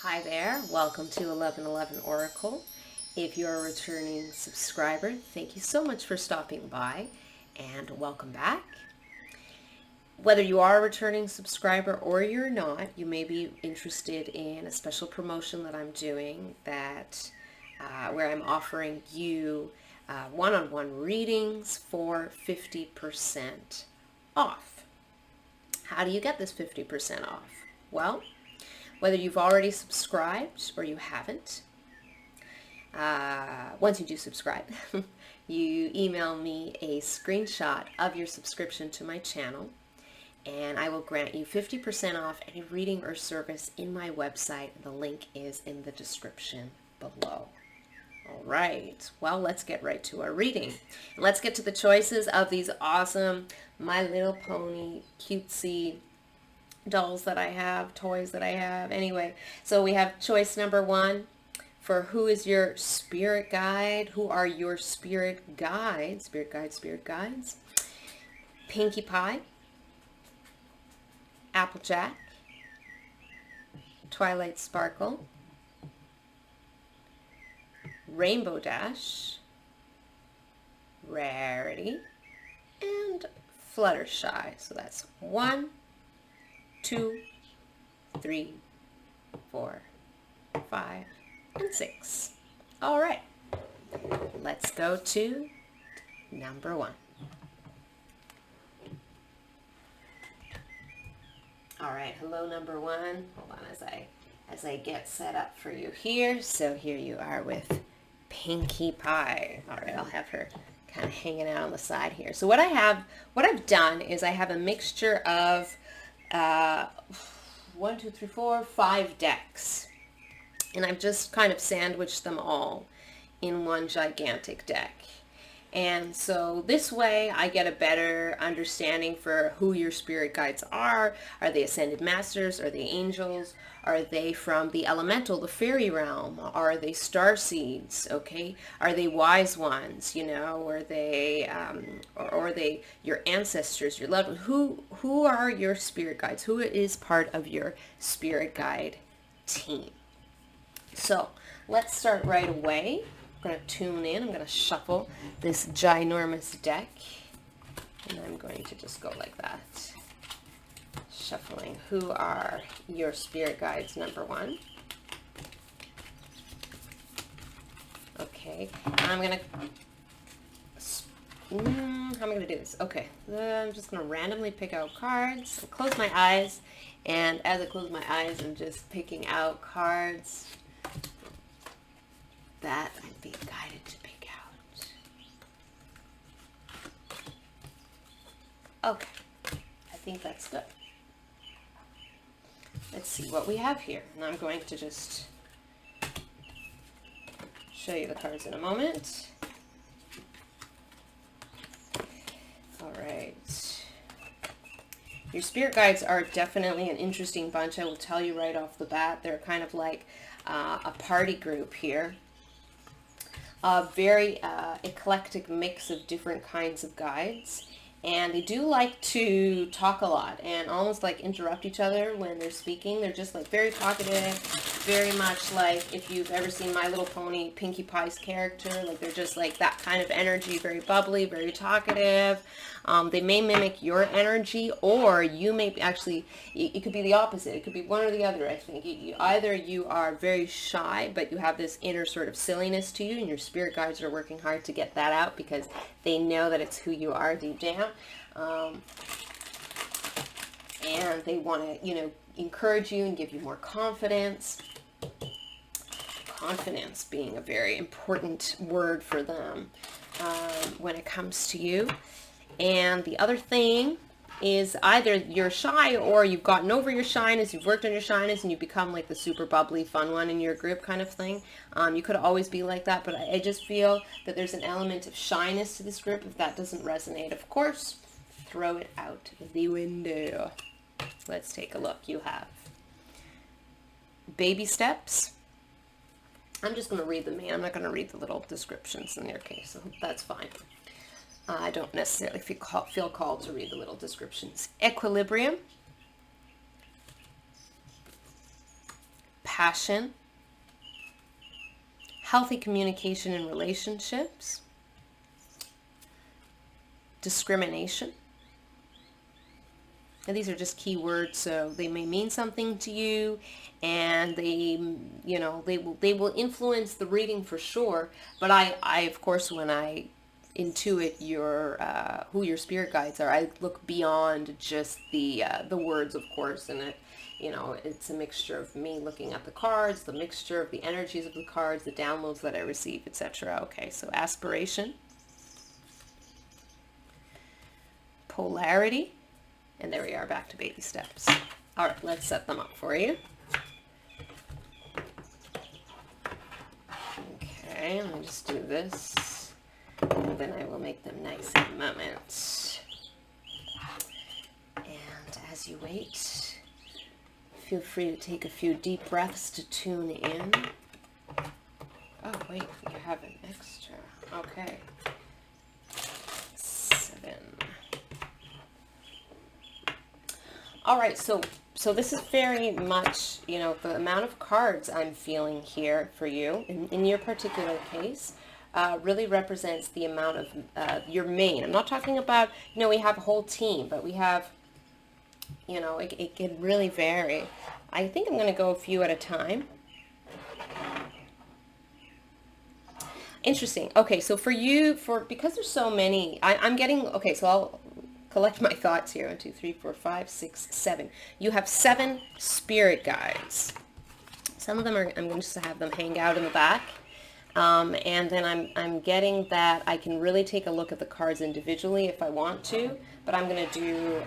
Hi there, welcome to 1111 Oracle. If you're a returning subscriber, thank you so much for stopping by and welcome back. Whether you are a returning subscriber or you're not, you may be interested in a special promotion that I'm doing where I'm offering you one-on-one readings for 50% off. How do you get this 50% off? Well, whether you've already subscribed or you haven't, once you do subscribe, you email me a screenshot of your subscription to my channel, and I will grant you 50% off any reading or service in my website. The link is in the description below. All right, well, let's get right to our reading. Let's get to the choices of these awesome My Little Pony cutesy dolls that I have, toys that I have. Anyway, so we have choice number 1 for who is your spirit guide. Who are your spirit guides? Spirit guides. Pinkie Pie, Applejack, Twilight Sparkle, Rainbow Dash, Rarity, and Fluttershy. So that's 1, 2, 3, 4, 5, and 6. All right, let's go to number 1. All right, hello number 1. Hold on as I get set up for you here. So here you are with Pinkie Pie. All right, I'll have her kind of hanging out on the side here. So what I've done is I have a mixture of 1, 2, 3, 4, 5 decks, and I've just kind of sandwiched them all in one gigantic deck. And so this way I get a better understanding for who your spirit guides are. Are they ascended masters? Are they angels? Are they from the elemental, the fairy realm? Are they star seeds? Okay. Are they wise ones? You know, are they or are they your ancestors, your loved ones? Who are your spirit guides? Who is part of your spirit guide team? So let's start right away. I'm going to tune in. I'm going to shuffle this ginormous deck, and I'm going to just go like that, shuffling. Who are your spirit guides, number 1? Okay, I'm going to how am I going to do this? Okay, I'm just going to randomly pick out cards. I'll close my eyes, and as I close my eyes, I'm just picking out cards that I'm being guided to pick out. Okay, I think that's good. Let's see what we have here. And I'm going to just show you the cards in a moment. All right. Your spirit guides are definitely an interesting bunch. I will tell you right off the bat. They're kind of like a party group here. A very eclectic mix of different kinds of guides, and they do like to talk a lot and almost like interrupt each other when they're speaking. They're just like very talkative, very much like if you've ever seen My Little Pony, Pinkie Pie's character. Like they're just like that kind of energy, very bubbly, very talkative. They may mimic your energy, or you may actually, it could be the opposite. It could be one or the other, I think. Either you are very shy, but you have this inner sort of silliness to you, and your spirit guides are working hard to get that out because they know that it's who you are deep down. And they want to, encourage you and give you more confidence. Confidence being a very important word for them when it comes to you. And the other thing is either you're shy or you've gotten over your shyness, you've worked on your shyness, and you become like the super bubbly, fun one in your group kind of thing. You could always be like that, but I just feel that there's an element of shyness to this group. If that doesn't resonate, of course, throw it out the window. Let's take a look. You have baby steps. I'm just going to read the main. I'm not going to read the little descriptions in their case, so that's fine. I don't necessarily feel called to read the little descriptions. Equilibrium, passion, healthy communication in relationships, discrimination. And these are just key words, so they may mean something to you, and they, you know, they will influence the reading for sure. But I of course, when I intuit your who your spirit guides are, I look beyond just the words, of course, and it, you know, it's a mixture of me looking at the cards, the mixture of the energies of the cards, the downloads that I receive, etc. Okay, so aspiration, polarity. And there we are, back to baby steps. All right, let's set them up for you. Okay, let me just do this, and then I will make them nice in a moment. And as you wait, feel free to take a few deep breaths to tune in. Oh, wait, you have an extra. Okay. 7. All right, so this is very much, you know, the amount of cards I'm feeling here for you, in your particular case, really represents the amount of your main. I'm not talking about, you know, we have a whole team, but we have, you know, it can really vary. I think I'm going to go a few at a time. Interesting. Okay, so for you, because there's so many, I'm getting, okay, so I'll collect my thoughts here. 1, 2, 3, 4, 5, 6, 7. You have 7 spirit guides. Some of them are, I'm going to just have them hang out in the back. And then I'm getting that I can really take a look at the cards individually if I want to, but I'm going to do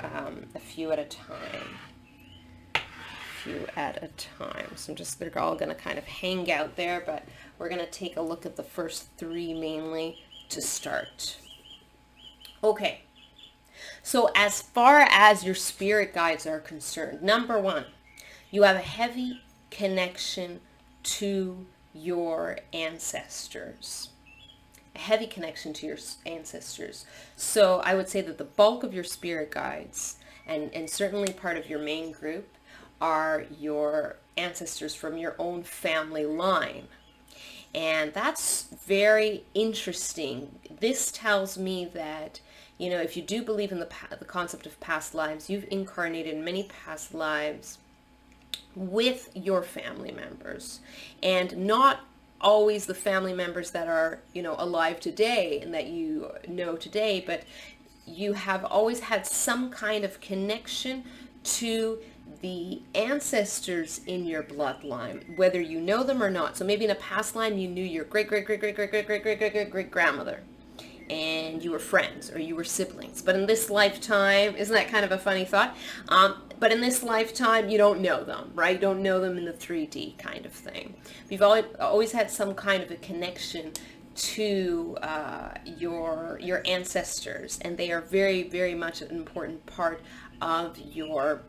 a few at a time. So they're all going to kind of hang out there, but we're going to take a look at the first 3 mainly to start. Okay. So as far as your spirit guides are concerned, number 1, you have a heavy connection to your ancestors. A heavy connection to your ancestors. So I would say that the bulk of your spirit guides, and certainly part of your main group, are your ancestors from your own family line. And that's very interesting. This tells me that, you know, if you do believe in the concept of past lives, you've incarnated in many past lives with your family members, and not always the family members that are, you know, alive today and that you know today, but you have always had some kind of connection to the ancestors in your bloodline, whether you know them or not. So maybe in a past line you knew your great-great-great-great-great-great-great-great-great-grandmother, and you were friends or you were siblings. But in this lifetime, isn't that kind of a funny thought? But in this lifetime, you don't know them, right? You don't know them in the 3D kind of thing. You've always had some kind of a connection to your ancestors, and they are very, very much an important part of your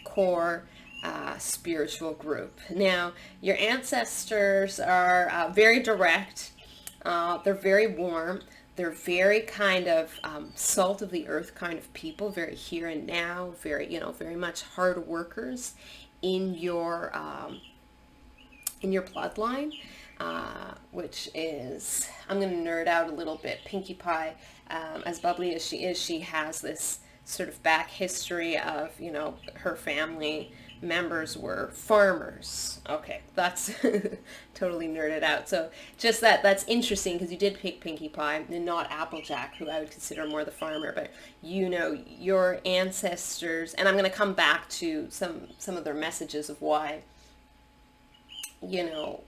core spiritual group. Now, your ancestors are very direct. They're very warm. They're very kind of salt of the earth kind of people, very here and now, very, you know, very much hard workers in your bloodline, which is, I'm going to nerd out a little bit. Pinkie Pie, as bubbly as she has this sort of back history of, you know, her family members were farmers. Okay, that's totally nerded out. So just that's interesting, because you did pick Pinkie Pie and not Applejack, who I would consider more the farmer. But you know, your ancestors, and I'm going to come back to some of their messages of why, you know,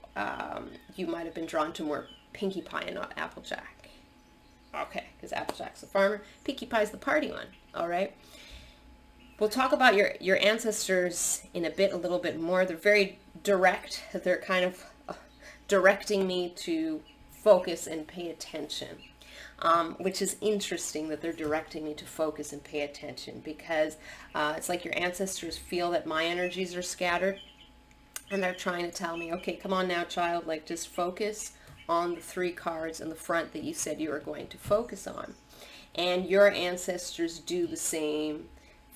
you might have been drawn to more Pinkie Pie and not Applejack. Okay, because Applejack's the farmer, Pinkie Pie's the party one. All right. We'll talk about your ancestors in a little bit more. They're very direct. They're kind of directing me to focus and pay attention, which is interesting that they're directing me to focus and pay attention, because it's like your ancestors feel that my energies are scattered, and they're trying to tell me, okay, come on now, child, like just focus on the 3 cards in the front that you said you were going to focus on. And your ancestors do the same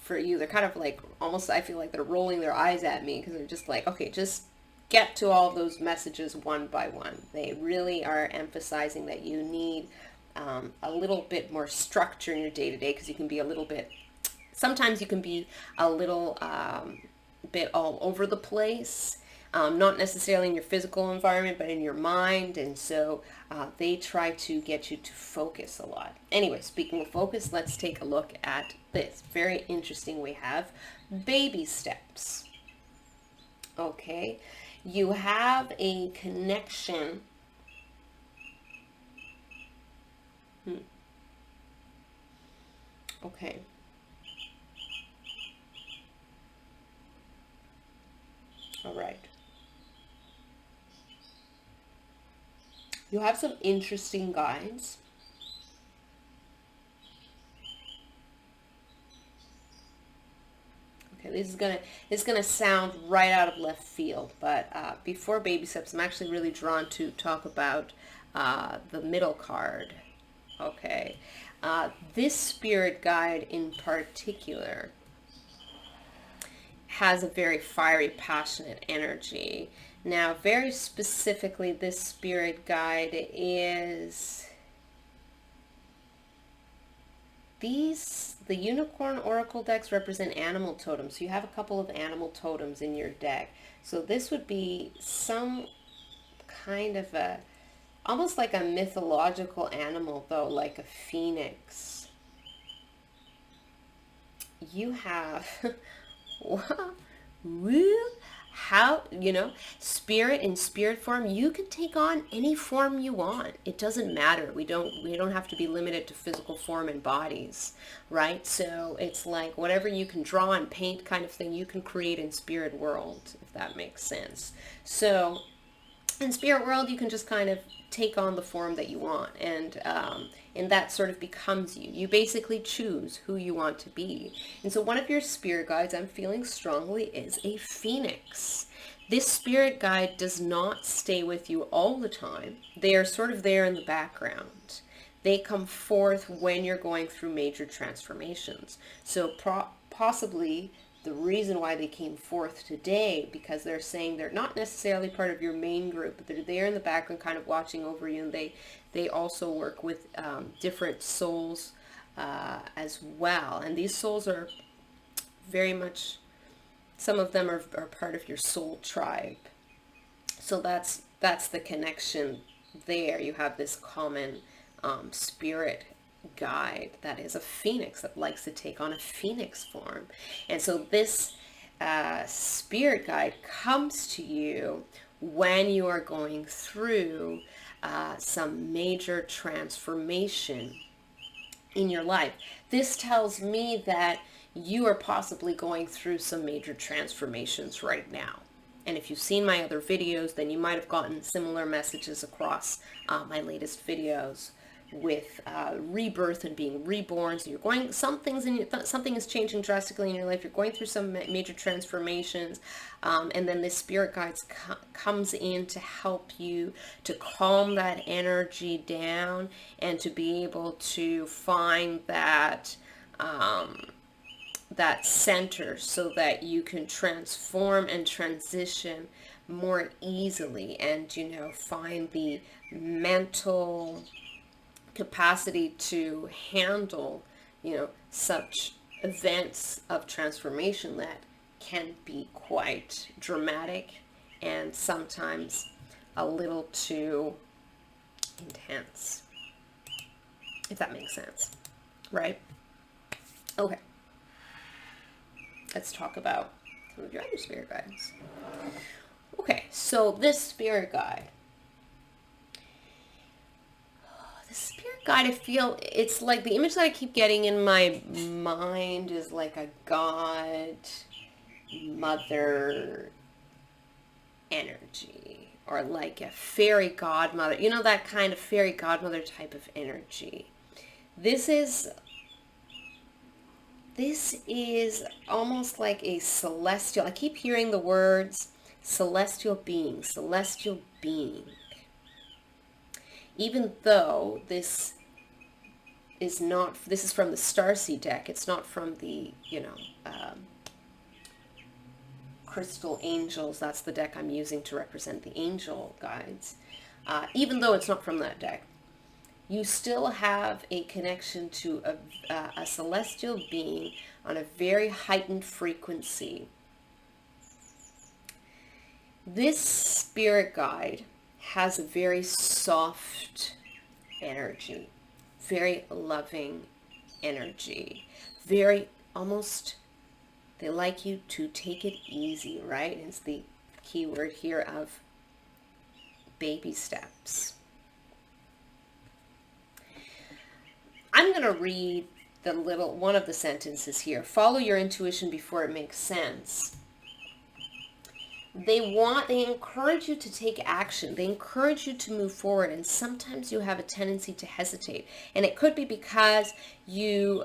for you. They're kind of like, almost, I feel like they're rolling their eyes at me, because they're just like, okay, just get to all those messages one by one. They really are emphasizing that you need a little bit more structure in your day-to-day, because you can be a little bit, sometimes you can be a little bit all over the place, not necessarily in your physical environment, but in your mind. And so they try to get you to focus a lot. Anyway, speaking of focus, let's take a look at this. Very interesting. We have baby steps. Okay, you have a connection. Okay. All right. You have some interesting guides. Okay, this is gonna sound right out of left field, but before baby steps, I'm actually really drawn to talk about the middle card. Okay, this spirit guide in particular has a very fiery, passionate energy. Now, very specifically, this spirit guide is the unicorn oracle decks represent animal totems. So you have a couple of animal totems in your deck. So this would be some kind of a, almost like a mythological animal though, like a phoenix. You have how, you know, spirit in spirit form, you can take on any form you want. It doesn't matter. We don't have to be limited to physical form and bodies, right? So it's like whatever you can draw and paint kind of thing, you can create in spirit world, if that makes sense. So in spirit world, you can just kind of take on the form that you want, and that sort of becomes you. You basically choose who you want to be. And so one of your spirit guides, I'm feeling strongly, is a phoenix. This spirit guide does not stay with you all the time. They are sort of there in the background. They come forth when you're going through major transformations. So possibly the reason why they came forth today, because they're saying they're not necessarily part of your main group, but they're there in the background kind of watching over you, and they also work with different souls as well. And these souls are very much, some of them are part of your soul tribe. So that's the connection there. You have this common spirit guide that is a phoenix, that likes to take on a phoenix form. And so this spirit guide comes to you when you are going through some major transformation in your life. This tells me that you are possibly going through some major transformations right now. And if you've seen my other videos, then you might have gotten similar messages across my latest videos with rebirth and being reborn. So you're going, something is changing drastically in your life. You're going through some major transformations, and then this spirit guide comes in to help you to calm that energy down and to be able to find that that center, so that you can transform and transition more easily, and, you know, find the mental capacity to handle, you know, such events of transformation that can be quite dramatic and sometimes a little too intense, if that makes sense, right? Okay, let's talk about some of your other spirit guides. Okay, so this spirit guide, I feel it's like the image that I keep getting in my mind is like a god mother energy, or like a fairy godmother, you know, that kind of fairy godmother type of energy. This is almost like a celestial, I keep hearing the words celestial being, celestial being. Even though this is from the Starseed deck, it's not from the, you know, crystal angels. That's the deck I'm using to represent the angel guides. Even though it's not from that deck, you still have a connection to a celestial being on a very heightened frequency. This spirit guide has a very soft energy, very loving energy, very almost, they like you to take it easy, right? It's the key word here of baby steps. I'm going to read one of the sentences here. Follow your intuition before it makes sense. They encourage you to take action. They encourage you to move forward. And sometimes you have a tendency to hesitate. And it could be because you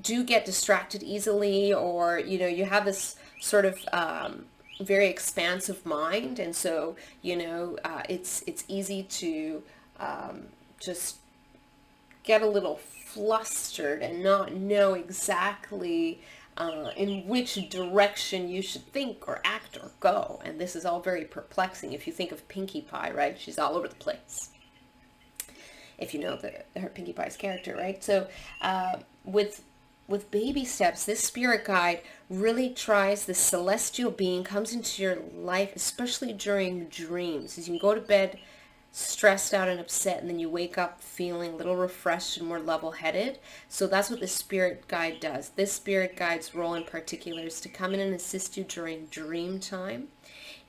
do get distracted easily, or, you have this sort of very expansive mind. And so, it's easy to just get a little flustered and not know exactly in which direction you should think or act or go. And this is all very perplexing. If you think of Pinkie Pie, right? She's all over the place. If you know her Pinkie Pie's character, right? So with baby steps, this spirit guide really tries, the celestial being comes into your life, especially during dreams. As you can go to bed stressed out and upset, and then you wake up feeling a little refreshed and more level-headed. So that's what the spirit guide does. This spirit guide's role in particular is to come in and assist you during dream time.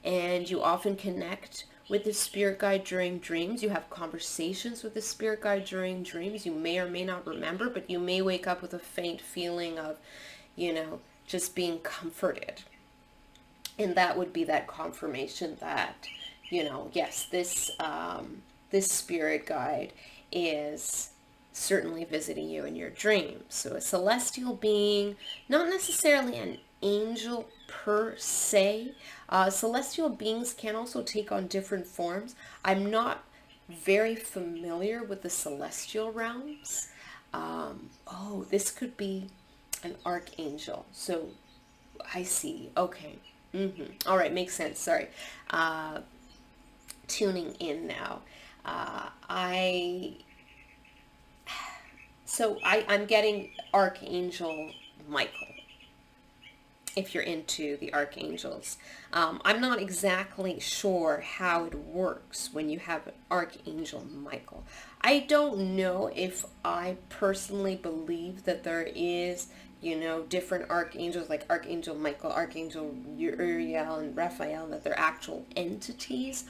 And you often connect with the spirit guide during dreams. You have conversations with the spirit guide during dreams. You may or may not remember, but you may wake up with a faint feeling of, just being comforted. And that would be that confirmation that, yes, this spirit guide is certainly visiting you in your dreams. So a celestial being, not necessarily an angel per se. Celestial beings can also take on different forms. I'm not very familiar with the celestial realms. This could be an archangel. So I see. Okay. All right. Makes sense. Sorry. Tuning in now. I'm getting Archangel Michael, if you're into the archangels. I'm not exactly sure how it works when you have Archangel Michael. I don't know if I personally believe that there is, different archangels like Archangel Michael, Archangel Uriel, and Raphael, that they're actual entities.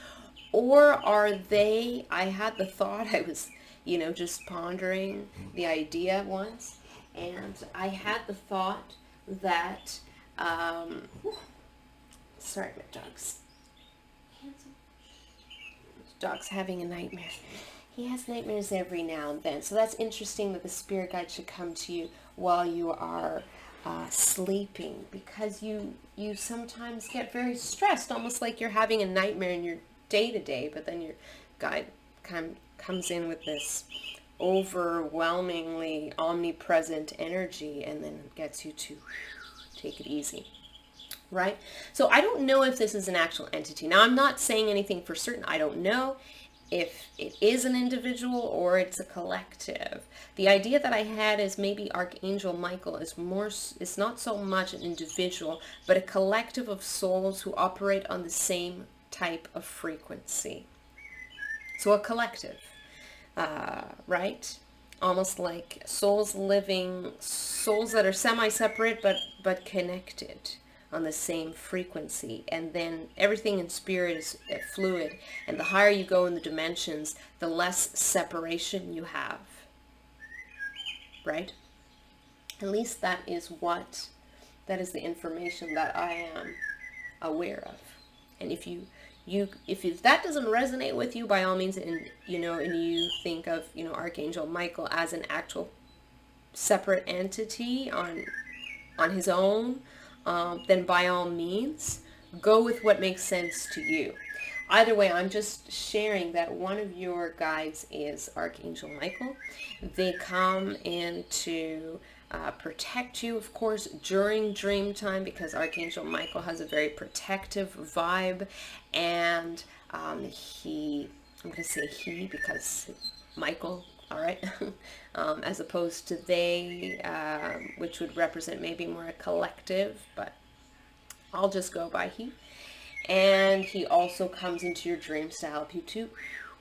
Or are they, I had the thought, I was, just pondering the idea once, and I had the thought that, sorry, my dog's having a nightmare. He has nightmares every now and then. So that's interesting that the spirit guide should come to you while you are sleeping, because you sometimes get very stressed, almost like you're having a nightmare in your day-to-day, but then your guide comes in with this overwhelmingly omnipresent energy and then gets you to take it easy, right? So I don't know if this is an actual entity. Now, I'm not saying anything for certain. I don't know if it is an individual or it's a collective. The idea that I had is maybe Archangel Michael is not so much an individual, but a collective of souls who operate on the same type of frequency. So a collective, right? Almost like souls that are semi-separate but connected on the same frequency. And then everything in spirit is fluid. And the higher you go in the dimensions, the less separation you have, right? At least that is the information that I am aware of. And if that doesn't resonate with you, by all means, and you think of Archangel Michael as an actual separate entity on his own, then by all means go with what makes sense to you. Either way, I'm just sharing that one of your guides is Archangel Michael. They come into protect you, of course, during dream time, because Archangel Michael has a very protective vibe. And I'm going to say he because Michael, all right, as opposed to they, which would represent maybe more a collective, but I'll just go by he. And he also comes into your dreams to help you to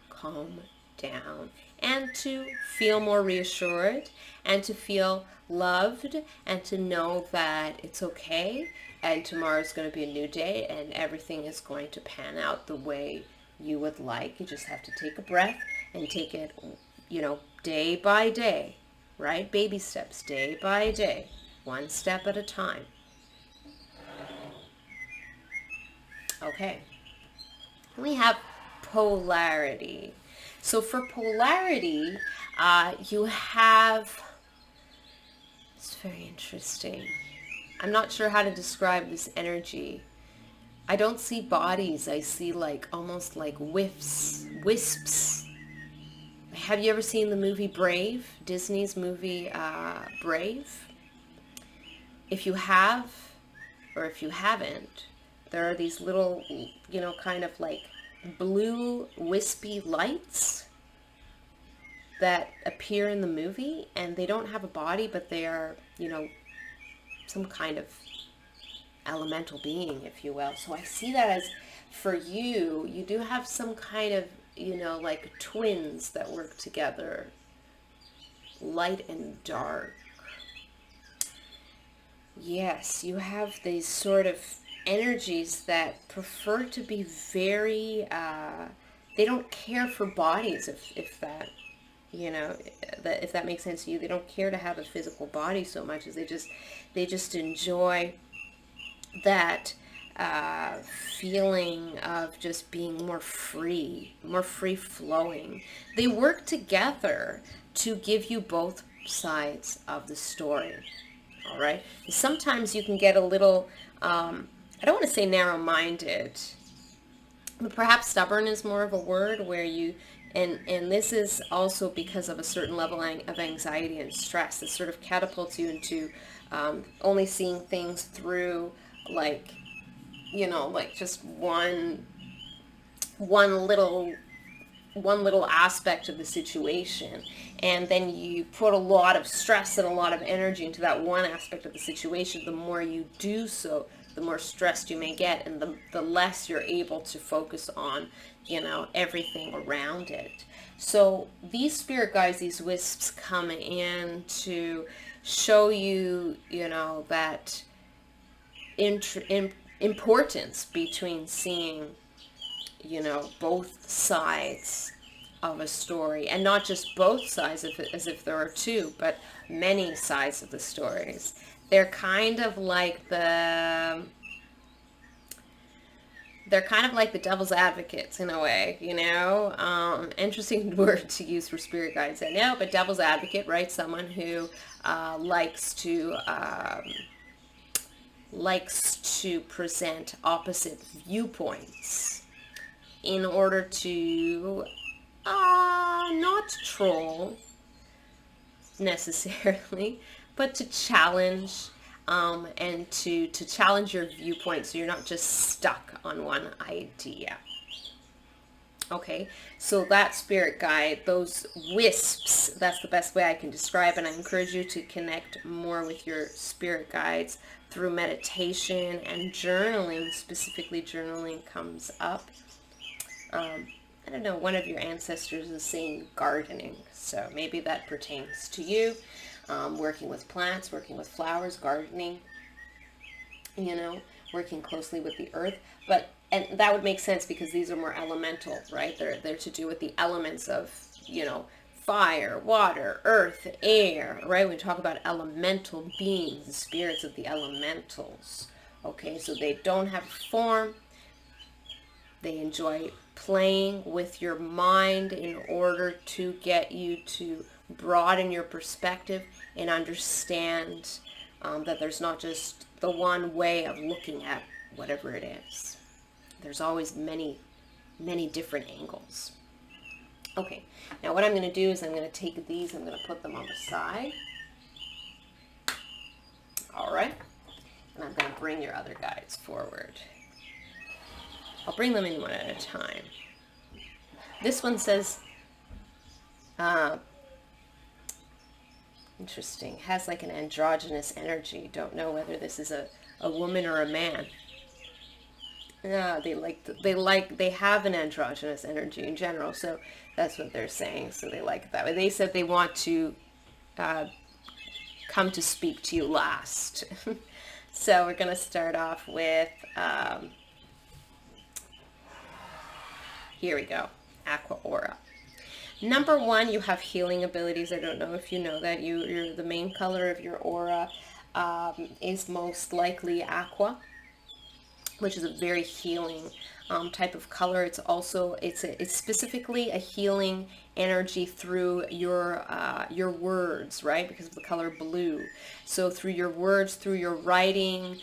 calm down and to feel more reassured and to feel loved and to know that it's okay and tomorrow's going to be a new day and everything is going to pan out the way you would like. You just have to take a breath and take it, you know, day by day, right? Baby steps, day by day, one step at a time. Okay. We have polarity. So for polarity, you have, it's very interesting. I'm not sure how to describe this energy. I don't see bodies. I see like almost like wisps. Have you ever seen the movie Brave? Disney's movie Brave? If you have, or if you haven't, there are these little, you know, kind of like blue wispy lights that appear in the movie, and they don't have a body, but they are, you know, some kind of elemental being, if you will. So I see that as, for you, you do have some kind of, you know, like twins that work together, light and dark. Yes, you have these sort of energies that prefer to be very, they don't care for bodies, if that, you know, if that makes sense to you. They don't care to have a physical body so much as they just enjoy that feeling of just being more free flowing. They work together to give you both sides of the story. All right. Sometimes you can get a little, I don't want to say narrow-minded, but perhaps stubborn is more of a word, where you, and this is also because of a certain level of anxiety and stress that sort of catapults you into only seeing things through, like, you know, like just one little aspect of the situation, and then you put a lot of stress and a lot of energy into that one aspect of the situation. The more you do so, the more stressed you may get, and the less you're able to focus on, you know, everything around it. So these spirit guides, these wisps, come in to show you, you know, that importance between seeing, you know, both sides of a story, and not just both sides as if there are two, but many sides of the stories. They're kind of like the devil's advocates in a way, you know. Interesting word to use for spirit guides, I know, but devil's advocate, right? Someone who likes to present opposite viewpoints in order to not troll necessarily, but to challenge and to challenge your viewpoint, so you're not just stuck on one idea. Okay, so that spirit guide, those wisps, that's the best way I can describe, and I encourage you to connect more with your spirit guides through meditation and journaling. Specifically, journaling comes up. I don't know, one of your ancestors is saying gardening, so maybe that pertains to you. Working with plants, working with flowers, gardening, you know, working closely with the earth. And that would make sense because these are more elemental, right? They're to do with the elements of, you know, fire, water, earth, air, right? We talk about elemental beings, the spirits of the elementals. Okay, so they don't have a form. They enjoy playing with your mind in order to get you to broaden your perspective and understand that there's not just the one way of looking at whatever it is. There's always many, many different angles. Okay, now what I'm going to do is I'm going to take these, I'm going to put them on the side. bring your other guides forward. I'll bring them in one at a time. This one says, interesting, has like an androgynous energy. Don't know whether this is a woman or a man. No, they have an androgynous energy in general, so that's what they're saying. So they like it that way. They said they want to come to speak to you last. So we're going to start off with, here we go, Aqua Aura. Number one, you have healing abilities. I don't know if you know that. You're the main color of your aura is most likely aqua, which is a very healing type of color. It's also, it's specifically a healing energy through your words, right? Because of the color blue. So through your words, through your writing,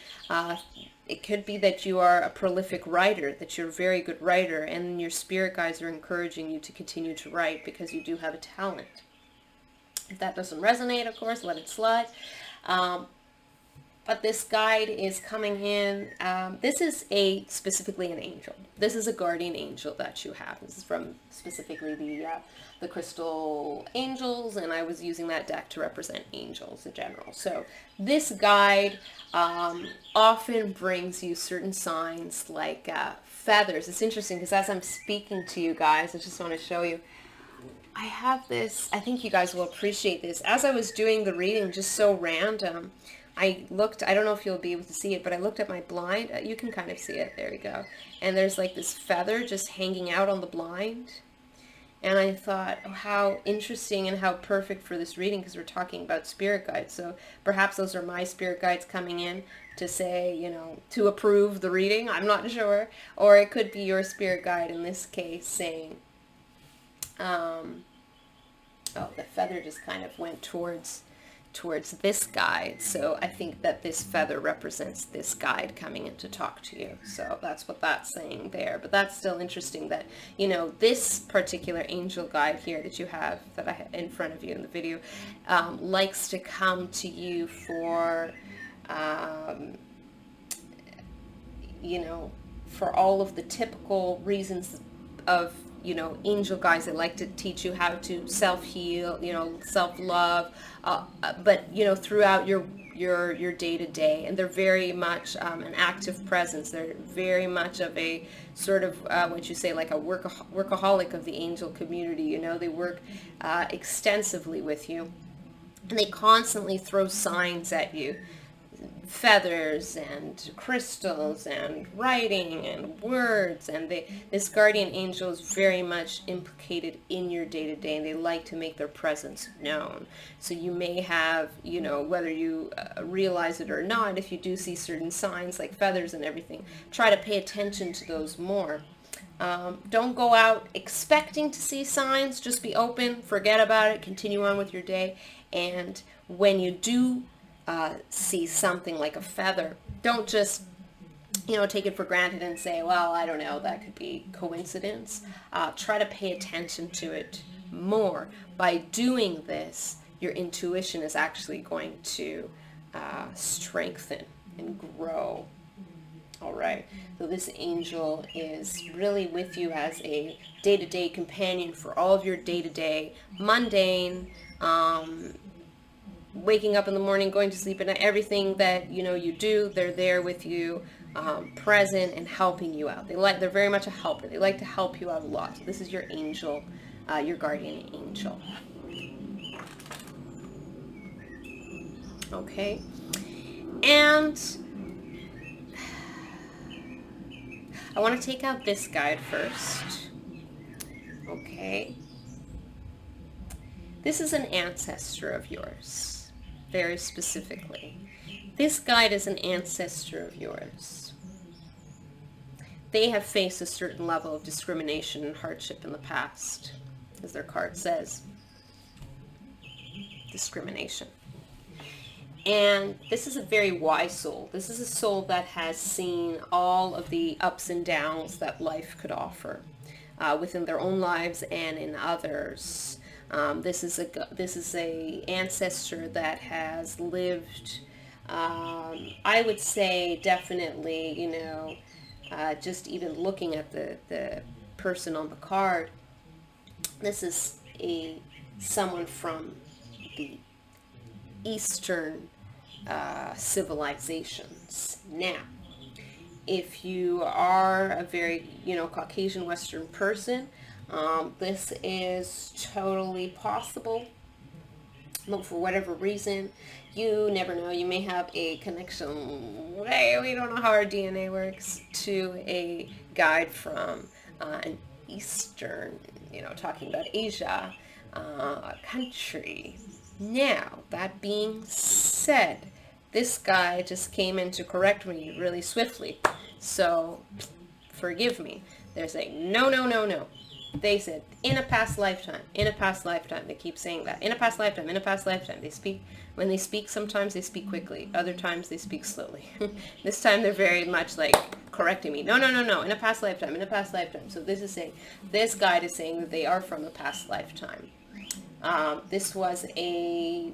it could be that you are a prolific writer, that you're a very good writer, and your spirit guides are encouraging you to continue to write because you do have a talent. If that doesn't resonate, of course, let it slide. But this guide is coming in. This is specifically an angel. This is a guardian angel that you have. This is from specifically the crystal angels, and I was using that deck to represent angels in general. So this guide often brings you certain signs like feathers. It's interesting because as I'm speaking to you guys, I just want to show you. I have this. I think you guys will appreciate this. As I was doing the reading, just so random, I looked, I don't know if you'll be able to see it, but I looked at my blind. You can kind of see it. There you go. And there's like this feather just hanging out on the blind. And I thought, oh, how interesting and how perfect for this reading, because we're talking about spirit guides. So perhaps those are my spirit guides coming in to say, you know, to approve the reading. I'm not sure. Or it could be your spirit guide in this case saying, oh, the feather just kind of went towards this guide. So I think that this feather represents this guide coming in to talk to you. So that's what that's saying there. But that's still interesting that, you know, this particular angel guide here that you have, that I have in front of you in the video, likes to come to you for, you know, for all of the typical reasons of, you know, angel guides. They like to teach you how to self-heal, you know, self-love, but, you know, throughout your day-to-day. And they're very much an active presence. They're very much of a sort of, what you say, like a workaholic of the angel community. You know, they work extensively with you. And they constantly throw signs at you. Feathers and crystals and writing and words, and this guardian angel is very much implicated in your day-to-day, and they like to make their presence known. So you may have, you know, whether you realize it or not, if you do see certain signs like feathers and everything, try to pay attention to those more. Don't go out expecting to see signs. Just be open, forget about it, continue on with your day. And when you do see something like a feather, don't just, you know, take it for granted and say, well, I don't know, that could be coincidence. Try to pay attention to it more. By doing this, your intuition is actually going to strengthen and grow. All right, so this angel is really with you as a day-to-day companion for all of your day-to-day mundane, waking up in the morning, going to sleep, and everything that, you know, you do, they're there with you, present and helping you out. They're very much a helper. They like to help you out a lot. So this is your angel, your guardian angel. Okay, and I want to take out this guide first. Okay, this is an ancestor of yours. Very specifically. This guide is an ancestor of yours. They have faced a certain level of discrimination and hardship in the past, as their card says. Discrimination. And this is a very wise soul. This is a soul that has seen all of the ups and downs that life could offer within their own lives and in others. This is a ancestor that has lived, I I would say definitely, you know, just even looking at the person on the card, this is someone from the Eastern civilizations. Now, if you are a very, you know, Caucasian Western person, this is totally possible. But for whatever reason, you never know, you may have a connection, we don't know how our DNA works, to a guide from an Eastern, you know, talking about Asia, country. Now, that being said, this guy just came in to correct me really swiftly. So, forgive me. They're saying, no, no, no, no. They said, in a past lifetime, in a past lifetime. They keep saying that. In a past lifetime, in a past lifetime. When they speak, sometimes they speak quickly. Other times they speak slowly. This time they're very much like correcting me. No, no, no, no. In a past lifetime, in a past lifetime. So this guide is saying that they are from a past lifetime. This was a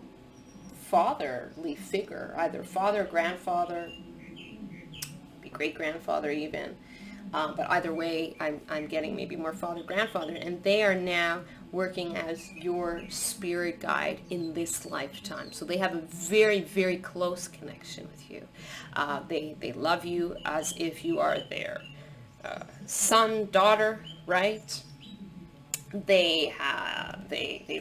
fatherly figure, either father, grandfather, maybe great-grandfather even. But either way, I'm getting maybe more father, grandfather, and they are now working as your spirit guide in this lifetime. So they have a very, very close connection with you. They love you as if you are their son, daughter, right? They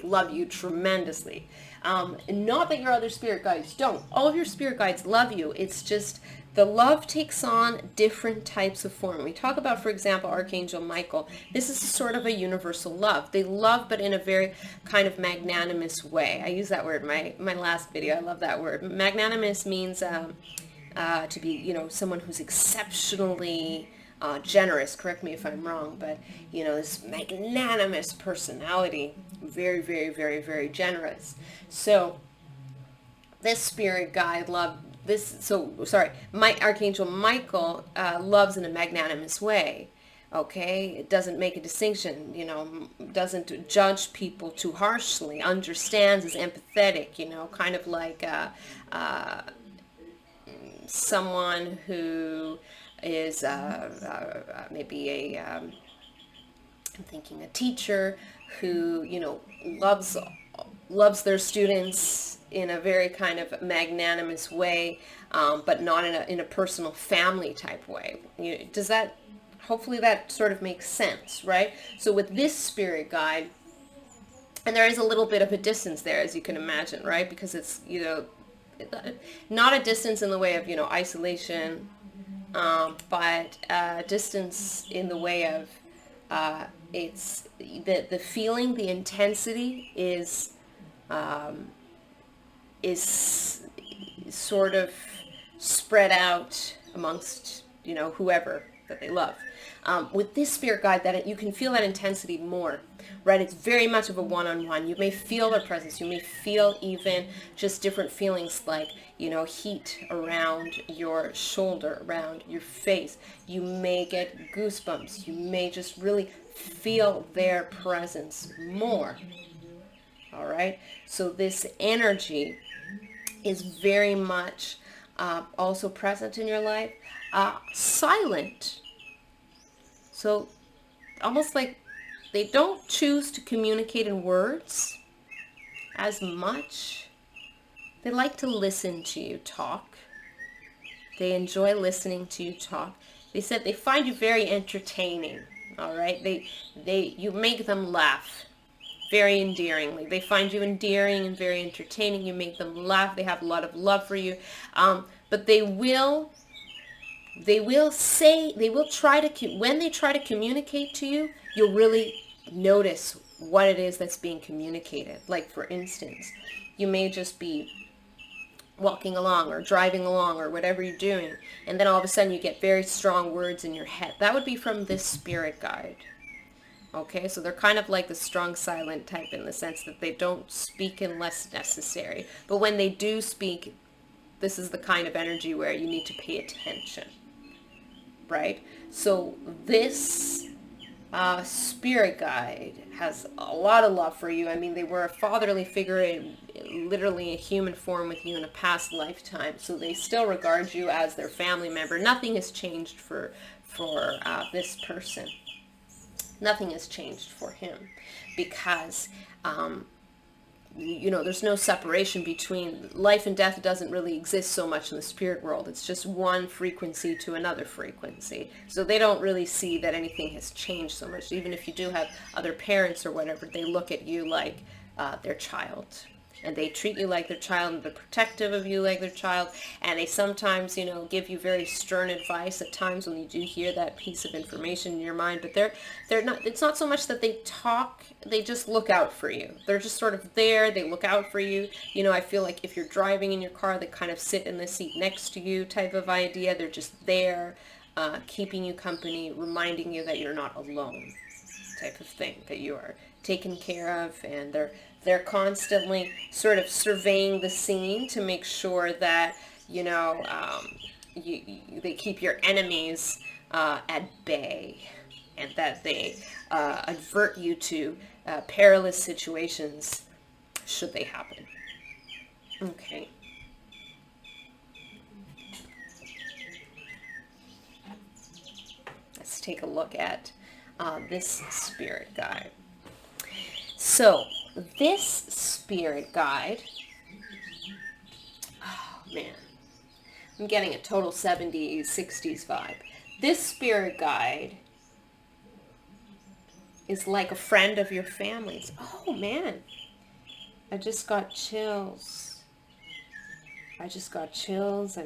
love you tremendously. Not that your other spirit guides don't. All of your spirit guides love you. It's just the love takes on different types of form. We talk about, for example, Archangel Michael. This is sort of a universal love. They love, but in a very kind of magnanimous way. I use that word my last video. I love that word. Magnanimous means to be, you know, someone who's exceptionally generous. Correct me if I'm wrong, but you know, this magnanimous personality, very, very, very, very generous. So this spirit guide my Archangel Michael loves in a magnanimous way. Okay, it doesn't make a distinction, you know, doesn't judge people too harshly, understands, is empathetic, you know, kind of like someone who is maybe I'm thinking a teacher who, you know, loves their students in a very kind of magnanimous way, but not in a personal family type way. You know, hopefully that sort of makes sense, right? So with this spirit guide, and there is a little bit of a distance there, as you can imagine, right? Because it's, you know, not a distance in the way of, you know, isolation, but distance in the way of it's the feeling, the intensity is sort of spread out amongst, you know, whoever that they love. With this spirit guide, that you can feel that intensity more, right? It's very much of a one-on-one. You may feel their presence. You may feel even just different feelings like, you know, heat around your shoulder, around your face. You may get goosebumps. You may just really feel their presence more. All right? So this energy is very much also present in your life. Silent. So almost like they don't choose to communicate in words as much. They like to listen to you talk. They enjoy listening to you talk. They said they find you very entertaining. All right? You make them laugh very endearingly. They find you endearing and very entertaining. You make them laugh. They have a lot of love for you. But when they try to communicate to you, you'll really notice what it is that's being communicated. Like, for instance, you may just be walking along or driving along or whatever you're doing, and then all of a sudden you get very strong words in your head. That would be from this spirit guide. Okay, so they're kind of like the strong silent type in the sense that they don't speak unless necessary. But when they do speak, this is the kind of energy where you need to pay attention. Right? So this Spirit guide has a lot of love for you. I mean, they were a fatherly figure in literally a human form with you in a past lifetime, so they still regard you as their family member. Nothing has changed for this person. Nothing has changed for him because you know, there's no separation between life and death. Doesn't really exist so much in the spirit world. It's just one frequency to another frequency. So they don't really see that anything has changed so much. Even if you do have other parents or whatever, they look at you like their child. And they treat you like their child, and they're protective of you like their child. And they sometimes, you know, give you very stern advice at times when you do hear that piece of information in your mind. But they're not. It's not so much that they talk; they just look out for you. They're just sort of there. They look out for you. You know, I feel like if you're driving in your car, they kind of sit in the seat next to you, type of idea. They're just there, keeping you company, reminding you that you're not alone, type of thing. That you are taken care of, and they're constantly sort of surveying the scene to make sure that, you know, they keep your enemies at bay, and that they avert you to perilous situations should they happen. Okay. Let's take a look at this spirit guide. So, this spirit guide, oh man, I'm getting a total 70s, 60s vibe. This spirit guide is like a friend of your family's. Oh man, I just got chills. I'm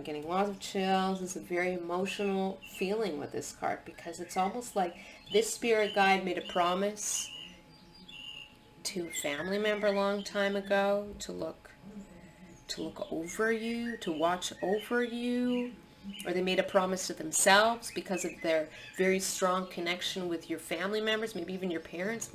getting lots of chills. It's a very emotional feeling with this card, because it's almost like this spirit guide made a promise to a family member a long time ago to look over you, to watch over you, or they made a promise to themselves because of their very strong connection with your family members, maybe even your parents.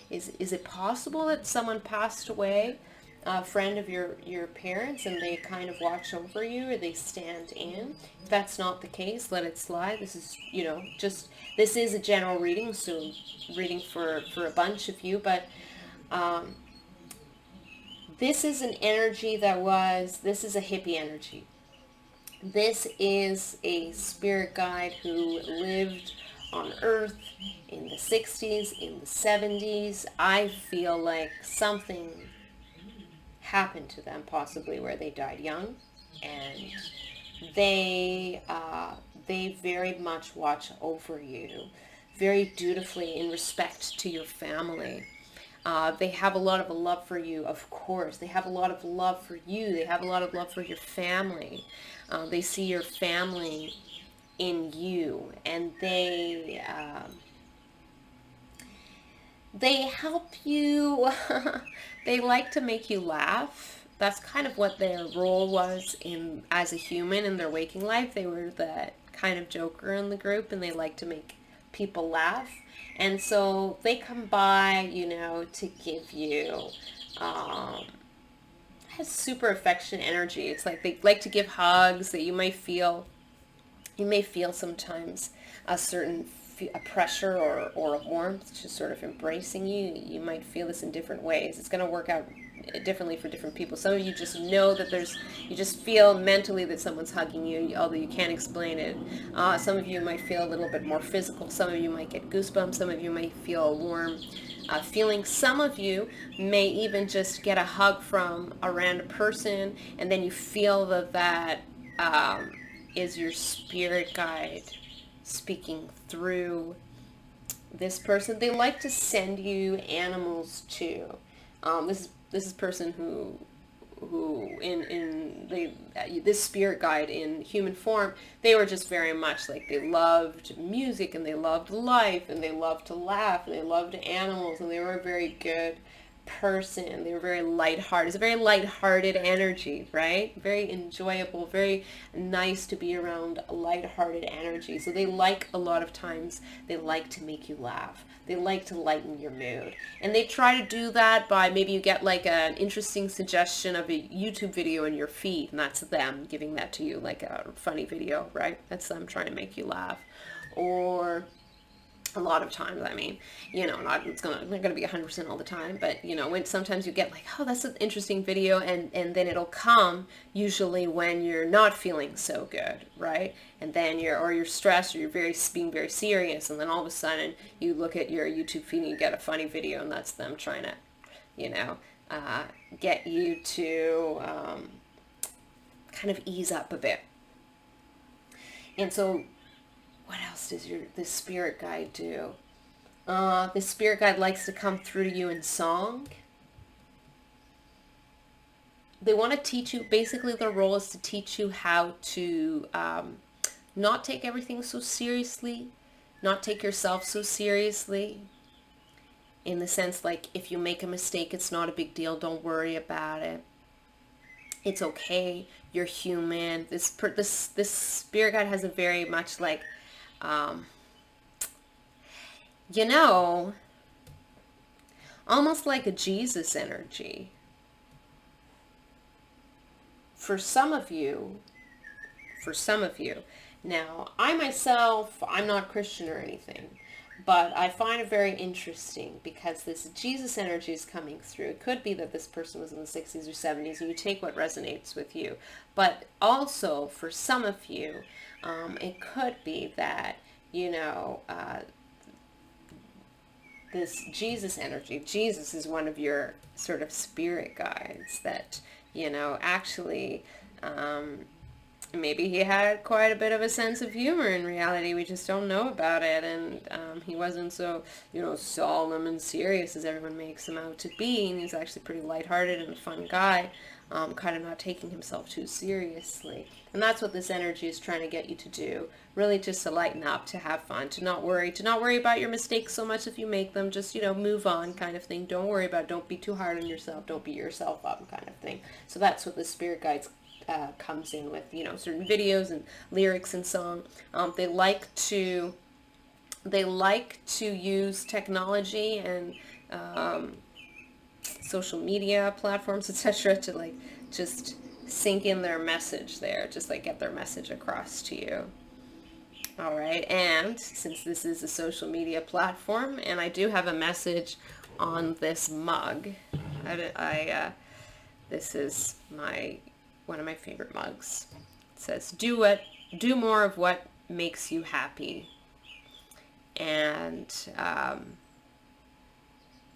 Is it possible that someone passed away, a friend of your parents, and they kind of watch over you, or they stand in? If that's not the case, let it slide. This is, you know, this is a general reading, so reading for a bunch of you, but this is an energy this is a hippie energy. This is a spirit guide who lived on Earth in the 60s, in the 70s. I feel like something happened to them, possibly where they died young, and they very much watch over you, very dutifully, in respect to your family. They have a lot of love for you, of course. They have a lot of love for you. They have a lot of love for your family. They see your family in you, and they help you. They like to make you laugh. That's kind of what their role was as a human in their waking life. They were that kind of joker in the group, and they like to make people laugh. And so they come by, you know, to give you has super affection energy. It's like they like to give hugs that you may feel sometimes a certain a pressure or a warmth, just sort of embracing you. You might feel this in different ways. It's going to work out differently for different people. Some of you just know that you just feel mentally that someone's hugging you, although you can't explain it. Some of you might feel a little bit more physical. Some of you might get goosebumps. Some of you might feel a warm feeling. Some of you may even just get a hug from a random person, and then you feel that is your spirit guide speaking through this person. They like to send you animals too. This is person who this spirit guide in human form, they were just very much like, they loved music, and they loved life, and they loved to laugh, and they loved animals, and they were a very good person. They were very lighthearted. It's a very lighthearted energy, right? Very enjoyable, very nice to be around a lighthearted energy. So they like, a lot of times, they like to make you laugh. They like to lighten your mood. And they try to do that by, maybe you get like an interesting suggestion of a YouTube video in your feed, and that's them giving that to you, like a funny video, right? That's them trying to make you laugh. Or A lot of times, I mean, you know, not gonna be 100% all the time, but you know, when sometimes you get like, oh, that's an interesting video, and then it'll come usually when you're not feeling so good, right? And then you're stressed, or you're being very serious, and then all of a sudden you look at your YouTube feed and you get a funny video, and that's them trying to, you know, get you to kind of ease up a bit. And so what else does this spirit guide do? This spirit guide likes to come through to you in song. They want to teach you, basically their role is to teach you how to not take everything so seriously, not take yourself so seriously, in the sense like if you make a mistake, it's not a big deal, don't worry about it. It's okay, you're human. This spirit guide has a very much like, you know, almost like a Jesus energy. For some of you. Now, I myself, I'm not Christian or anything, but I find it very interesting because this Jesus energy is coming through. It could be that this person was in the 60s or 70s, and you take what resonates with you. But also, for some of you, it could be that, you know, this Jesus energy, Jesus is one of your sort of spirit guides that, you know, actually, maybe he had quite a bit of a sense of humor in reality. We just don't know about it. And he wasn't so, you know, solemn and serious as everyone makes him out to be. And he's actually pretty lighthearted and a fun guy, kind of not taking himself too seriously. And that's what this energy is trying to get you to do. Really just to lighten up, to have fun, to not worry about your mistakes so much if you make them. Just, you know, move on kind of thing. Don't worry about it. Don't be too hard on yourself. Don't beat yourself up kind of thing. So that's what the spirit guides comes in with, you know, certain videos and lyrics and song. They like to use technology and social media platforms, etc., to like just sink in their message there, just like get their message across to you. All right, and since this is a social media platform, and I do have a message on this mug, this is one of my favorite mugs. It says, do more of what makes you happy. And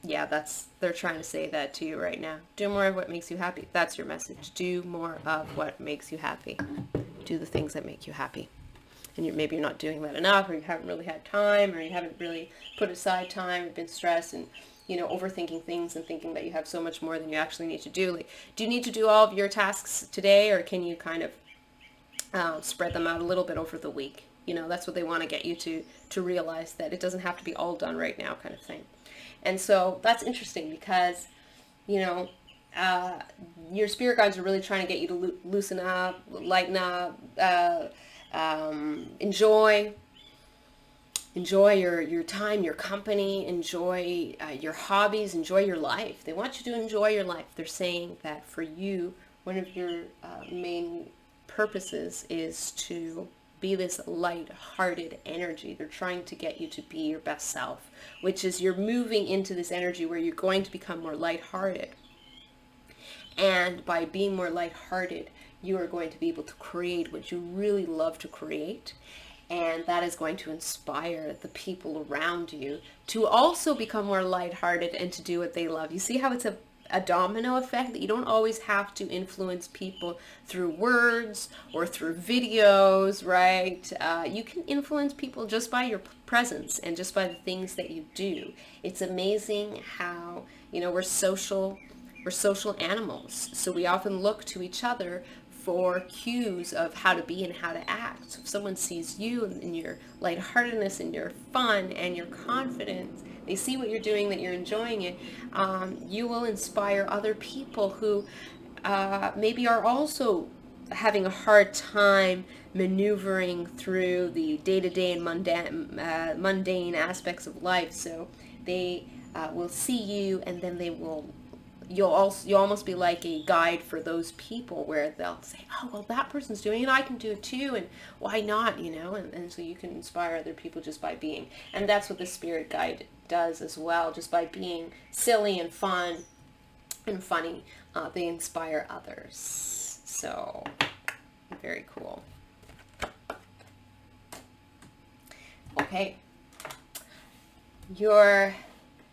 yeah, they're trying to say that to you right now. Do more of what makes you happy. That's your message. Do more of what makes you happy. Do the things that make you happy. And maybe you're not doing that enough, or you haven't really had time, or you haven't really put aside time, you've been stressed and, you know, overthinking things and thinking that you have so much more than you actually need to do. Like, do you need to do all of your tasks today, or can you kind of spread them out a little bit over the week? You know, that's what they want to get you to realize, that it doesn't have to be all done right now kind of thing. And so that's interesting because, you know, your spirit guides are really trying to get you to loosen up, lighten up, enjoy your time, your company, enjoy your hobbies, enjoy your life. They want you to enjoy your life. They're saying that for you, one of your main purposes is to be this light-hearted energy. They're trying to get you to be your best self, which is you're moving into this energy where you're going to become more light-hearted. And by being more light-hearted, you are going to be able to create what you really love to create. And that is going to inspire the people around you to also become more lighthearted and to do what they love. You see how it's a domino effect, that you don't always have to influence people through words or through videos, right? You can influence people just by your presence and just by the things that you do. It's amazing how, you know, we're social animals. So we often look to each other for cues of how to be and how to act. So if someone sees you and your lightheartedness and your fun and your confidence, they see what you're doing, that you're enjoying it, you will inspire other people who maybe are also having a hard time maneuvering through the day-to-day and mundane aspects of life. So they will see you, and then they will you'll almost be like a guide for those people, where they'll say, oh, well, that person's doing it, I can do it too, and why not, and so you can inspire other people just by being. And that's what the spirit guide does as well. Just by being silly and fun and funny, they inspire others. So very cool. Okay, your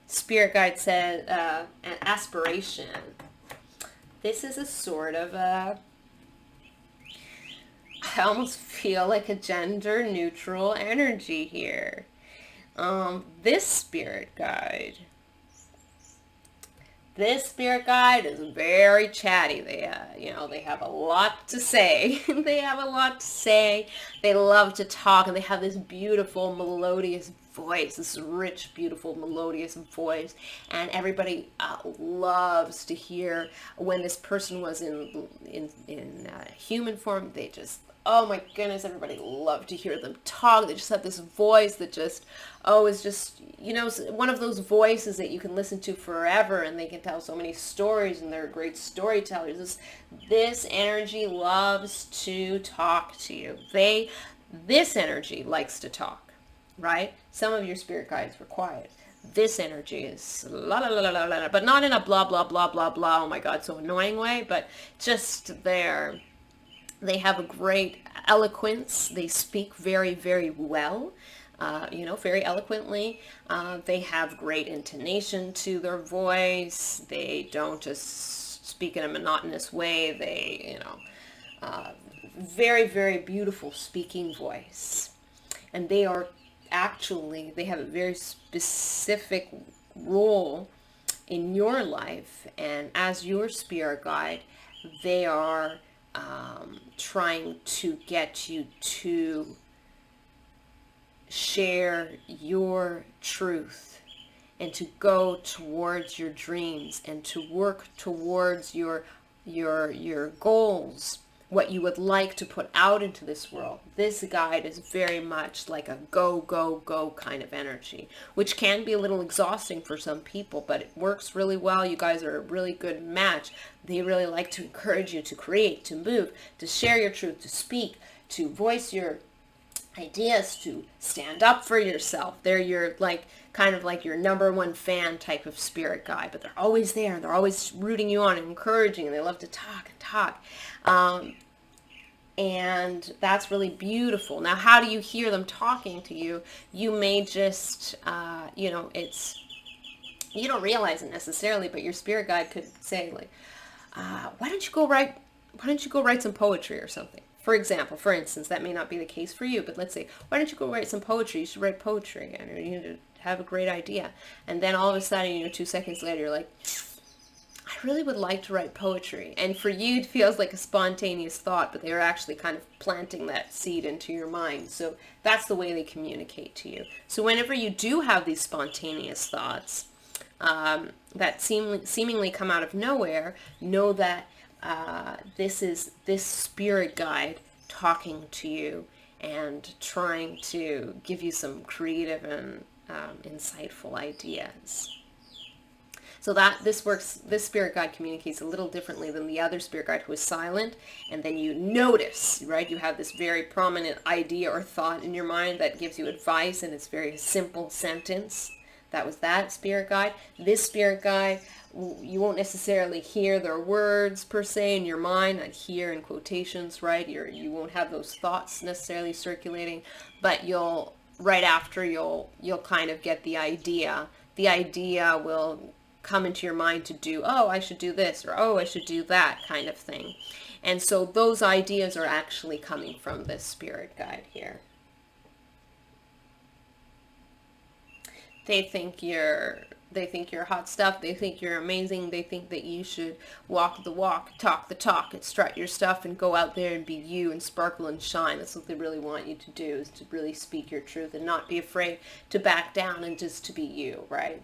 spirit guide said an aspiration. This is a sort of I almost feel like a gender neutral energy here. This spirit guide is very chatty. They have a lot to say. They have a lot to say. They love to talk, and they have this beautiful melodious voice, this rich, beautiful, melodious voice, and everybody loves to hear. When this person was in human form, they just, oh my goodness, everybody loved to hear them talk. They just have this voice that just, is just, one of those voices that you can listen to forever, and they can tell so many stories, and they're great storytellers. This energy loves to talk to you. This energy likes to talk. Right? Some of your spirit guides were quiet. This energy is la la la la la la, but not in a blah blah blah blah blah, oh my god, so annoying way, but just there. They have a great eloquence. They speak very, very well, very eloquently. They have great intonation to their voice. They don't just speak in a monotonous way. They, very, very beautiful speaking voice. And they have a very specific role in your life, and as your spirit guide, they are trying to get you to share your truth and to go towards your dreams and to work towards your goals, what you would like to put out into this world. This guide is very much like a go, go, go kind of energy, which can be a little exhausting for some people, but it works really well. You guys are a really good match. They really like to encourage you to create, to move, to share your truth, to speak, to voice your ideas, to stand up for yourself. They're your kind of like your number one fan type of spirit guide, but they're always there. They're always rooting you on and encouraging, and they love to talk and talk. And that's really beautiful. Now, how do you hear them talking to you? You may just, you don't realize it necessarily, but your spirit guide could say why don't you go write some poetry or something? For instance, that may not be the case for you, but let's say, why don't you go write some poetry? You should write poetry again, or you have a great idea. And then all of a sudden, 2 seconds later, you're like, I really would like to write poetry. And for you, it feels like a spontaneous thought, but they're actually kind of planting that seed into your mind. So that's the way they communicate to you. So whenever you do have these spontaneous thoughts that seemingly come out of nowhere, know that this is this spirit guide talking to you and trying to give you some creative and insightful ideas. So that this spirit guide communicates a little differently than the other spirit guide who is silent, and then you notice, right? You have this very prominent idea or thought in your mind that gives you advice, and it's very simple sentence. That was that spirit guide. This spirit guide, you won't necessarily hear their words per se in your mind, not hear in quotations, right? You won't have those thoughts necessarily circulating, but you'll kind of get the idea. The idea will come into your mind to do, oh, I should do this, or oh, I should do that kind of thing. And so those ideas are actually coming from this spirit guide here. They think you're hot stuff. They think you're amazing. They think that you should walk the walk, talk the talk, and strut your stuff and go out there and be you and sparkle and shine. That's what they really want you to do, is to really speak your truth and not be afraid to back down and just to be you, right?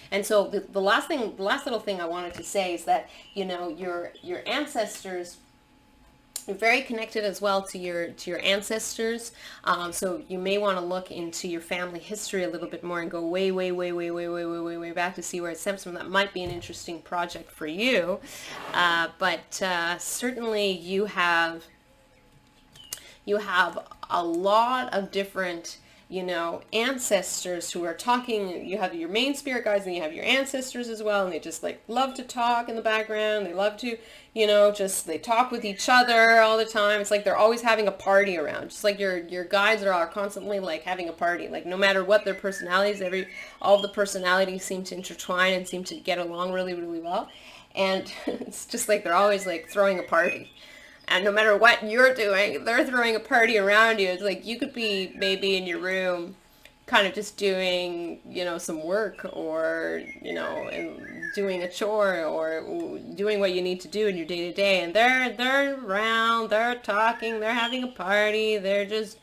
And so the last little thing I wanted to say is that, your ancestors You're very connected as well to your ancestors. So you may want to look into your family history a little bit more and go way, way, way, way, way, way, way, way, way back to see where it stems from. That might be an interesting project for you. But certainly you have a lot of different, you know, ancestors who are talking. You have your main spirit guides and you have your ancestors as well, and they just like love to talk in the background. They love to, you know, just they talk with each other all the time. It's like they're always having a party around. Just like your guides are constantly like having a party. Like no matter what their personalities, all the personalities seem to intertwine and seem to get along really, really well. And it's just like they're always like throwing a party. And no matter what you're doing, they're throwing a party around you. It's like you could be maybe in your room kind of just doing, you know, some work or, you know, and doing a chore or doing what you need to do in your day to day. And they're around, they're talking, they're having a party. They're just,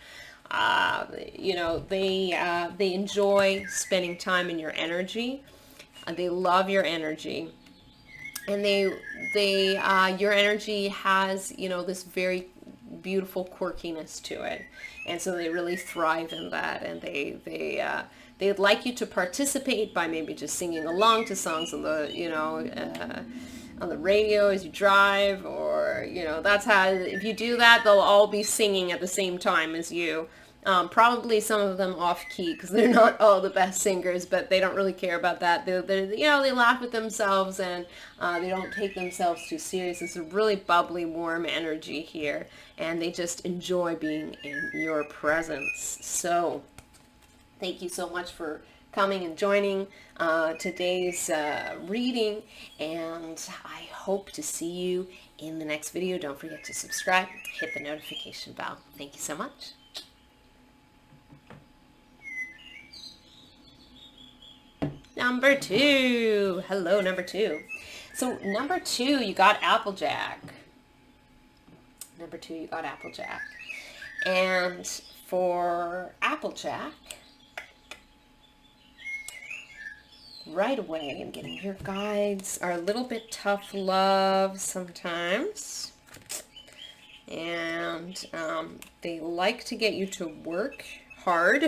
you know, they enjoy spending time in your energy. They love your energy. And your energy has, you know, this very beautiful quirkiness to it, and so they really thrive in that. And they'd like you to participate by maybe just singing along to songs on the, you know, on the radio as you drive, or, you know, that's how, if you do that, they'll all be singing at the same time as you. Probably some of them off key because they're not all the best singers, but they don't really care about that. They you know, they laugh at themselves, and they don't take themselves too serious. It's a really bubbly, warm energy here, and they just enjoy being in your presence. So thank you so much for coming and joining today's reading, and I hope to see you in the next video. Don't forget to subscribe, hit the notification bell. Thank you so much. Number 2. Hello, number 2. So number 2, you got Applejack. Number 2, you got Applejack. And for Applejack, right away, I'm getting your guides are a little bit tough love sometimes. And they like to get you to work hard.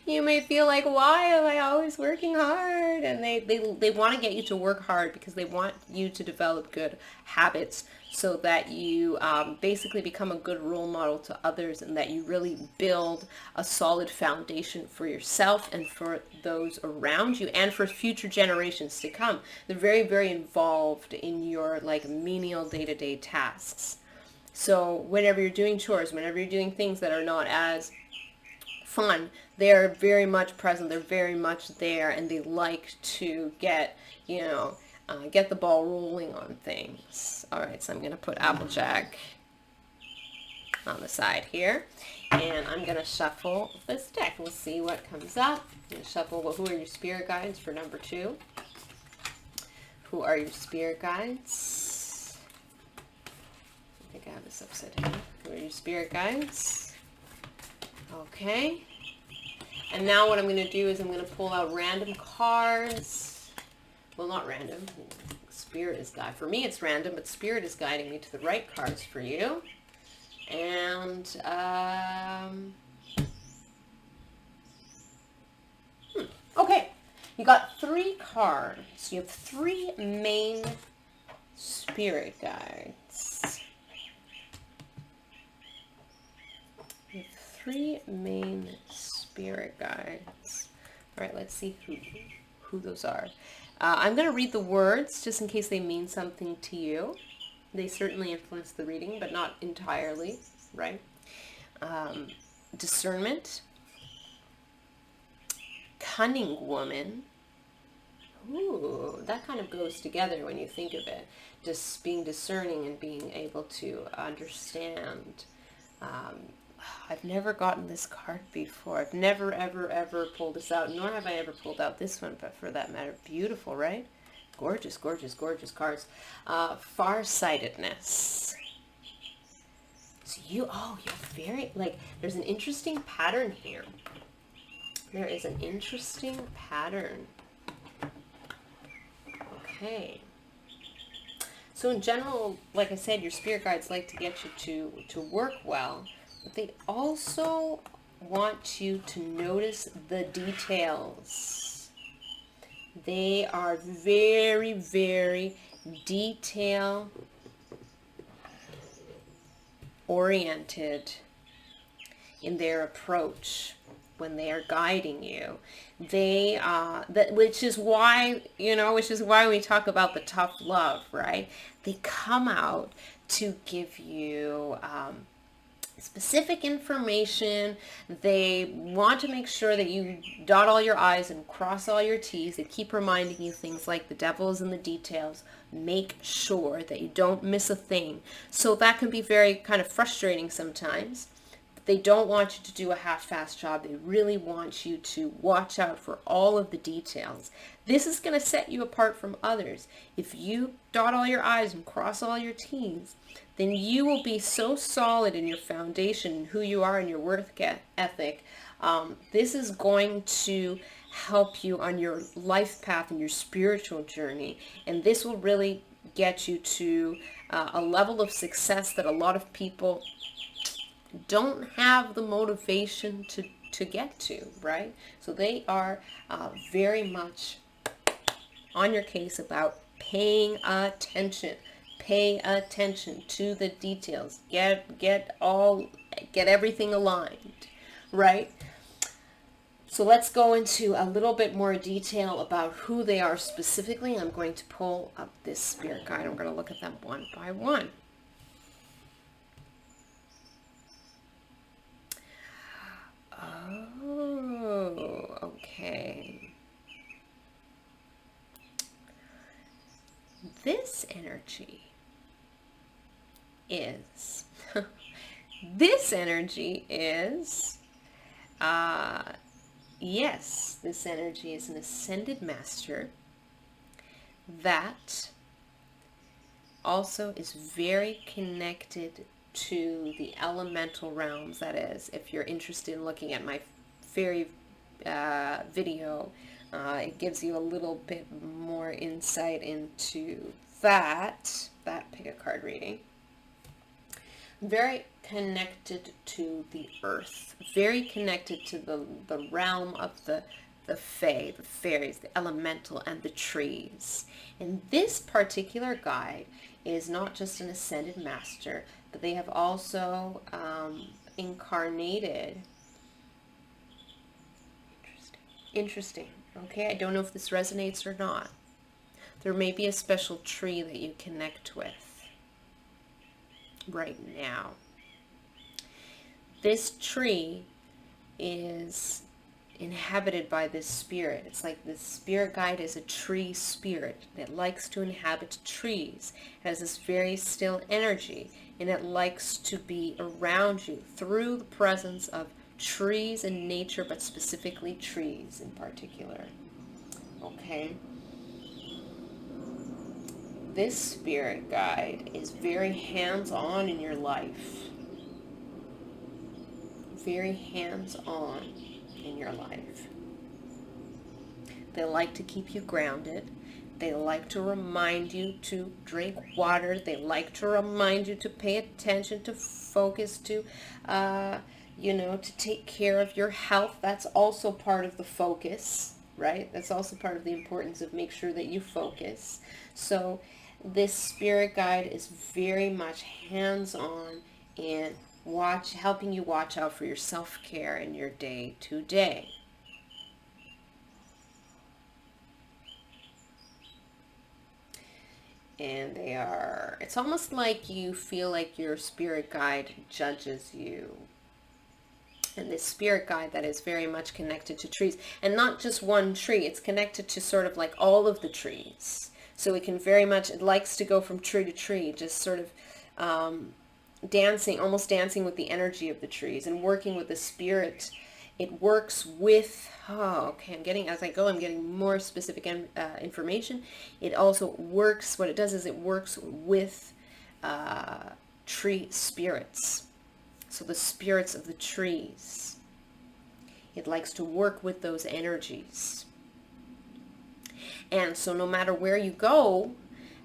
You may feel like, why am I always working hard? And they want to get you to work hard because they want you to develop good habits so that you basically become a good role model to others, and that you really build a solid foundation for yourself and for those around you and for future generations to come. They're very, very involved in your like menial day-to-day tasks. So whenever you're doing chores, whenever you're doing things that are not as fun, they're very much present, they're very much there, and they like to get, you know, get the ball rolling on things. All right, so I'm going to put Applejack on the side here, and I'm going to shuffle this deck. We'll see what comes up. I'm going to shuffle, well, who are your spirit guides for number 2? Who are your spirit guides? I think I have this upside down. Who are your spirit guides? Okay, and now what I'm going to do is I'm going to pull out random cards. Well, not random. Spirit is guiding. For me, it's random, but Spirit is guiding me to the right cards for you. And okay, you got 3 cards. You have 3 main spirit guides. 3 main spirit guides. All right, let's see who those are. I'm going to read the words just in case they mean something to you. They certainly influence the reading, but not entirely, right? Discernment. Cunning woman. Ooh, that kind of goes together when you think of it. Just being discerning and being able to understand. I've never gotten this card before. I've never, ever, ever pulled this out, nor have I ever pulled out this one, but for that matter, beautiful, right? Gorgeous, gorgeous, gorgeous cards. Farsightedness. So you're very, like, there's an interesting pattern here. There is an interesting pattern. Okay. So in general, like I said, your spirit guides like to get you to work well, but they also want you to notice the details. They are very, very detail oriented in their approach when they are guiding you. They which is why we talk about the tough love, right? They come out to give you specific information. They want to make sure that you dot all your I's and cross all your T's. They keep reminding you things like the devil is in the details. Make sure that you don't miss a thing. So that can be very kind of frustrating sometimes. They don't want you to do a half-assed job. They really want you to watch out for all of the details. This is going to set you apart from others. If you dot all your I's and cross all your T's, then you will be so solid in your foundation, who you are, and your work ethic. This is going to help you on your life path and your spiritual journey. And this will really get you to a level of success that a lot of people don't have the motivation to get to, right? So they are very much on your case about paying attention. Pay attention to the details. Get everything aligned, right? So let's go into a little bit more detail about who they are specifically. I'm going to pull up this spirit guide. I'm going to look at them one by one. Oh, okay. This energy is, this energy is, yes, this energy is an ascended master that also is very connected to the elemental realms. That is, if you're interested in looking at my fairy video, it gives you a little bit more insight into that pick a card reading. Very connected to the earth, very connected to the realm of the fae, the fairies, the elemental, and the trees. And this particular guide is not just an ascended master, but they have also incarnated. Interesting. Okay, I don't know if this resonates or not. There may be a special tree that you connect with right now. This tree is inhabited by this spirit. It's like this spirit guide is a tree spirit. It likes to inhabit trees. It has this very still energy, and it likes to be around you through the presence of trees and nature, but specifically trees in particular. Okay. This spirit guide is very hands-on in your life. Very hands-on in your life. They like to keep you grounded. They like to remind you to drink water. They like to remind you to pay attention, to focus, to to take care of your health. That's also part of the focus, right? That's also part of the importance of make sure that you focus. So this spirit guide is very much hands-on in helping you watch out for your self-care in your day to day. And it's almost like you feel like your spirit guide judges you. And this spirit guide that is very much connected to trees, and not just one tree, it's connected to sort of like all of the trees. So it likes to go from tree to tree, just sort of almost dancing with the energy of the trees and working with the spirit. It works with, I'm getting more specific information. It also works, what it does is it works with tree spirits. So the spirits of the trees. It likes to work with those energies. And so no matter where you go,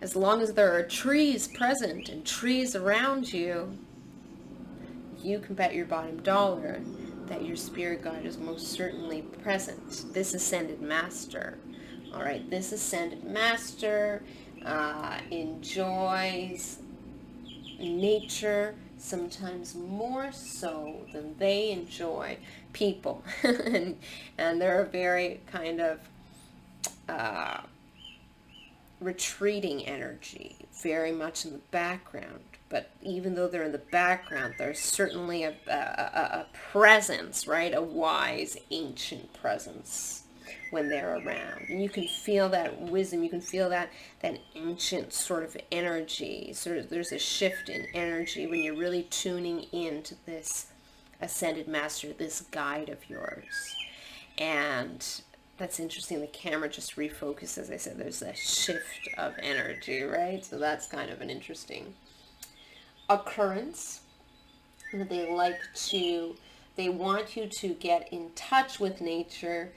as long as there are trees present and trees around you, you can bet your bottom dollar that your spirit guide is most certainly present. This ascended master. All right, this ascended master enjoys nature sometimes more so than they enjoy people. and they're a very kind of retreating energy, very much in the background. But even though they're in the background, there's certainly a presence, right? A wise, ancient presence when they're around. And you can feel that wisdom, you can feel that ancient sort of energy. Sort of, there's a shift in energy when you're really tuning into this ascended master, this guide of yours. And that's interesting. The camera just refocused. As I said, there's a shift of energy, right? So that's kind of an interesting occurrence. They want you to get in touch with nature.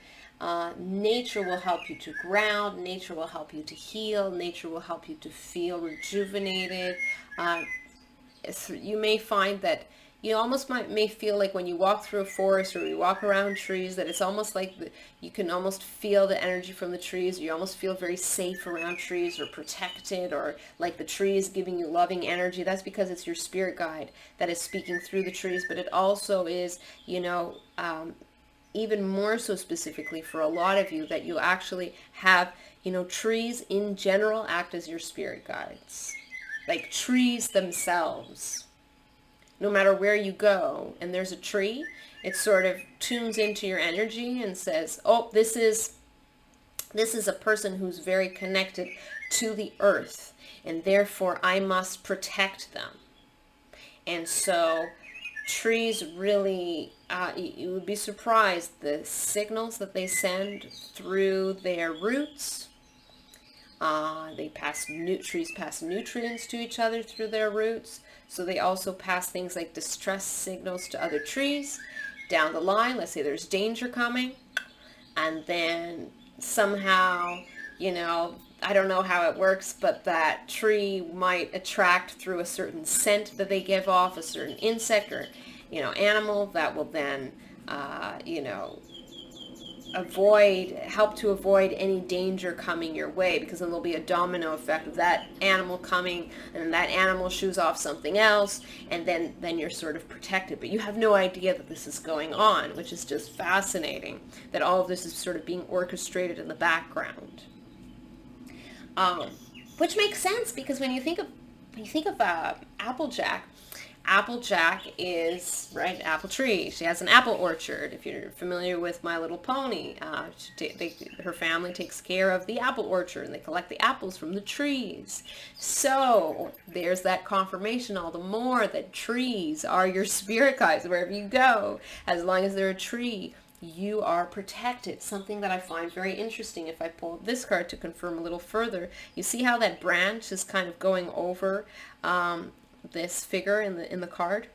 Nature will help you to ground. Nature will help you to heal. Nature will help you to feel rejuvenated. You may find that you almost may feel like when you walk through a forest or you walk around trees, that it's almost like you can almost feel the energy from the trees. You almost feel very safe around trees or protected, or like the tree is giving you loving energy. That's because it's your spirit guide that is speaking through the trees. But it also is, even more so specifically for a lot of you, that you actually have, trees in general act as your spirit guides. Like trees themselves. No matter where you go and there's a tree, it sort of tunes into your energy and says, oh, this is a person who's very connected to the earth, and therefore I must protect them. And so trees really, you would be surprised the signals that they send through their roots. Trees pass nutrients to each other through their roots. So they also pass things like distress signals to other trees down the line. Let's say there's danger coming. And then somehow, I don't know how it works, but that tree might attract through a certain scent that they give off, a certain insect or, animal that will then, help to avoid any danger coming your way, because then there'll be a domino effect of that animal coming, and that animal shoos off something else, and then you're sort of protected. But you have no idea that this is going on, which is just fascinating, that all of this is sort of being orchestrated in the background. Which makes sense, because when you think of Applejack, Applejack is, right, apple tree. She has an apple orchard. If you're familiar with My Little Pony, her family takes care of the apple orchard, and they collect the apples from the trees. So there's that confirmation all the more that trees are your spirit guides wherever you go. As long as they're a tree, you are protected. Something that I find very interesting, if I pull this card to confirm a little further, you see how that branch is kind of going over this figure in the card,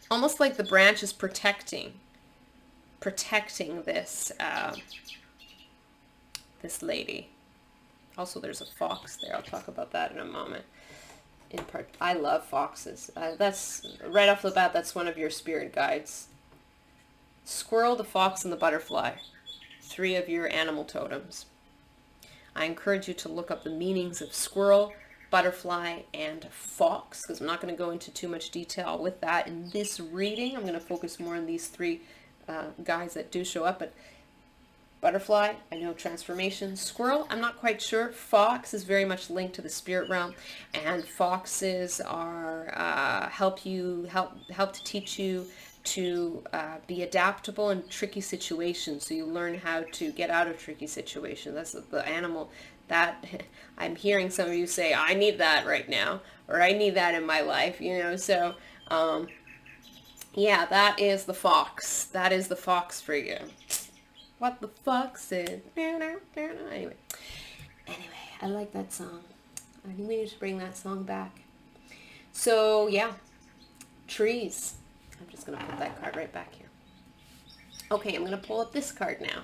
almost like the branch is protecting this this lady. Also, there's a fox there. I'll talk about that in a moment. In part, I love foxes. That's right off the bat. That's one of your spirit guides. Squirrel, the fox, and the butterfly. 3 of your animal totems. I encourage you to look up the meanings of squirrel, butterfly, and fox, because I'm not going to go into too much detail with that in this reading. I'm going to focus more on these 3 guys that do show up. But butterfly, I know transformation. Squirrel, I'm not quite sure. Fox is very much linked to the spirit realm, and foxes are help to teach you to be adaptable in tricky situations, so you learn how to get out of tricky situations. That's the animal that I'm hearing some of you say, I need that right now, or I need that in my life, so yeah, that is the fox. That is the fox for you. What the fox said. Anyway, I like that song. I think we need to bring that song back. So yeah, trees. I'm just going to put that card right back here. Okay, I'm going to pull up this card now.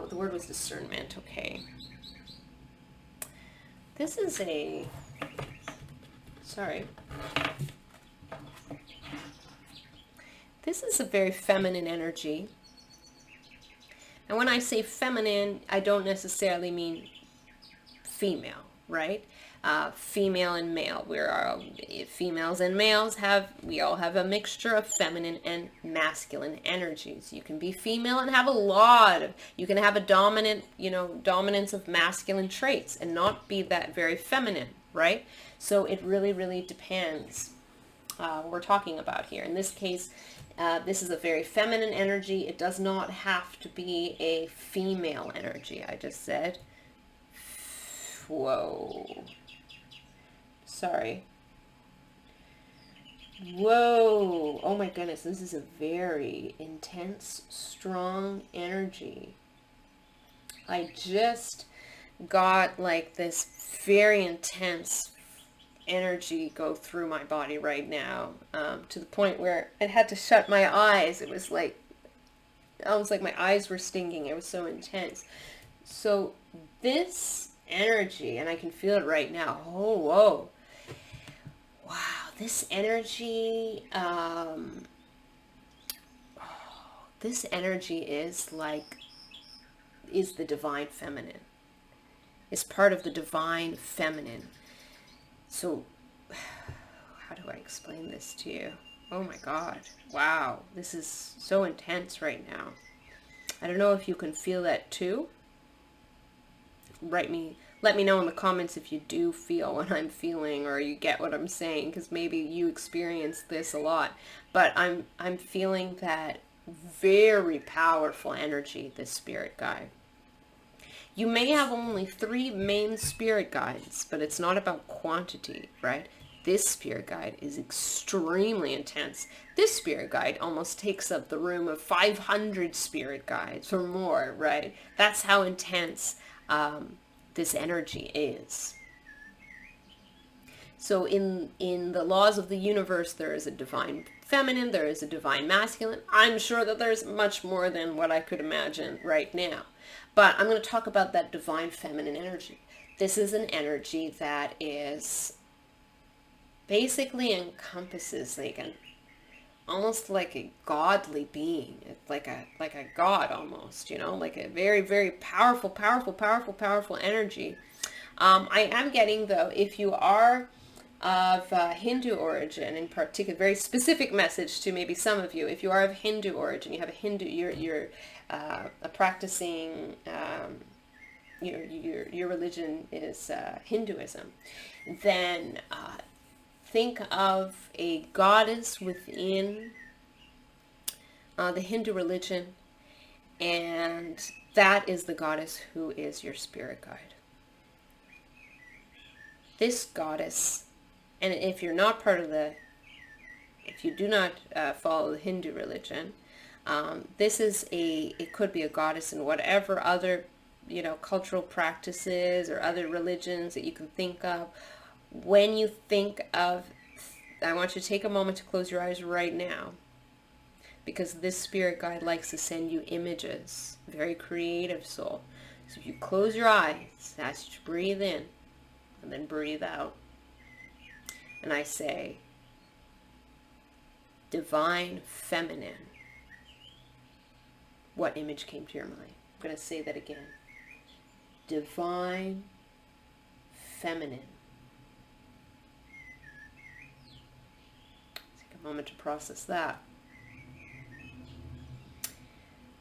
The word was discernment, okay. This is a, sorry. This is a very feminine energy. And when I say feminine, I don't necessarily mean female, right? Female and male. Females and males we all have a mixture of feminine and masculine energies. You can be female and have you can have a dominance of masculine traits and not be that very feminine, right? So it really, really depends what we're talking about here. In this case, this is a very feminine energy. It does not have to be a female energy, I just said. Whoa. Sorry. Whoa. Oh my goodness, this is a very intense, strong energy. I just got like this very intense energy go through my body right now, to the point where I had to shut my eyes. It was like, almost like my eyes were stinging. It was so intense. So this energy, and I can feel it right now. Oh, whoa. Wow, this energy, this energy is the divine feminine. It's part of the divine feminine. So, how do I explain this to you? Oh my God. Wow. This is so intense right now. I don't know if you can feel that too. Let me know in the comments if you do feel what I'm feeling, or you get what I'm saying, because maybe you experience this a lot. But I'm feeling that very powerful energy, this spirit guide. You may have only 3 main spirit guides, but it's not about quantity, right? This spirit guide is extremely intense. This spirit guide almost takes up the room of 500 spirit guides or more, right? That's how intense this energy is. So in the laws of the universe, there is a divine feminine, there is a divine masculine. I'm sure that there's much more than what I could imagine right now. But I'm going to talk about that divine feminine energy. This is an energy that is basically encompasses almost like a godly being. It's like a god almost, like a very, very powerful energy. I am getting, though, if you are of Hindu origin in particular, very specific message to maybe some of you, if you are of Hindu origin, you have a Hindu, you're a practicing, your religion is Hinduism, then think of a goddess within the Hindu religion, and that is the goddess who is your spirit guide. This goddess, and if you're not if you do not follow the Hindu religion, it could be a goddess in whatever other, cultural practices or other religions that you can think of. When you think of, I want you to take a moment to close your eyes right now, because this spirit guide likes to send you images. Very creative soul. So if you close your eyes, ask you to breathe in and then breathe out. And I say, divine feminine. What image came to your mind? I'm going to say that again. Divine feminine. Take a moment to process that.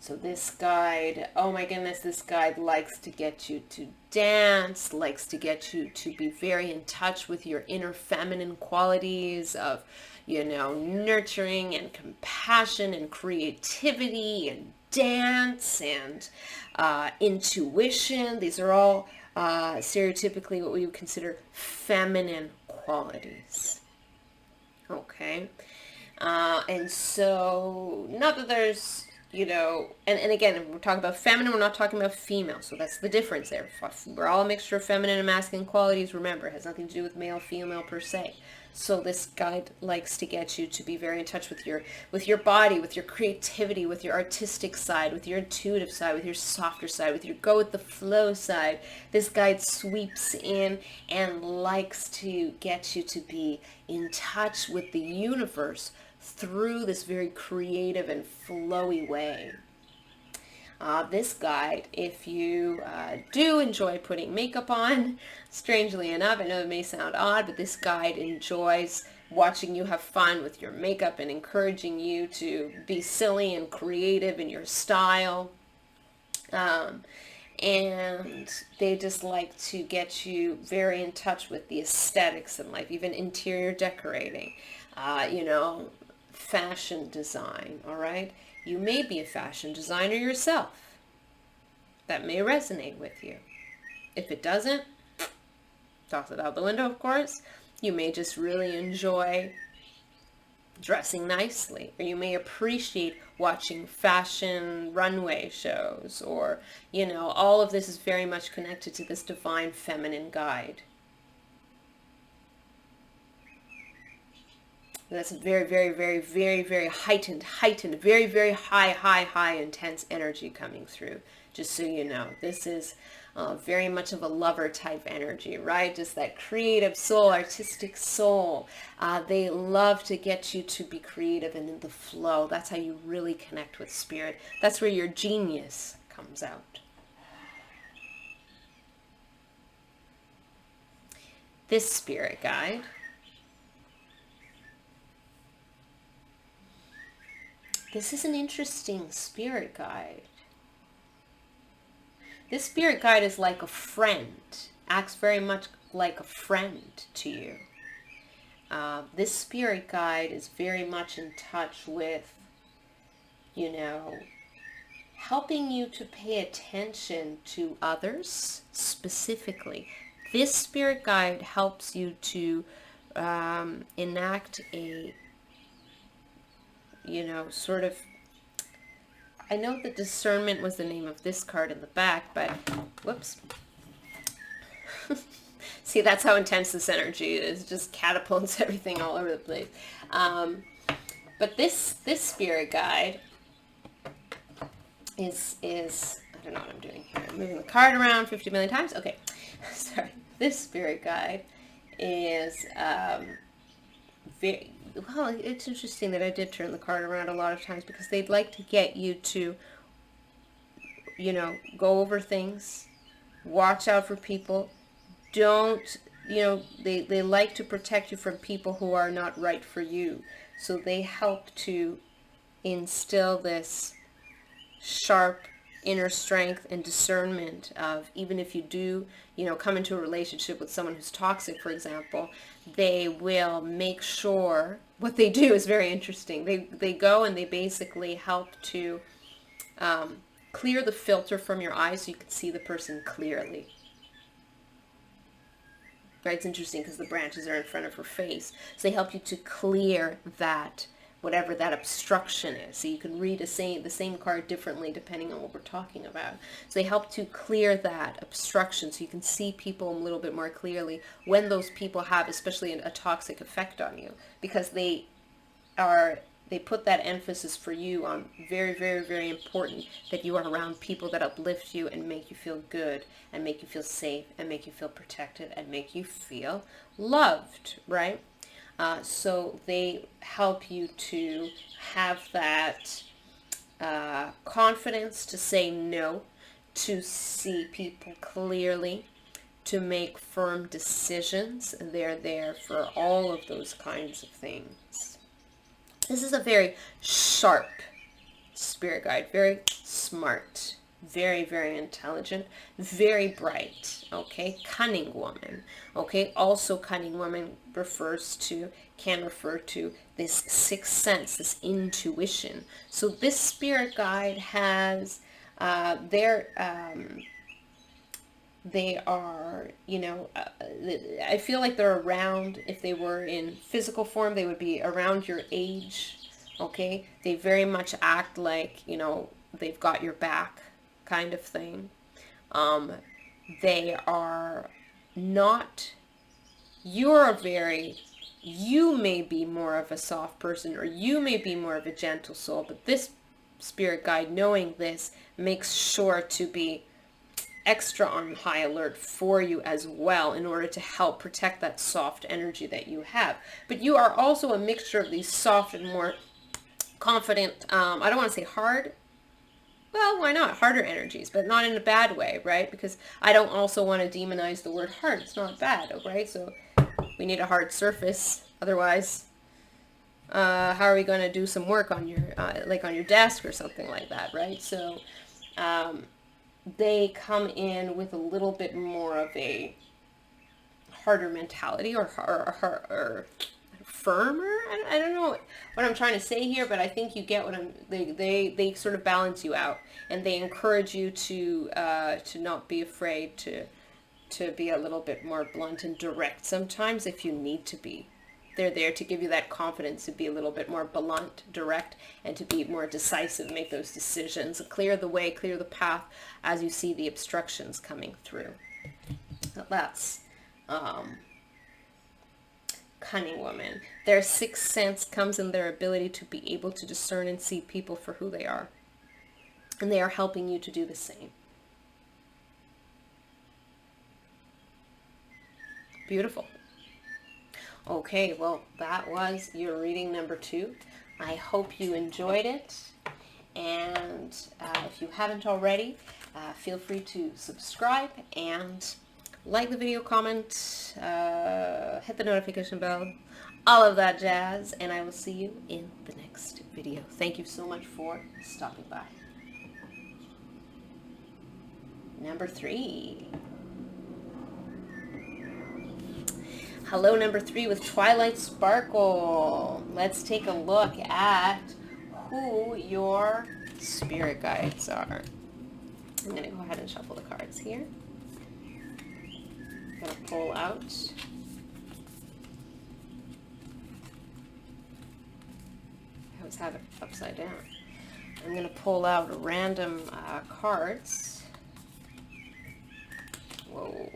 So this guide, oh my goodness, this guide likes to get you to dance, likes to get you to be very in touch with your inner feminine qualities of, nurturing and compassion and creativity and dance and intuition. These are all stereotypically what we would consider feminine qualities. Okay. And so, not that there's, and again, we're talking about feminine, we're not talking about female, so that's the difference there. We're all a mixture of feminine and masculine qualities. Remember, it has nothing to do with male, female per se. So this guide likes to get you to be very in touch with your body, with your creativity, with your artistic side, with your intuitive side, with your softer side, with your go with the flow side. This guide sweeps in and likes to get you to be in touch with the universe through this very creative and flowy way. This guide, if you do enjoy putting makeup on, strangely enough, I know it may sound odd, but this guide enjoys watching you have fun with your makeup and encouraging you to be silly and creative in your style. And they just like to get you very in touch with the aesthetics in life, even interior decorating, fashion design, all right? You may be a fashion designer yourself. That may resonate with you. If it doesn't, toss it out the window, of course. You may just really enjoy dressing nicely, or you may appreciate watching fashion runway shows, or, all of this is very much connected to this divine feminine guide. That's a very, very, very, very, very heightened, very, very high, intense energy coming through. Just so you know, this is very much of a lover type energy, right? Just that creative soul, artistic soul. They love to get you to be creative and in the flow. That's how you really connect with spirit. That's where your genius comes out. This spirit guide This is an interesting spirit guide. This spirit guide is like a friend, acts very much like a friend to you. This spirit guide is very much in touch with, helping you to pay attention to others specifically. This spirit guide helps you to enact a sort of, I know that discernment was the name of this card in the back, but, whoops. See, that's how intense this energy is. Just catapults everything all over the place. But this spirit guide is, I don't know what I'm doing here. I'm moving the card around 50 million times. Okay, sorry. This spirit guide is very, well, it's interesting that I did turn the card around a lot of times because they'd like to get you to, go over things, watch out for people. Don't, they like to protect you from people who are not right for you. So they help to instill this sharp inner strength and discernment of, even if you do, come into a relationship with someone who's toxic, for example, they will make sure, what they do is very interesting. They go and they basically help to clear the filter from your eyes so you can see the person clearly. Right? It's interesting because the branches are in front of her face. So they help you to clear that, whatever that obstruction is. So you can read the same card differently depending on what we're talking about. So they help to clear that obstruction so you can see people a little bit more clearly when those people have especially a toxic effect on you, because they put that emphasis for you on very, very, very important that you are around people that uplift you and make you feel good and make you feel safe and make you feel protected and make you feel loved, right? So they help you to have that confidence to say no, to see people clearly, to make firm decisions. They're there for all of those kinds of things. This is a very sharp spirit guide, very smart, very, very intelligent, very bright, okay? Cunning woman, okay? Also, cunning woman can refer to this sixth sense, this intuition. So this spirit guide has they are, I feel like they're around, if they were in physical form, they would be around your age, okay? They very much act like, they've got your back kind of thing. They are not, you're a very you may be more of a soft person, or you may be more of a gentle soul, but this spirit guide, knowing this, makes sure to be extra on high alert for you as well, in order to help protect that soft energy that you have. But you are also a mixture of these soft and more confident, I don't want to say hard, well, why not, harder energies, but not in a bad way, right? Because I don't also want to demonize the word hard. It's not bad, right? So we need a hard surface, otherwise how are we going to do some work on your like on your desk or something like that, right? So they come in with a little bit more of a harder mentality, or firmer. I don't know what I'm trying to say here, but I think you get what they sort of balance you out, and they encourage you to not be afraid to be a little bit more blunt and direct sometimes if you need to be. They're there to give you that confidence to be a little bit more blunt, direct, and to be more decisive, make those decisions, clear the way, clear the path as you see the obstructions coming through. That's cunning woman. Their sixth sense comes in their ability to be able to discern and see people for who they are. And they are helping you to do the same. Beautiful. Okay, well, that was your reading number 2. I hope you enjoyed it. And if you haven't already, feel free to subscribe and like the video, comment, hit the notification bell, all of that jazz, and I will see you in the next video. Thank you so much for stopping by. Number 3. Hello, number 3 with Twilight Sparkle. Let's take a look at who your spirit guides are. I'm going to go ahead and shuffle the cards here. I'm going to pull out I always have it upside down. I'm going to pull out random cards. Whoa.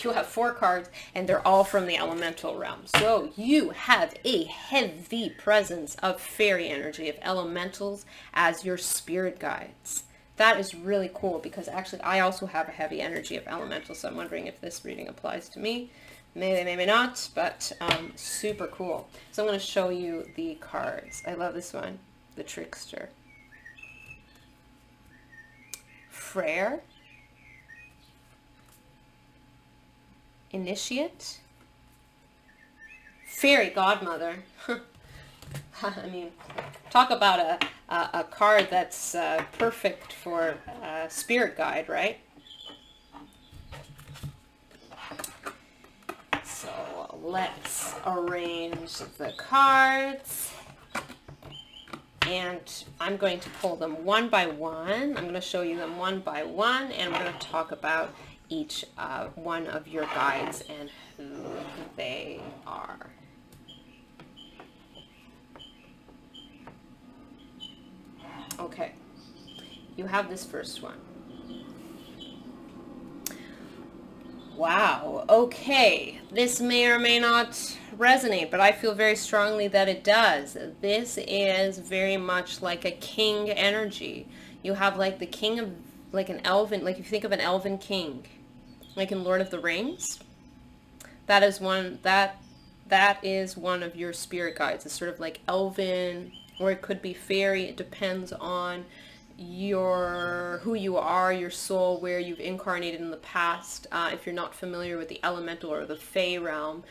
You have 4 cards, and they're all from the elemental realm. So you have a heavy presence of fairy energy, of elementals as your spirit guides. That is really cool, because actually I also have a heavy energy of elementals, so I'm wondering if this reading applies to me. Maybe, maybe not, but super cool. So I'm going to show you the cards. I love this one, the Trickster. Frere. Initiate. Fairy Godmother. I mean, talk about a card that's perfect for spirit guide, right? So let's arrange the cards. And I'm going to pull them one by one. I'm going to show you them one by one, and we're going to talk about each one of your guides and who they are. Okay, you have this first one. Wow, okay, this may or may not resonate, but I feel very strongly that it does. This is very much like a king energy. You have like the king of, like an elven, like if you think of an elven king, like in Lord of the Rings, that is one of your spirit guides. It's sort of like elven, or it could be fairy. It depends on who you are, your soul, where you've incarnated in the past. If you're not familiar with the elemental or the Fae realm,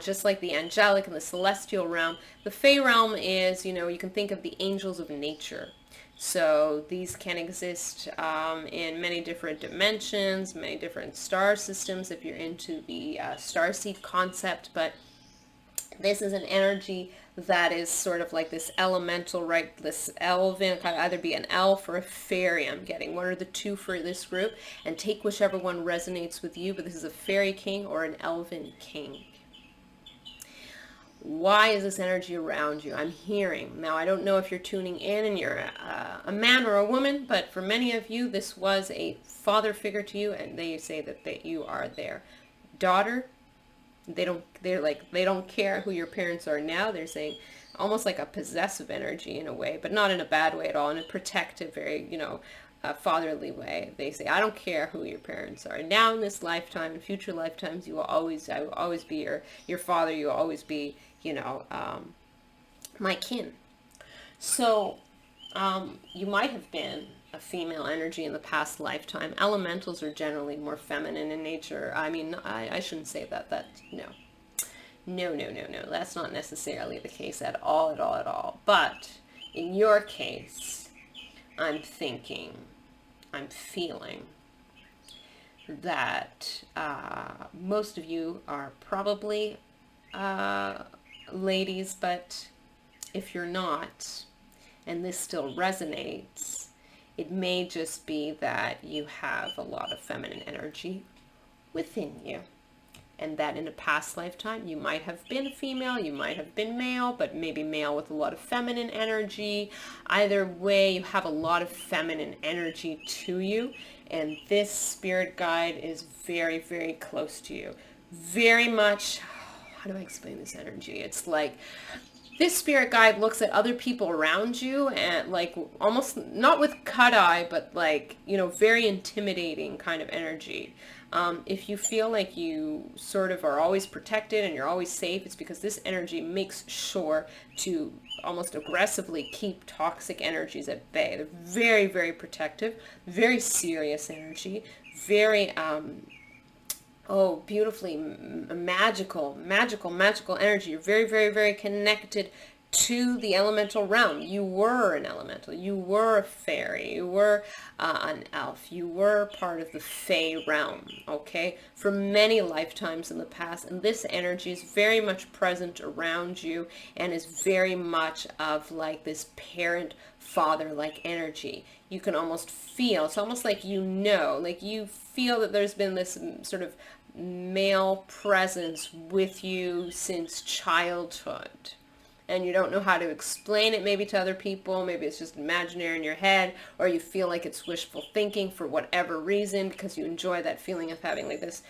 just like the angelic and the celestial realm, the Fae realm is, you can think of the angels of nature. So these can exist in many different dimensions, many different star systems if you're into the starseed concept, but this is an energy that is sort of like this elemental, right? This elven, it could either be an elf or a fairy, I'm getting. One or the two for this group, and take whichever one resonates with you, but this is a fairy king or an elven king. Why is this energy around you? I'm hearing. Now, I don't know if you're tuning in and you're a man or a woman, but for many of you, this was a father figure to you, and they say that you are their daughter. They don't care who your parents are now. They're saying almost like a possessive energy in a way, but not in a bad way at all, in a protective, very, fatherly way. They say, I don't care who your parents are. Now in this lifetime, in future lifetimes, I will always be your father. You will always be, my kin. So, you might have been a female energy in the past lifetime. Elementals are generally more feminine in nature. I mean, I shouldn't say that. No. No. That's not necessarily the case at all. But in your case, I'm feeling that most of you are probably ladies, but if you're not, and this still resonates, it may just be that you have a lot of feminine energy within you. And that in a past lifetime, you might have been female, you might have been male, but maybe male with a lot of feminine energy. Either way, you have a lot of feminine energy to you. And this spirit guide is very, very close to you. Very much, how do I explain this energy? It's like, this spirit guide looks at other people around you and like almost not with cut eye, but like, very intimidating kind of energy. If you feel like you sort of are always protected and you're always safe, it's because this energy makes sure to almost aggressively keep toxic energies at bay. They're very, very protective, very serious energy, very, beautifully magical energy. You're very, very, very connected to the elemental realm. You were an elemental. You were a fairy. You were an elf. You were part of the Fae realm, okay, for many lifetimes in the past. And this energy is very much present around you and is very much of like this parent father-like energy. You can almost feel, it's almost like like you feel that there's been this sort of male presence with you since childhood. And you don't know how to explain it maybe to other people. Maybe it's just imaginary in your head, or you feel like it's wishful thinking for whatever reason, because you enjoy that feeling of having like this,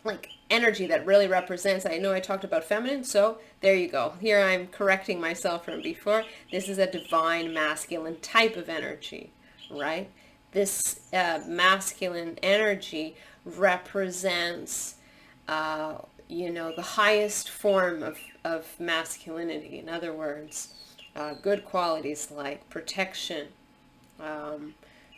like energy that really represents. I know I talked about feminine, so there you go. Here I'm correcting myself from before. This is a divine masculine type of energy, right? This masculine energy represents the highest form of masculinity. In other words, good qualities like protection,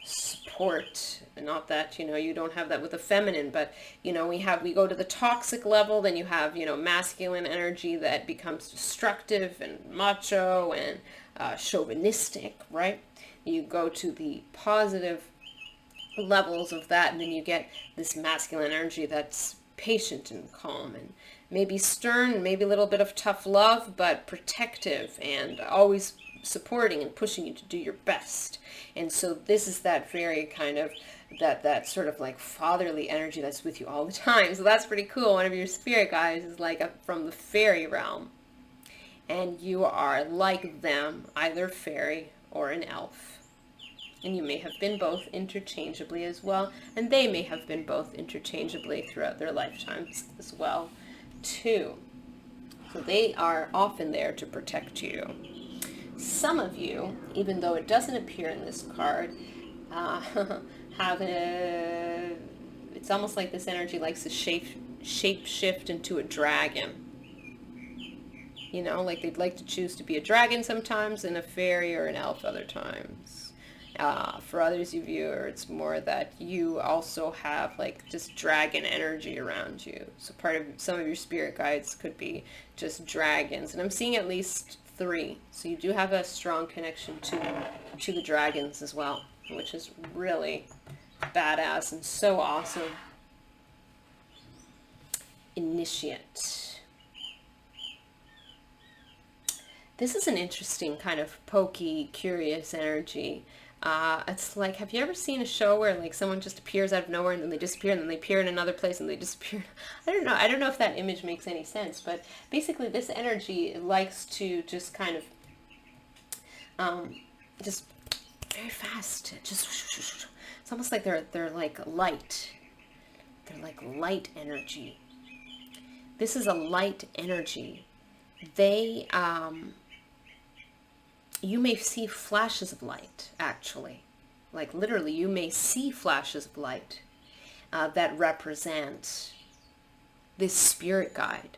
support. Not that, you don't have that with the feminine, but, we go to the toxic level, then you have, masculine energy that becomes destructive and macho and chauvinistic, right? You go to the positive levels of that, and then you get this masculine energy that's patient and calm and maybe stern, maybe a little bit of tough love, but protective and always supporting and pushing you to do your best. And so this is that very kind of that sort of like fatherly energy that's with you all the time. So that's pretty cool. One of your spirit guides is like from the fairy realm, and you are like them, either fairy or an elf. And you may have been both interchangeably as well, and they may have been both interchangeably throughout their lifetimes as well, too. So they are often there to protect you. Some of you, even though it doesn't appear in this card, have it's almost like this energy likes to shape shift into a dragon. Like they'd like to choose to be a dragon sometimes and a fairy or an elf other times. For others of you, it's more that you also have like just dragon energy around you. So part of some of your spirit guides could be just dragons. And I'm seeing at least 3. So you do have a strong connection to the dragons as well, which is really badass and so awesome. Initiate. This is an interesting kind of pokey, curious energy. It's like, have you ever seen a show where like someone just appears out of nowhere and then they disappear and then they appear in another place and they disappear? I don't know if that image makes any sense, but basically this energy likes to just kind of, just very fast, just, it's almost like they're like light. They're like light energy. This is a light energy. They, you may see flashes of light, actually. Like literally, you may see flashes of light that represent this spirit guide.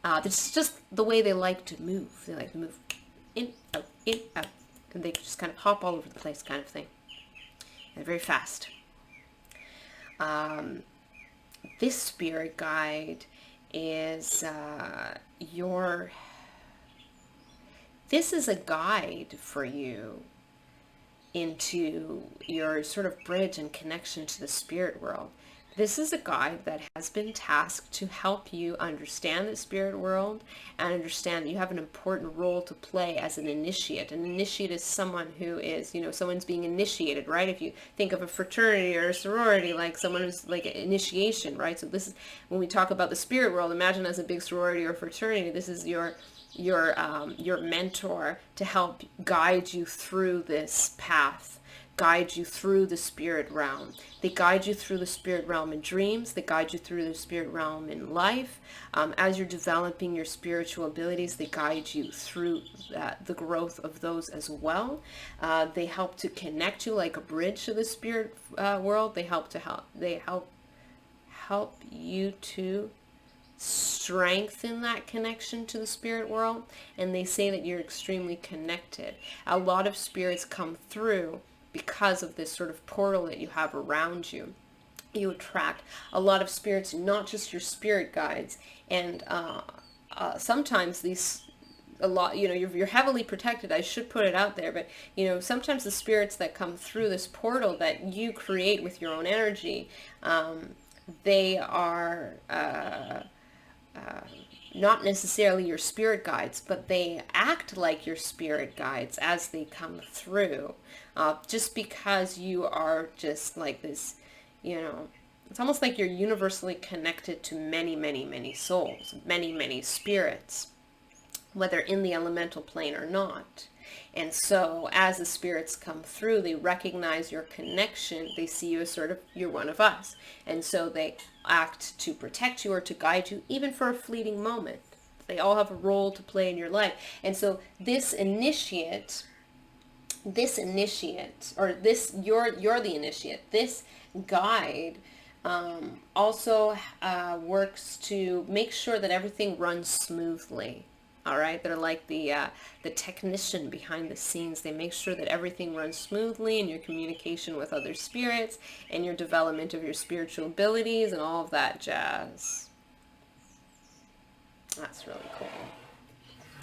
It's just the way they like to move. They like to move in, out, and they just kind of hop all over the place kind of thing. And very fast. This spirit guide is this is a guide for you into your sort of bridge and connection to the spirit world. This is a guide that has been tasked to help you understand the spirit world and understand that you have an important role to play as an initiate. An initiate is someone who is, you know, someone's being initiated, right? If you think of a fraternity or a sorority, like someone who's like an initiation, right? So this is, when we talk about the spirit world, imagine as a big sorority or fraternity, this is your mentor to help guide you through this path, guide you through the spirit realm. They guide you through the spirit realm in dreams. They guide you through the spirit realm in life. As you're developing your spiritual abilities, they guide you through the growth of those as well. They help to connect you like a bridge to the spirit world. They help you to strengthen that connection to the spirit world. And they say that you're extremely connected. A lot of spirits come through because of this sort of portal that you have around you. You attract a lot of spirits, not just your spirit guides. And sometimes you're heavily protected. I should put it out there, but you know, sometimes the spirits that come through this portal that you create with your own energy, they are not necessarily your spirit guides, but they act like your spirit guides as they come through. Just because you are just like this, you know, it's almost like you're universally connected to many, many, many souls, many, many spirits, whether in the elemental plane or not. And so as the spirits come through, they recognize your connection. They see you as sort of, you're one of us. And so they act to protect you or to guide you, even for a fleeting moment. They all have a role to play in your life. And so you're the initiate. This guide also works to make sure that everything runs smoothly. All right, they're like the technician behind the scenes. They make sure that everything runs smoothly in your communication with other spirits and your development of your spiritual abilities and all of that jazz. That's really cool.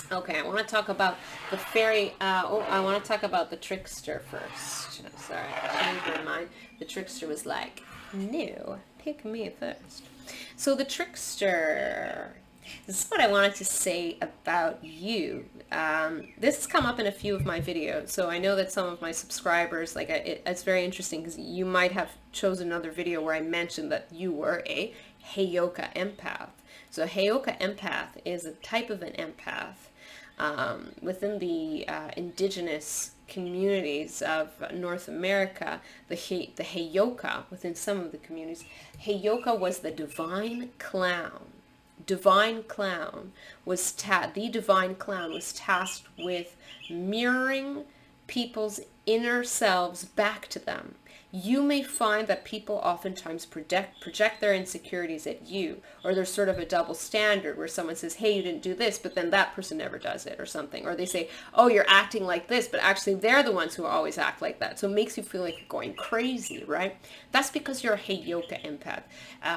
Okay, I want to talk about the fairy. I want to talk about the trickster first. Sorry, I changed my mind. The trickster was like, no, pick me first. So the trickster. This is what I wanted to say about you. This has come up in a few of my videos, so I know that some of my subscribers, like it's very interesting because you might have chosen another video where I mentioned that you were a Heyoka empath. So a Heyoka empath is a type of an empath within the indigenous communities of North America. The Heyoka, within some of the communities, Heyoka was the divine clown. The divine clown was tasked with mirroring people's inner selves back to them. You may find that people oftentimes project their insecurities at you, or there's sort of a double standard where someone says, hey, you didn't do this, but then that person never does it or something. Or they say, oh, you're acting like this, but actually they're the ones who always act like that. So it makes you feel like you're going crazy, right? That's because you're a Heyoka empath.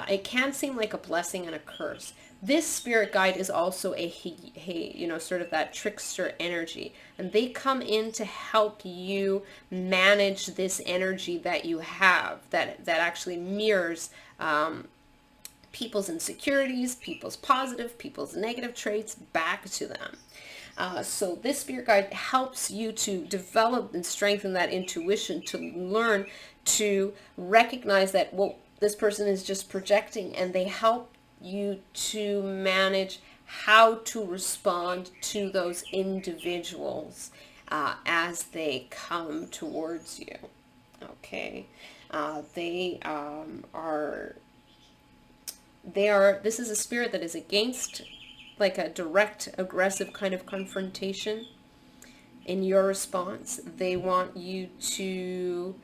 It can seem like a blessing and a curse. This spirit guide is also sort of that trickster energy. And they come in to help you manage this energy that you have that actually mirrors people's insecurities, people's positive, people's negative traits back to them. So this spirit guide helps you to develop and strengthen that intuition, to learn to recognize that, well, this person is just projecting, and they help you to manage how to respond to those individuals as they come towards you. Okay. This is a spirit that is against like a direct, aggressive kind of confrontation in your response. They want you to,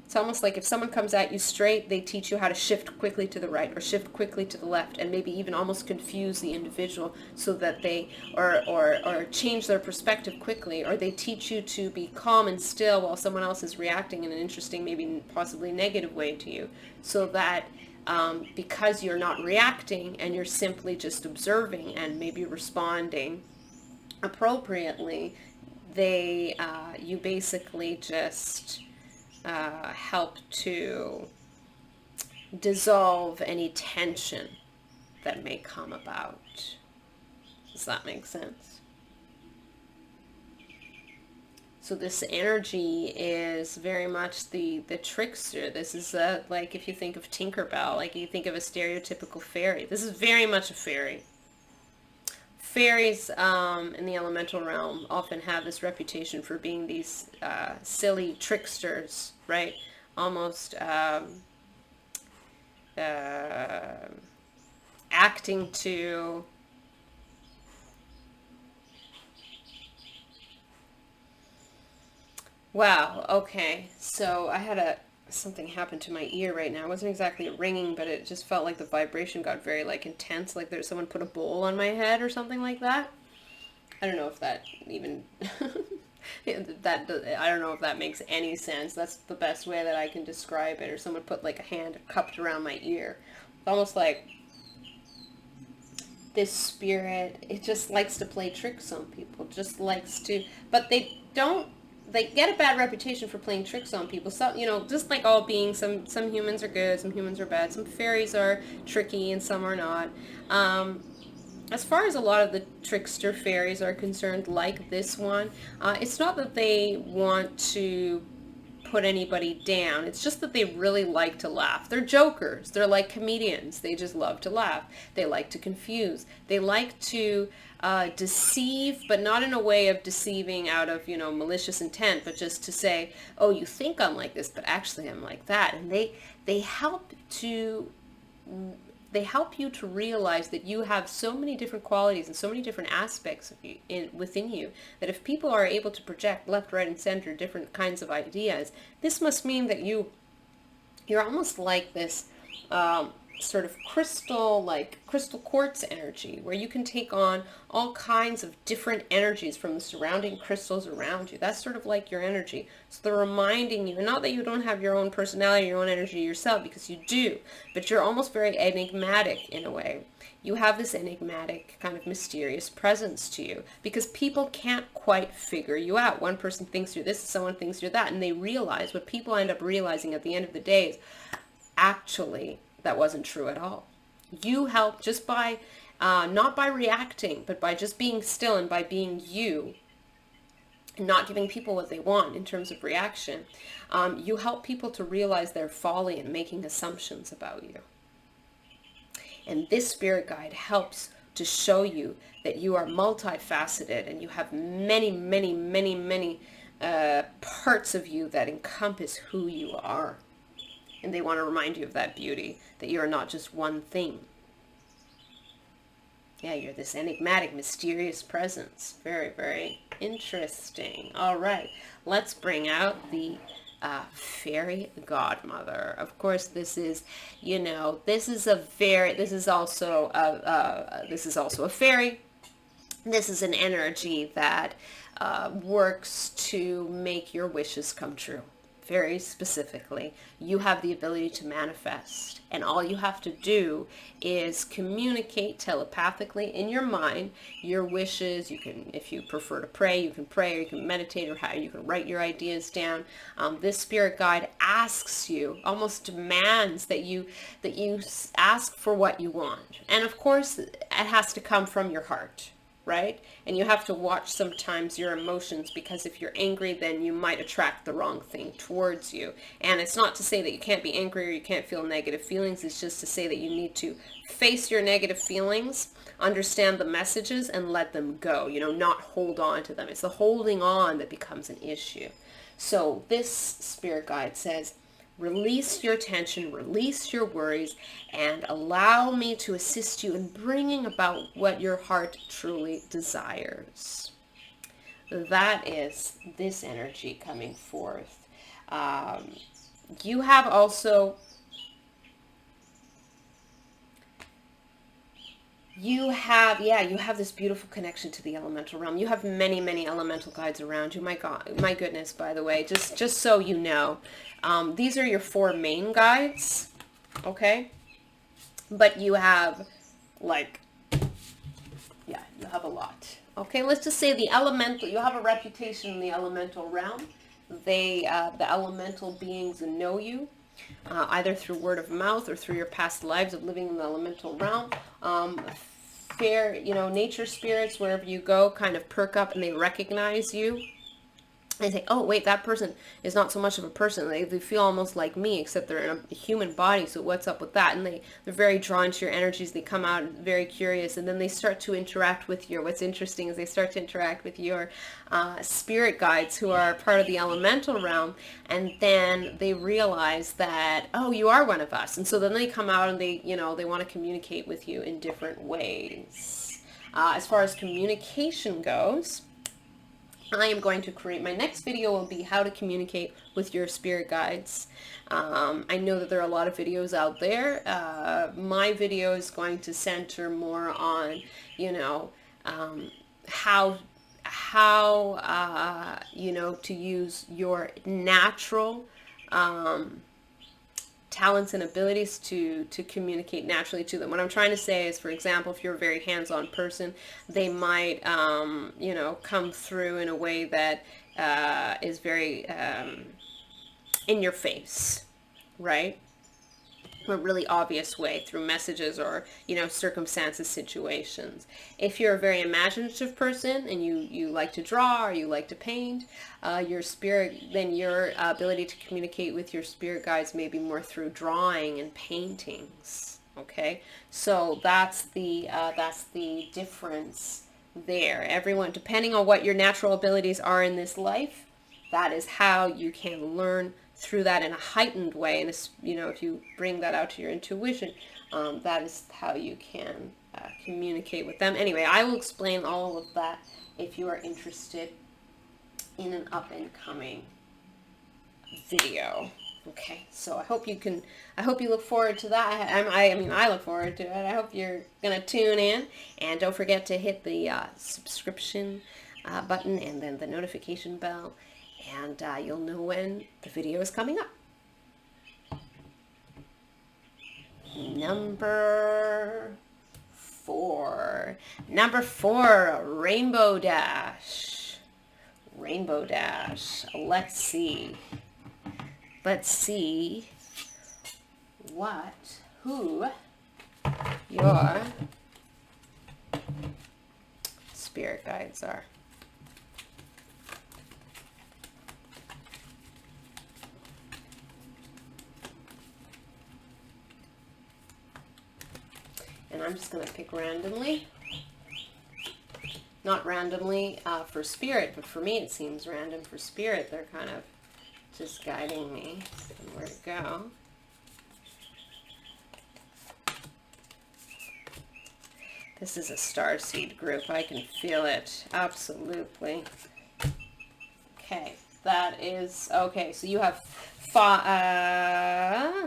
it's almost like if someone comes at you straight, they teach you how to shift quickly to the right or shift quickly to the left, and maybe even almost confuse the individual so that they, or change their perspective quickly, or they teach you to be calm and still while someone else is reacting in an interesting, maybe possibly negative way to you, so that because you're not reacting and you're simply just observing and maybe responding appropriately, you basically just help to dissolve any tension that may come about. Does that make sense? So this energy is very much the trickster. This is like if you think of Tinkerbell, like you think of a stereotypical fairy. This is very much a fairy. Fairies in the elemental realm often have this reputation for being these silly tricksters, right? Almost acting to wow, okay. So I had something happen to my ear right now. It wasn't exactly ringing, but it just felt like the vibration got very like intense, like there's someone put a bowl on my head or something like that. I don't know if that even I don't know if that makes any sense. That's the best way that I can describe it. Or someone put like a hand cupped around my ear. It's almost like this spirit, it just likes to play tricks on people, just likes to, but they get a bad reputation for playing tricks on people. So, just like all beings, some humans are good, some humans are bad, some fairies are tricky and some are not. As far as a lot of the trickster fairies are concerned, like this one, it's not that they want to put anybody down. It's just that they really like to laugh. They're jokers. They're like comedians. They just love to laugh. They like to confuse. They like to deceive, but not in a way of deceiving out of, malicious intent, but just to say, oh, you think I'm like this, but actually I'm like that. And they help you to realize that you have so many different qualities and so many different aspects of you within you, that if people are able to project left, right, and center different kinds of ideas, this must mean that you're almost like this sort of crystal quartz energy, where you can take on all kinds of different energies from the surrounding crystals around you. That's sort of like your energy. So they're reminding you, not that you don't have your own personality, your own energy yourself, because you do, but you're almost very enigmatic in a way. You have this enigmatic kind of mysterious presence to you because people can't quite figure you out. One person thinks you're this, someone thinks you're that, and they realize what people end up realizing at the end of the day is actually that wasn't true at all. You help just by, not by reacting, but by just being still and by being you, and not giving people what they want in terms of reaction. You help people to realize their folly in making assumptions about you. And this spirit guide helps to show you that you are multifaceted and you have many, many, many, many parts of you that encompass who you are. And they want to remind you of that beauty, that you are not just one thing. Yeah, you're this enigmatic, mysterious presence. Very, very interesting. All right, let's bring out the fairy godmother. Of course, this is also a fairy. This is an energy that works to make your wishes come true. very specifically, you have the ability to manifest. And all you have to do is communicate telepathically in your mind your wishes. You can, if you prefer to pray, you can pray, or you can meditate, or how you can write your ideas down. This spirit guide asks you, almost demands that you ask for what you want. And of course, it has to come from your heart. Right? And you have to watch sometimes your emotions, because if you're angry, then you might attract the wrong thing towards you. And it's not to say that you can't be angry or you can't feel negative feelings. It's just to say that you need to face your negative feelings, understand the messages, and let them go. You know, not hold on to them. It's the holding on that becomes an issue. So this spirit guide says, release your tension, release your worries, and allow me to assist you in bringing about what your heart truly desires. That is this energy coming forth. You have also, you have this beautiful connection to the elemental realm. You have many, many elemental guides around you. My God, my goodness, by the way, just so you know, these are your 4 main guides, okay? But you have, like, yeah, you have a lot. Okay, let's just say the elemental, you have a reputation in the elemental realm. They, the elemental beings know you, either through word of mouth or through your past lives of living in the elemental realm. Nature spirits, wherever you go, kind of perk up and they recognize you. And say, oh, wait, that person is not so much of a person. They feel almost like me, except they're in a human body, so what's up with that? And they're very drawn to your energies. They come out very curious, and then they start to interact with what's interesting is they start to interact with your spirit guides, who are part of the elemental realm, and then they realize that, oh, you are one of us. And so then they come out and they want to communicate with you in different ways. As far as communication goes, I am going to create, my next video will be how to communicate with your spirit guides. I know that there are a lot of videos out there. My video is going to center more on, how to use your natural talents and abilities to communicate naturally to them. What I'm trying to say is, for example, if you're a very hands-on person, they might, come through in a way that is very in your face, right? A really obvious way through messages or, circumstances, situations. If you're a very imaginative person and you like to draw or you like to paint, your spirit, then your ability to communicate with your spirit guides may be more through drawing and paintings. Okay, so that's the difference there. Everyone, depending on what your natural abilities are in this life, that is how you can learn through that in a heightened way. And if you bring that out to your intuition, that is how you can communicate with them. Anyway, I will explain all of that if you are interested in an up and coming video. Okay, so I hope you look forward to that. I look forward to it. I hope you're gonna tune in, and don't forget to hit the subscription button and then the notification bell, and you'll know when the video is coming up. Number 4, Rainbow Dash. Let's see who your spirit guides are. And I'm just going to pick randomly. Not randomly for spirit, but for me it seems random for spirit. They're kind of just guiding me on where to go. This is a starseed group. I can feel it. Absolutely. Okay, that is... Okay, so you have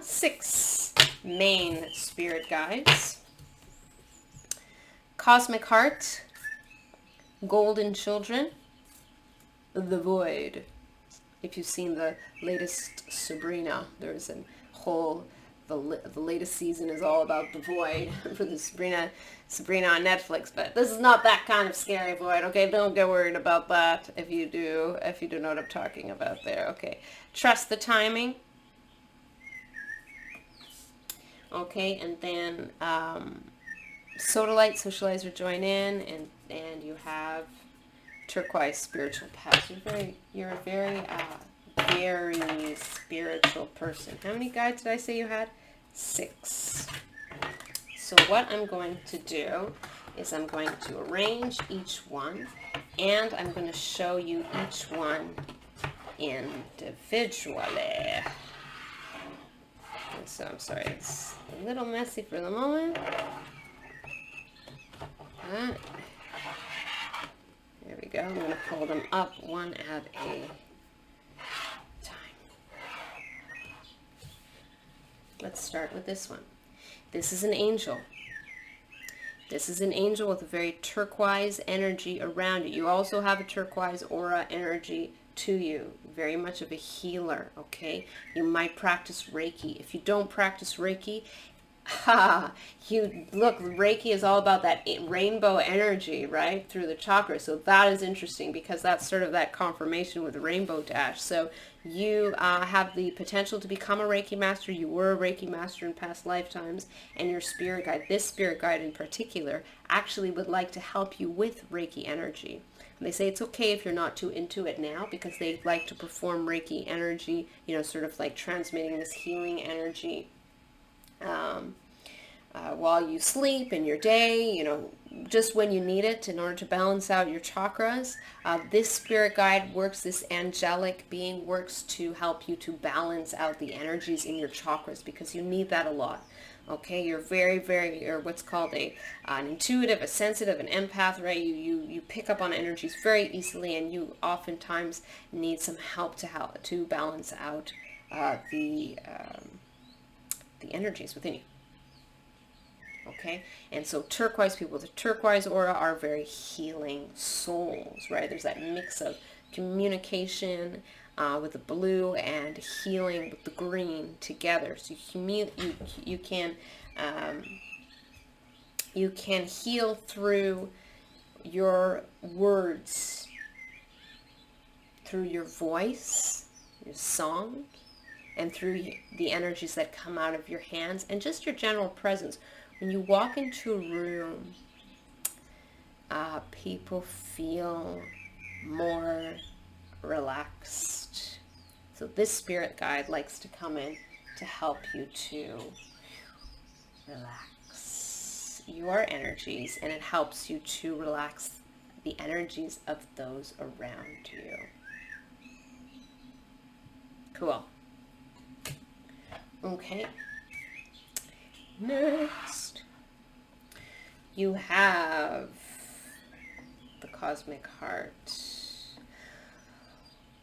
6 main spirit guides. Cosmic Heart, Golden Children, The Void, if you've seen the latest Sabrina, there's a whole, the latest season is all about the void for the Sabrina on Netflix, but this is not that kind of scary void, okay? Don't get worried about that if you do know what I'm talking about there, okay? Trust the timing. Okay, and then Sodalite, Socializer join in, and you have Turquoise, Spiritual Path. You're a very spiritual person. How many guides did I say you had? 6. So what I'm going to do is I'm going to arrange each one, and I'm going to show you each one individually. So I'm sorry, it's a little messy for the moment. There we go. I'm going to pull them up one at a time. Let's start with this one. This is an angel. This is an angel with a very turquoise energy around it. You also have a turquoise aura energy to you. Very much of a healer, okay? You might practice Reiki. If you don't practice Reiki, Reiki is all about that rainbow energy, right? Through the chakras. So that is interesting because that's sort of that confirmation with the rainbow dash. So you have the potential to become a Reiki master. You were a Reiki master in past lifetimes, and your spirit guide, this spirit guide in particular, actually would like to help you with Reiki energy. And they say it's okay if you're not too into it now because they like to perform Reiki energy, you know, sort of like transmitting this healing energy while you sleep in your day, you know, just when you need it in order to balance out your chakras. This spirit guide works, this angelic being works to help you to balance out the energies in your chakras because you need that a lot. Okay, you're you're what's called an intuitive, a sensitive, an empath, right? You pick up on energies very easily, and you oftentimes need some help to balance out the energies within you. Okay, and so turquoise people with a turquoise aura are very healing souls, right? There's that mix of communication with the blue and healing with the green together. So you can heal through your words, through your voice, your song, and through the energies that come out of your hands and just your general presence. When you walk into a room, people feel more relaxed. So this spirit guide likes to come in to help you to relax your energies, and it helps you to relax the energies of those around you. Cool. Okay. Next, you have the Cosmic Heart.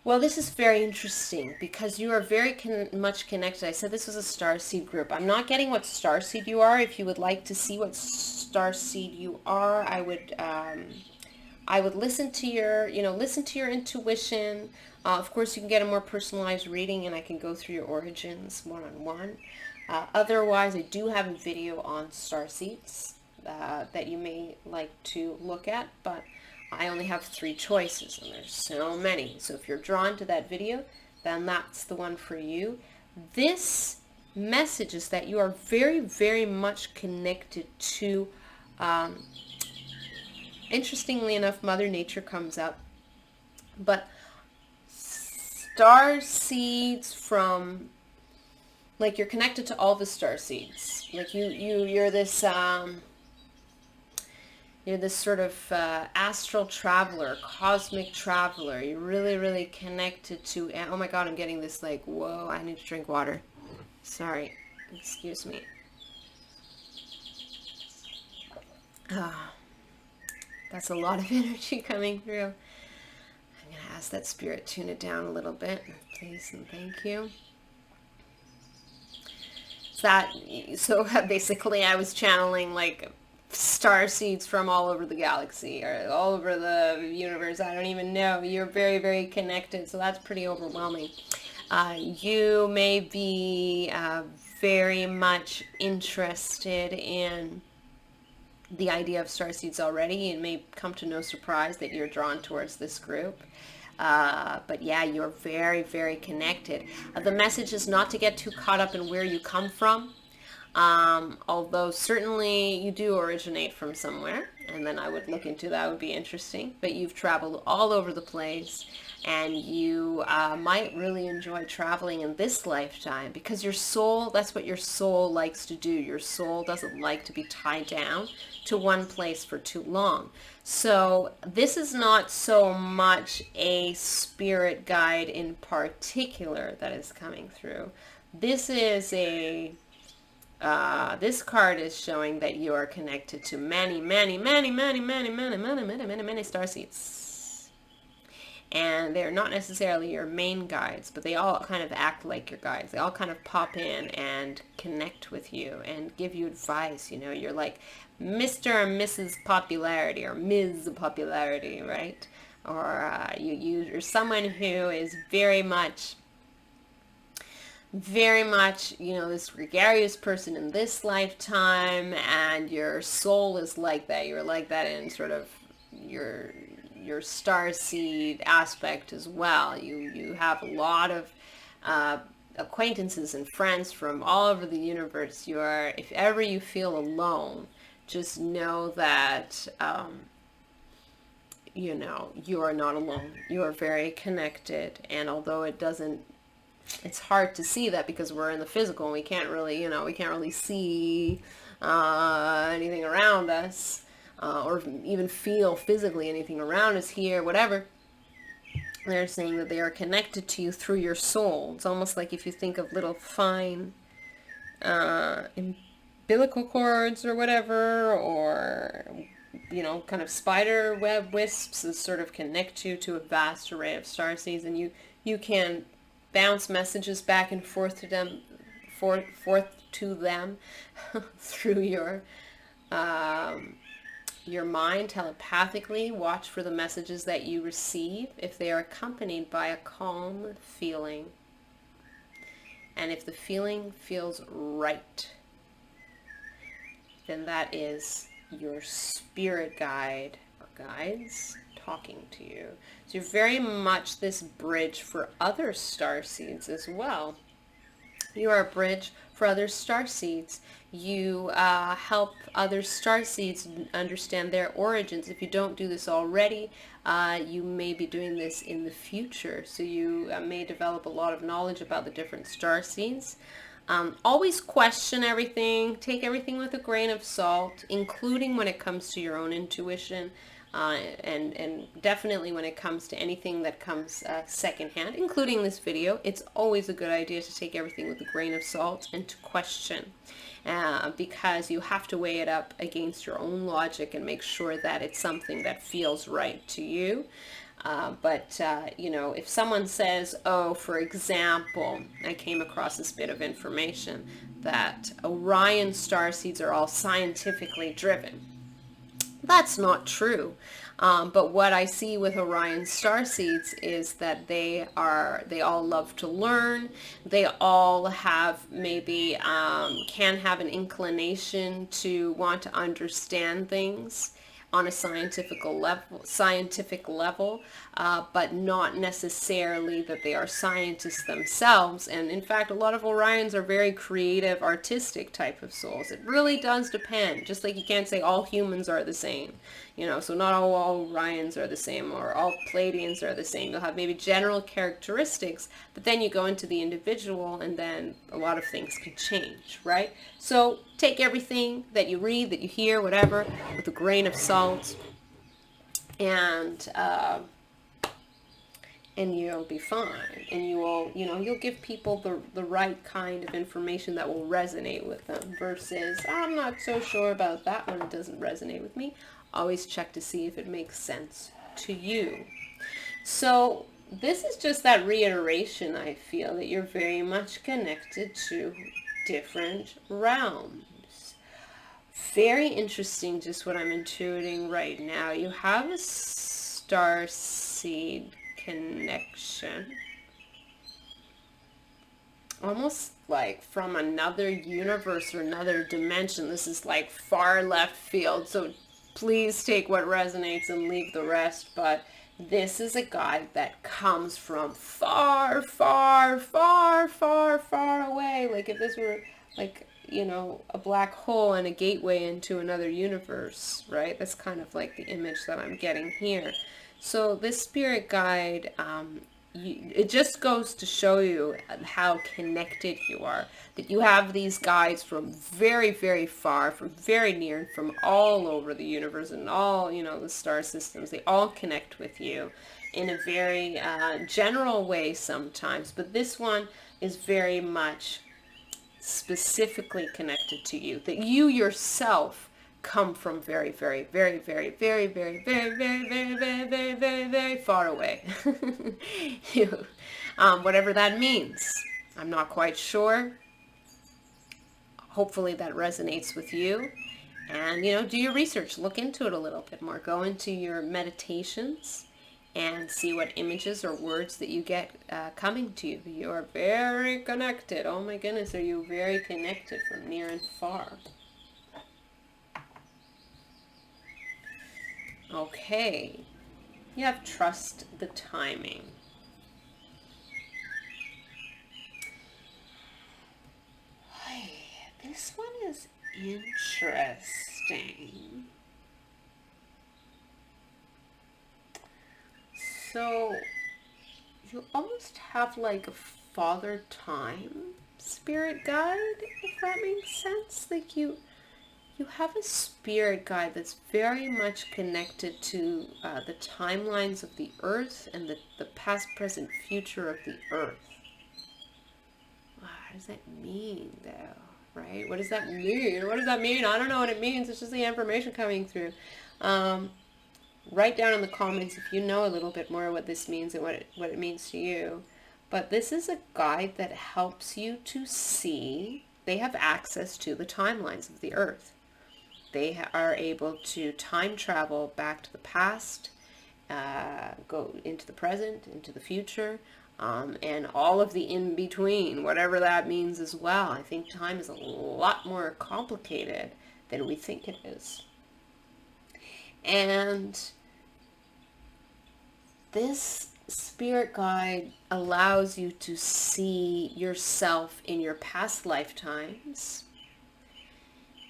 Well, this is very interesting because you are very much connected. I said this was a Starseed group. I'm not getting what Starseed you are. If you would like to see what Starseed you are, I would listen to your, listen to your intuition. Of course, you can get a more personalized reading, and I can go through your origins one-on-one. Otherwise, I do have a video on starseeds that you may like to look at, but I only have 3 choices, and there's so many. So if you're drawn to that video, then that's the one for you. This message is that you are very, very much connected to, interestingly enough, Mother Nature comes up, but star seeds from, like, you're connected to all the star seeds. Like you're this sort of astral traveler, cosmic traveler. You're really, really connected to, oh my God, I'm getting this like, whoa, I need to drink water. Sorry, excuse me. That's a lot of energy coming through. I'm going to ask that spirit tune it down a little bit, please and thank you. So basically I was channeling like star seeds from all over the galaxy or all over the universe. I don't even know. You're very, very connected, so that's pretty overwhelming. You may be very much interested in the idea of starseeds already. It may come to no surprise that you're drawn towards this group. But yeah, you're very, very connected. The message is not to get too caught up in where you come from. Although certainly you do originate from somewhere, and then I would look into that, would be interesting. But you've traveled all over the place, and you might really enjoy traveling in this lifetime because your soul, that's what your soul likes to do. Your soul doesn't like to be tied down to one place for too long. So this is not so much a spirit guide in particular that is coming through. This is this card is showing that you are connected to many starseeds. And they're not necessarily your main guides, but they all kind of act like your guides. They all kind of pop in and connect with you and give you advice. You know, you're like Mr. and Mrs. Popularity or Ms. Popularity, right? Or you're someone who is very much, you know, this gregarious person in this lifetime, and your soul is like that. You're like that in sort of your starseed aspect as well. You have a lot of acquaintances and friends from all over the universe. If ever you feel alone, just know that you know, you are not alone. You are very connected, and although it's hard to see that because we're in the physical and we can't really, you know, we can't really see anything around us, or even feel physically anything around us here, whatever. They're saying that they are connected to you through your soul. It's almost like if you think of little fine umbilical cords or whatever, or, you know, kind of spider web wisps that sort of connect you to a vast array of starseeds, and you can bounce messages back and forth to them, through your mind telepathically. Watch for the messages that you receive if they are accompanied by a calm feeling, and if the feeling feels right, then that is your spirit guide or guides talking to you. So you're very much this bridge for other starseeds as well. You are a bridge for other starseeds. You help other starseeds understand their origins. If you don't do this already, you may be doing this in the future. So you may develop a lot of knowledge about the different starseeds. Always question everything. Take everything with a grain of salt, including when it comes to your own intuition. And definitely when it comes to anything that comes secondhand, including this video. It's always a good idea to take everything with a grain of salt and to question, because you have to weigh it up against your own logic and make sure that it's something that feels right to you. But you know, if someone says, oh, for example, I came across this bit of information that Orion starseeds are all scientifically driven. That's not true. But what I see with Orion starseeds is that they all love to learn. They all have maybe can have an inclination to want to understand things on a scientific level, but not necessarily that they are scientists themselves. And in fact, a lot of Orions are very creative, artistic type of souls. It really does depend. Just like you can't say all humans are the same, you know, so not all Orions are the same, or all Pleiadians are the same. You'll have maybe general characteristics, but then you go into the individual and then a lot of things can change, right? So take everything that you read, that you hear, whatever, with a grain of salt, and you'll be fine. And you will, you know, you'll give people the right kind of information that will resonate with them, versus, I'm not so sure about that one, it doesn't resonate with me. Always check to see if it makes sense to you. So this is just that reiteration, I feel, that you're very much connected to different realms. Very interesting, just what I'm intuiting right now. You have a starseed connection. Almost like from another universe or another dimension. This is like far left field, so please take what resonates and leave the rest. But this is a guide that comes from far, far, far, far, far away. Like if this were like, you know, a black hole and a gateway into another universe, right? That's kind of like the image that I'm getting here. So this spirit guide, it just goes to show you how connected you are, that you have these guides from very, very far, from very near, and from all over the universe and all, you know, the star systems. They all connect with you in a very general way sometimes, but this one is very much specifically connected to you, that you yourself come from very, very, very, very, very, very, very, very, very, very, very, very, very far away. You, whatever that means. I'm not quite sure. Hopefully that resonates with you. And, you know, do your research. Look into it a little bit more. Go into your meditations and see what images or words that you get coming to you. You are very connected. Oh my goodness, are you very connected from near and far? Okay, you have trust the timing. Hey, this one is interesting. So you almost have like a father time spirit guide, if that makes sense. Like you have a spirit guide that's very much connected to the timelines of the earth and the past, present, future of the earth. Wow, what does that mean, though? Right? What does that mean? What does that mean? I don't know what it means. It's just the information coming through. Write down in the comments if you know a little bit more what this means and what it means to you. But this is a guide that helps you to see. They have access to the timelines of the earth. They are able to time travel back to the past, go into the present, into the future, and all of the in-between, whatever that means as well. I think time is a lot more complicated than we think it is. And this spirit guide allows you to see yourself in your past lifetimes.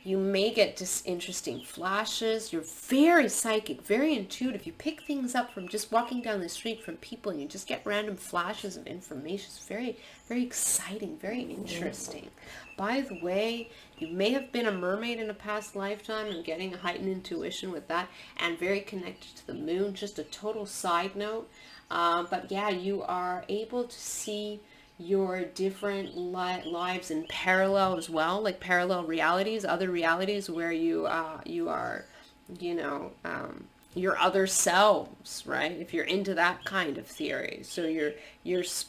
You may get just interesting flashes. You're very psychic, very intuitive. You pick things up from just walking down the street from people, and you just get random flashes of information. It's very, very exciting, very interesting. By the way, you may have been a mermaid in a past lifetime. I'm getting a heightened intuition with that, and very connected to the moon. Just a total side note. But yeah, you are able to see your different lives in parallel as well, like parallel realities, other realities where you are, you know, your other selves, right? If you're into that kind of theory. So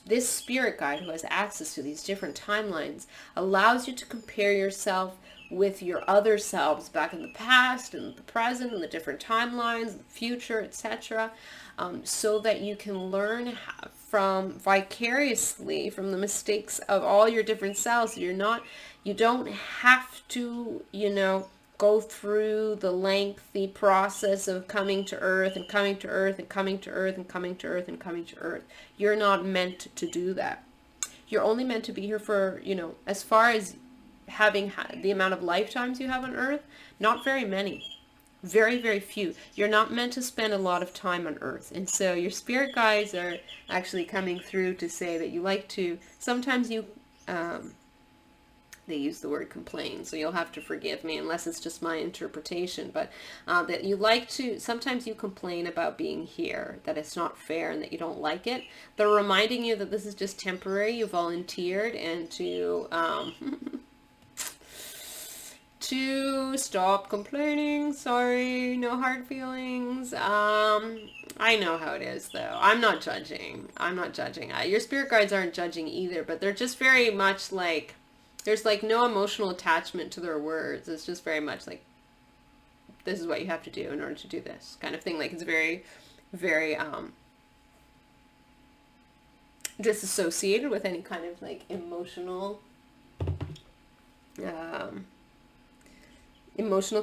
this spirit guide who has access to these different timelines allows you to compare yourself with your other selves back in the past and the present and the different timelines, the future, etc., so that you can learn from vicariously from the mistakes of all your different selves. You don't have to, you know, go through the lengthy process of coming to Earth and coming to Earth and coming to Earth and coming to Earth and coming to Earth. You're not meant to do that. You're only meant to be here for, you know, as far as having the amount of lifetimes you have on Earth, not very many. Very, very few. You're not meant to spend a lot of time on Earth. And so your spirit guides are actually coming through to say that you like to, sometimes you, they use the word complain, so you'll have to forgive me unless it's just my interpretation, but that you like to, sometimes you complain about being here, that it's not fair and that you don't like it. They're reminding you that this is just temporary. You volunteered and to stop complaining. Sorry, no hard feelings. I know how it is, though. I'm not judging. Your spirit guides aren't judging either, but they're just very much like, there's like no emotional attachment to their words. It's just very much like, this is what you have to do in order to do this kind of thing. Like, it's very, very disassociated with any kind of like emotional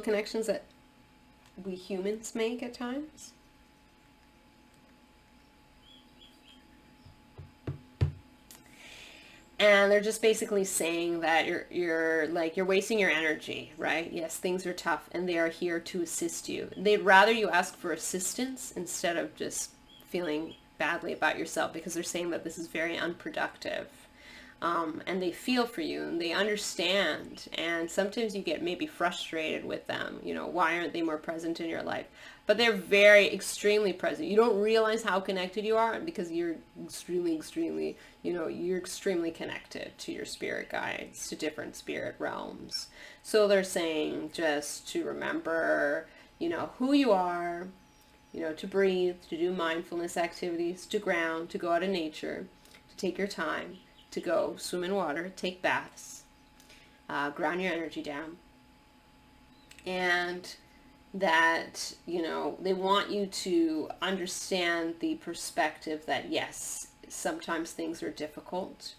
connections that we humans make at times. And they're just basically saying that you're wasting your energy, right? Yes, things are tough, and they are here to assist you. They'd rather you ask for assistance instead of just feeling badly about yourself, because they're saying that this is very unproductive. And they feel for you, and they understand, and sometimes you get maybe frustrated with them, you know, why aren't they more present in your life? But they're very extremely present. You don't realize how connected you are because you're extremely, you know, you're extremely connected to your spirit guides, to different spirit realms. So they're saying just to remember, you know, who you are, you know, to breathe, to do mindfulness activities, to ground, to go out in nature, to take your time, to go swim in water, take baths, ground your energy down. And that, you know, they want you to understand the perspective that, yes, sometimes things are difficult.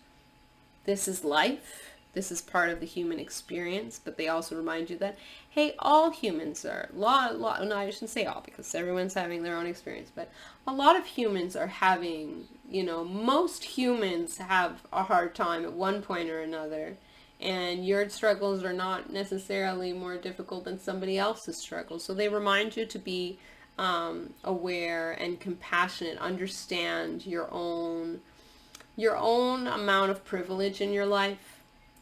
This is life. This is part of the human experience. But they also remind you that, hey, all humans are, no, I shouldn't say all, because everyone's having their own experience, but a lot of humans are having, you know, most humans have a hard time at one point or another. And your struggles are not necessarily more difficult than somebody else's struggles. So they remind you to be aware and compassionate, understand your own amount of privilege in your life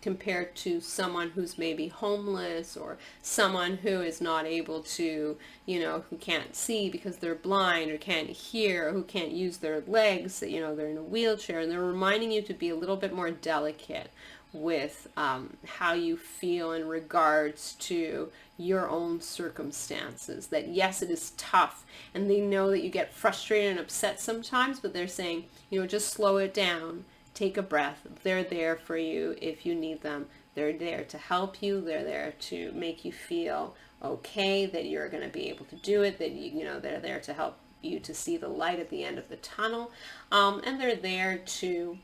compared to someone who's maybe homeless, or someone who is not able to, you know, who can't see because they're blind, or can't hear, or who can't use their legs, you know, they're in a wheelchair. And they're reminding you to be a little bit more delicate with how you feel in regards to your own circumstances. That yes, it is tough, and they know that you get frustrated and upset sometimes, but they're saying, you know, just slow it down, take a breath. They're there for you if you need them. They're there to help you. They're there to make you feel okay, that you're going to be able to do it, that you know, they're there to help you to see the light at the end of the tunnel, and they're there to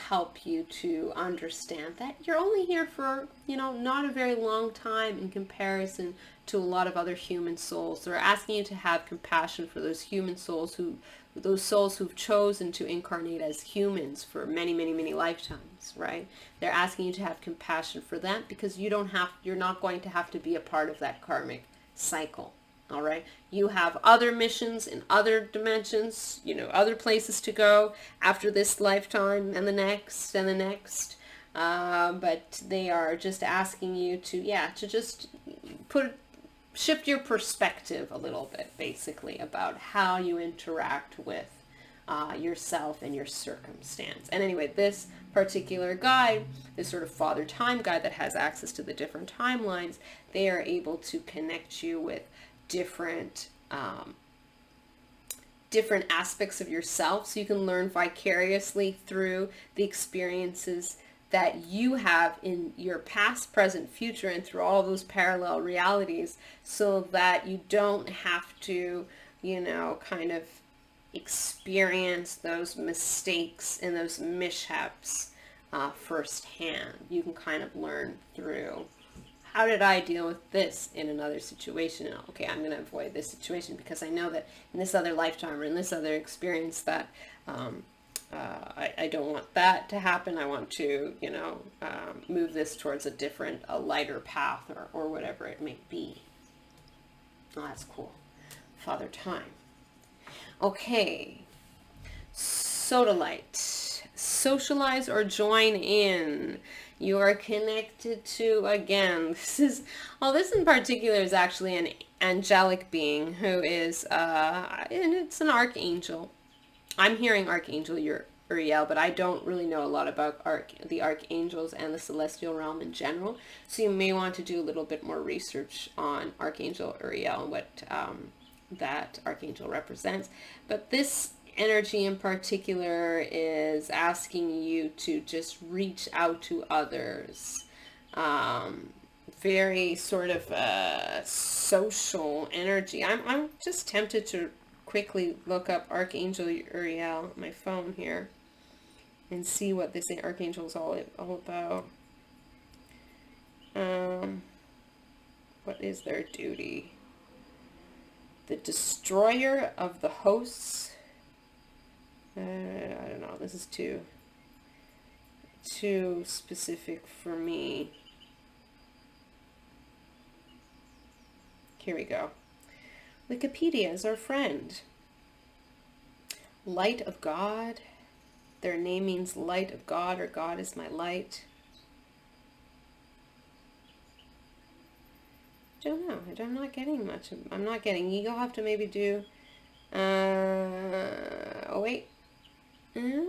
help you to understand that you're only here for, you know, not a very long time in comparison to a lot of other human souls. They're asking you to have compassion for those human souls those souls who've chosen to incarnate as humans for many, many, many lifetimes, right? They're asking you to have compassion for them, because you're not going to have to be a part of that karmic cycle. All right. You have other missions in other dimensions, you know, other places to go after this lifetime and the next and the next. But they are just asking you to, to just shift your perspective a little bit, basically, about how you interact with yourself and your circumstance. And anyway, this particular guide, this sort of Father Time guide that has access to the different timelines, they are able to connect you with different aspects of yourself, so you can learn vicariously through the experiences that you have in your past, present, future, and through all those parallel realities, so that you don't have to, you know, kind of experience those mistakes and those mishaps firsthand. You can kind of learn through, how did I deal with this in another situation? Okay, I'm going to avoid this situation because I know that in this other lifetime or in this other experience that I don't want that to happen. I want to, you know, move this towards a lighter path, or whatever it may be. Oh, that's cool. Father Time. Okay. Sodalite. Socialize or join in. You are connected to, again, this in particular is actually an angelic being who is, and it's an archangel. I'm hearing Archangel Uriel, but I don't really know a lot about the archangels and the celestial realm in general. So you may want to do a little bit more research on Archangel Uriel and what that archangel represents. But this energy in particular is asking you to just reach out to others very sort of social energy. I'm just tempted to quickly look up Archangel Uriel on my phone here and see what this Archangel is all about. What is their duty? The destroyer of the hosts. I don't know. This is too specific for me. Here we go. Wikipedia is our friend. Light of God. Their name means light of God, or God is my light. I don't know. I'm not getting much. I'm not getting. You'll have to maybe do. Oh wait. I'm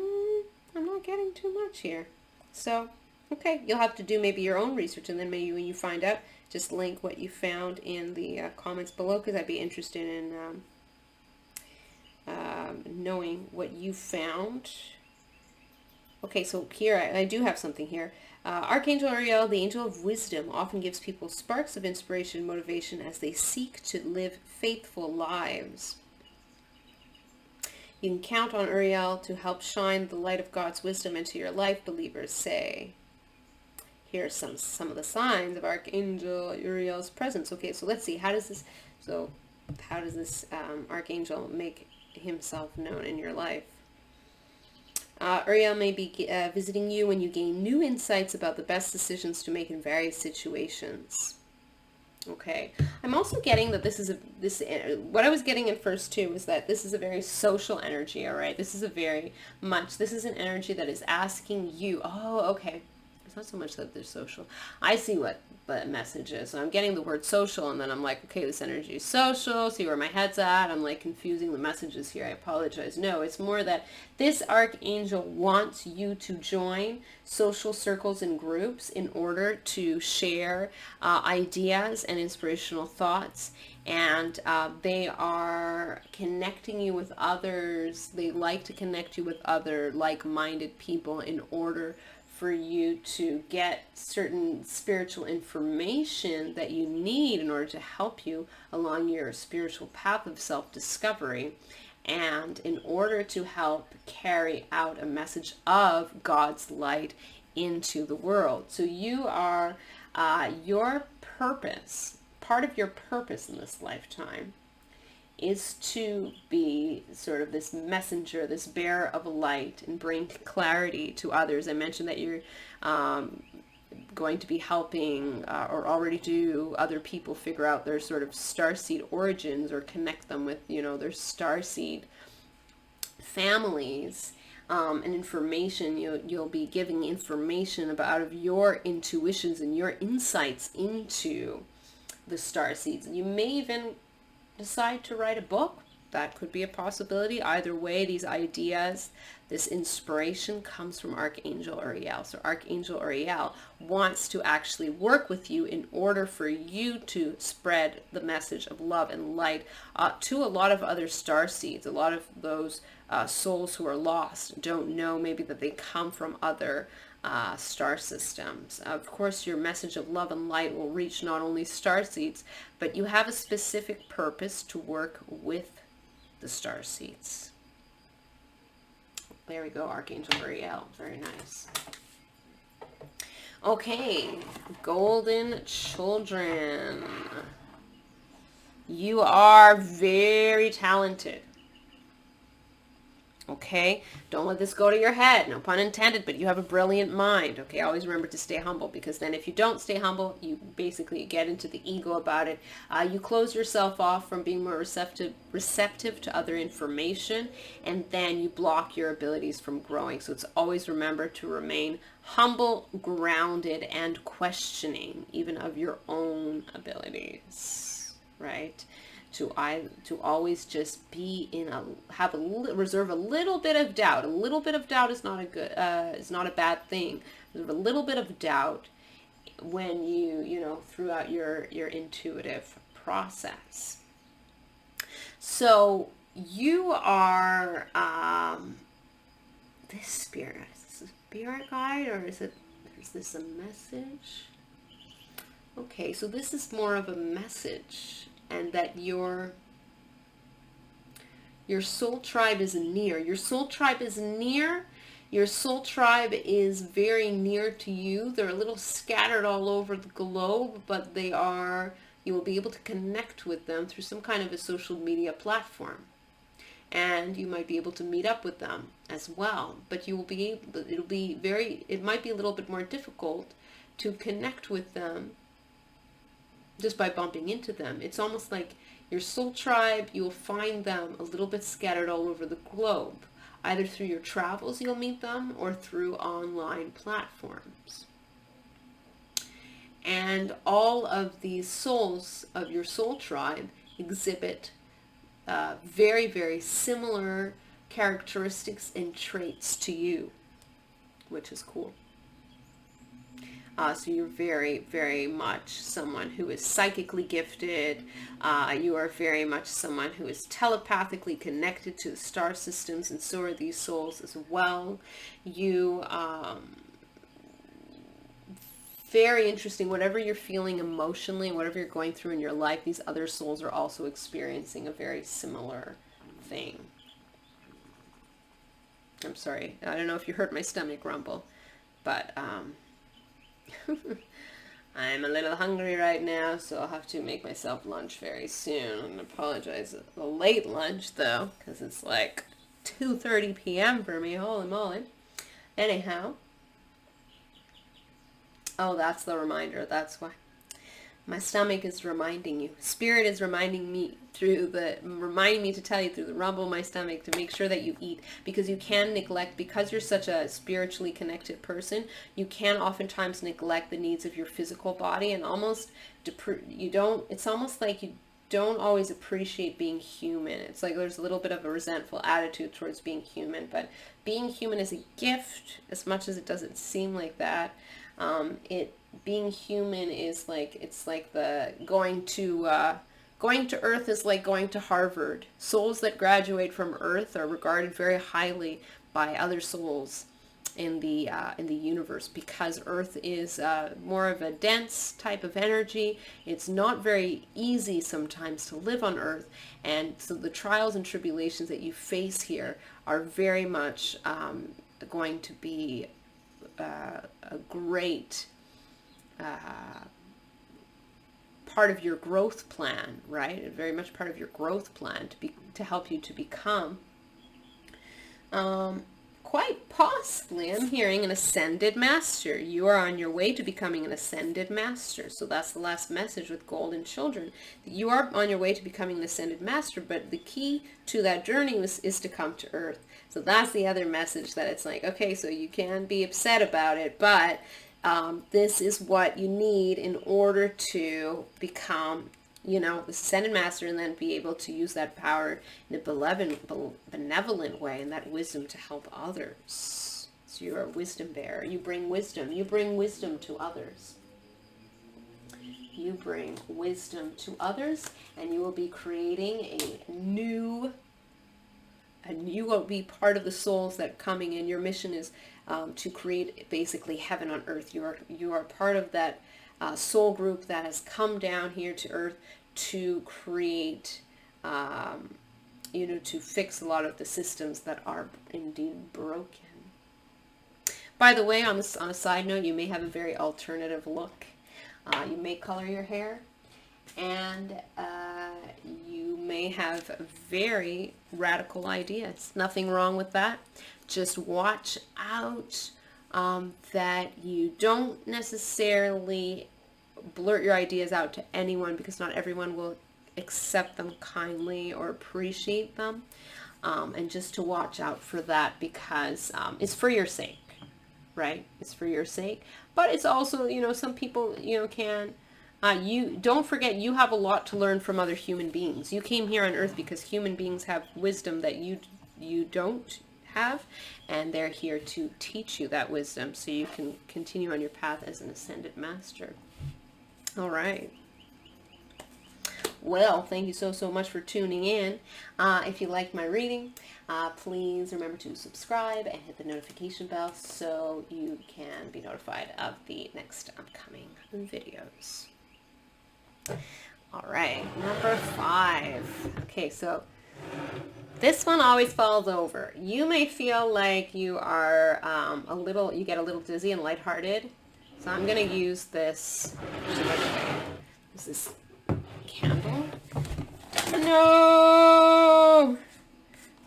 not getting too much here. So, okay, you'll have to do maybe your own research, and then maybe when you find out, just link what you found in the comments below, because I'd be interested in knowing what you found. Okay, so here I do have something here. Archangel Uriel, the angel of wisdom, often gives people sparks of inspiration and motivation as they seek to live faithful lives. You can count on Uriel to help shine the light of God's wisdom into your life, believers say. Here are some of the signs of Archangel Uriel's presence. Okay, so let's see. How does this Archangel make himself known in your life? Uriel may be visiting you when you gain new insights about the best decisions to make in various situations. Okay, I'm also getting that what I was getting at first too was that this is a very social energy. All right, this is an energy that is asking you. Oh, okay. It's not so much that they're social. I see what the message is. So I'm getting the word social, and then I'm like, okay, this energy is social. See where my head's at. I'm like confusing the messages here. I apologize. No, it's more that this archangel wants you to join social circles and groups in order to share ideas and inspirational thoughts. And they are connecting you with others. They like to connect you with other like-minded people in order for you to get certain spiritual information that you need in order to help you along your spiritual path of self-discovery, and in order to help carry out a message of God's light into the world. So you are your purpose, part of your purpose in this lifetime is to be sort of this messenger, this bearer of light, and bring clarity to others. I mentioned that you're going to be helping or already do other people figure out their sort of starseed origins, or connect them with, their starseed families. And information, you'll be giving information out of your intuitions and your insights into the starseeds. And you may even decide to write a book. That could be a possibility. Either way, these ideas, this inspiration comes from Archangel Uriel. So Archangel Uriel wants to actually work with you in order for you to spread the message of love and light to a lot of other starseeds. A lot of those souls who are lost don't know maybe that they come from other star systems. Of course, your message of love and light will reach not only starseeds, but you have a specific purpose to work with the starseeds. There we go, Archangel Uriel. Very nice. Okay, golden children. You are very talented. Okay, don't let this go to your head, no pun intended, but you have a brilliant mind. Okay, always remember to stay humble, because then if you don't stay humble, you basically get into the ego about it. You close yourself off from being more receptive to other information, and then you block your abilities from growing. So it's always remember to remain humble, grounded, and questioning even of your own abilities, right? To always just be reserve a little bit of doubt. A little bit of doubt is not a bad thing. Reserve a little bit of doubt when you throughout your intuitive process. So you are this spirit. Is this a spirit guide, or is this a message? Okay, so this is more of a message, and that your soul tribe is near. Your soul tribe is near. Your soul tribe is very near to you. They're a little scattered all over the globe, but you will be able to connect with them through some kind of a social media platform. And you might be able to meet up with them as well. But it might be a little bit more difficult to connect with them just by bumping into them. It's almost like your soul tribe, you'll find them a little bit scattered all over the globe. Either through your travels you'll meet them, or through online platforms. And all of these souls of your soul tribe exhibit very, very similar characteristics and traits to you, which is cool. So you're very, very much someone who is psychically gifted. You are very much someone who is telepathically connected to the star systems, and so are these souls as well. Very interesting. Whatever you're feeling emotionally, whatever you're going through in your life, these other souls are also experiencing a very similar thing. I'm sorry. I don't know if you heard my stomach rumble, but I'm a little hungry right now, so I'll have to make myself lunch very soon. I apologize for the late lunch, though, because it's like 2:30 p.m. for me. Holy moly. Anyhow. Oh, that's the reminder. That's why. My stomach is reminding you. Spirit is reminding me to tell you through the rumble of my stomach to make sure that you eat, because you can neglect, because you're such a spiritually connected person, you can oftentimes neglect the needs of your physical body, and it's almost like you don't always appreciate being human. It's like there's a little bit of a resentful attitude towards being human, but being human is a gift, as much as it doesn't seem like that. Being human is like, it's like going to Earth is like going to Harvard. Souls that graduate from Earth are regarded very highly by other souls in the universe, because Earth is more of a dense type of energy. It's not very easy sometimes to live on Earth, and so the trials and tribulations that you face here are very much going to be a great part of your growth plan, right? Very much part of your growth plan to help you to become quite possibly, I'm hearing, an ascended master. You are on your way to becoming an ascended master. So that's the last message with golden children. You are on your way to becoming an ascended master, but the key to that journey is to come to Earth. So that's the other message, that it's like, okay, so you can be upset about it, but this is what you need in order to become, the ascended master, and then be able to use that power in a benevolent way, and that wisdom to help others. So you're a wisdom bearer. You bring wisdom. You bring wisdom to others. You bring wisdom to others, and you will be creating and you will be part of the souls that are coming in. Your mission is to create basically heaven on earth. You are part of that soul group that has come down here to Earth to create, to fix a lot of the systems that are indeed broken. By the way, on a side note, you may have a very alternative look. You may color your hair, and you may have very radical ideas. Nothing wrong with that. Just watch out that you don't necessarily blurt your ideas out to anyone, because not everyone will accept them kindly or appreciate them. And just to watch out for that, because it's for your sake, right? It's for your sake. But it's also, some people, can... you don't forget, you have a lot to learn from other human beings. You came here on Earth because human beings have wisdom that you don't have, and they're here to teach you that wisdom so you can continue on your path as an ascended master. All right. Well, thank you so much for tuning in. If you liked my reading, please remember to subscribe and hit the notification bell so you can be notified of the next upcoming videos. All right, number 5. Okay, so this one always falls over. You may feel like you are you get a little dizzy and lighthearted. So I'm going to use this. This is candle. No!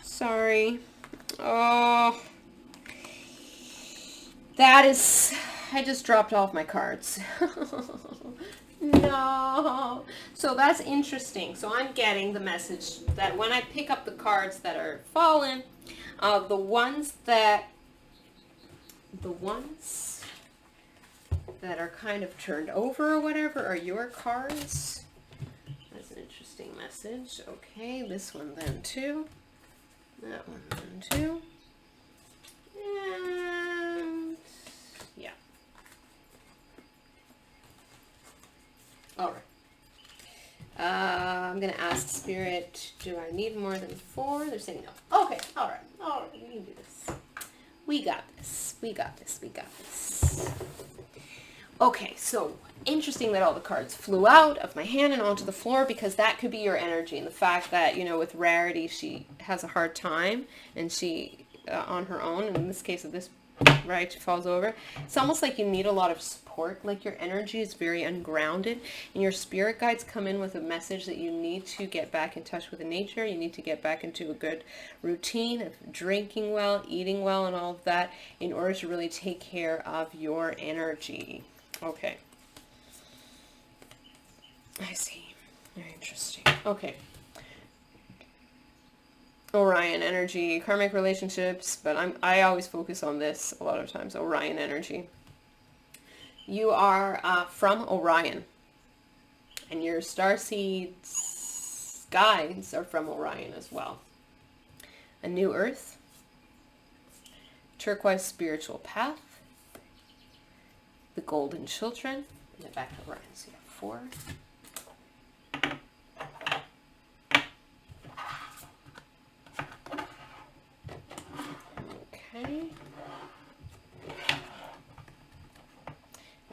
Sorry. Oh. That is, I just dropped off my cards. No. So that's interesting. So I'm getting the message that when I pick up the cards that are fallen, the ones that are kind of turned over or whatever are your cards. That's an interesting message. Okay, this one then too. That one then too. And yeah. All right. I'm going to ask Spirit, do I need more than 4? They're saying no. Okay. All right. All right. We can do this. We got this. We got this. We got this. Okay. So interesting that all the cards flew out of my hand and onto the floor, because that could be your energy. And the fact that, you know, with Rarity, she has a hard time and she, on her own, and in this case of this, right, falls over. It's almost like you need a lot of support, like your energy is very ungrounded, and your spirit guides come in with a message that you need to get back in touch with nature. You need to get back into a good routine of drinking well, eating well, and all of that in order to really take care of your energy. Okay. I see. Very interesting. Okay. Orion energy, karmic relationships, but I always focus on this a lot of times, Orion energy. You are from Orion, and your starseeds guides are from Orion as well. A new earth, turquoise spiritual path, the golden children, and then back to Orion, so you have 4. Okay.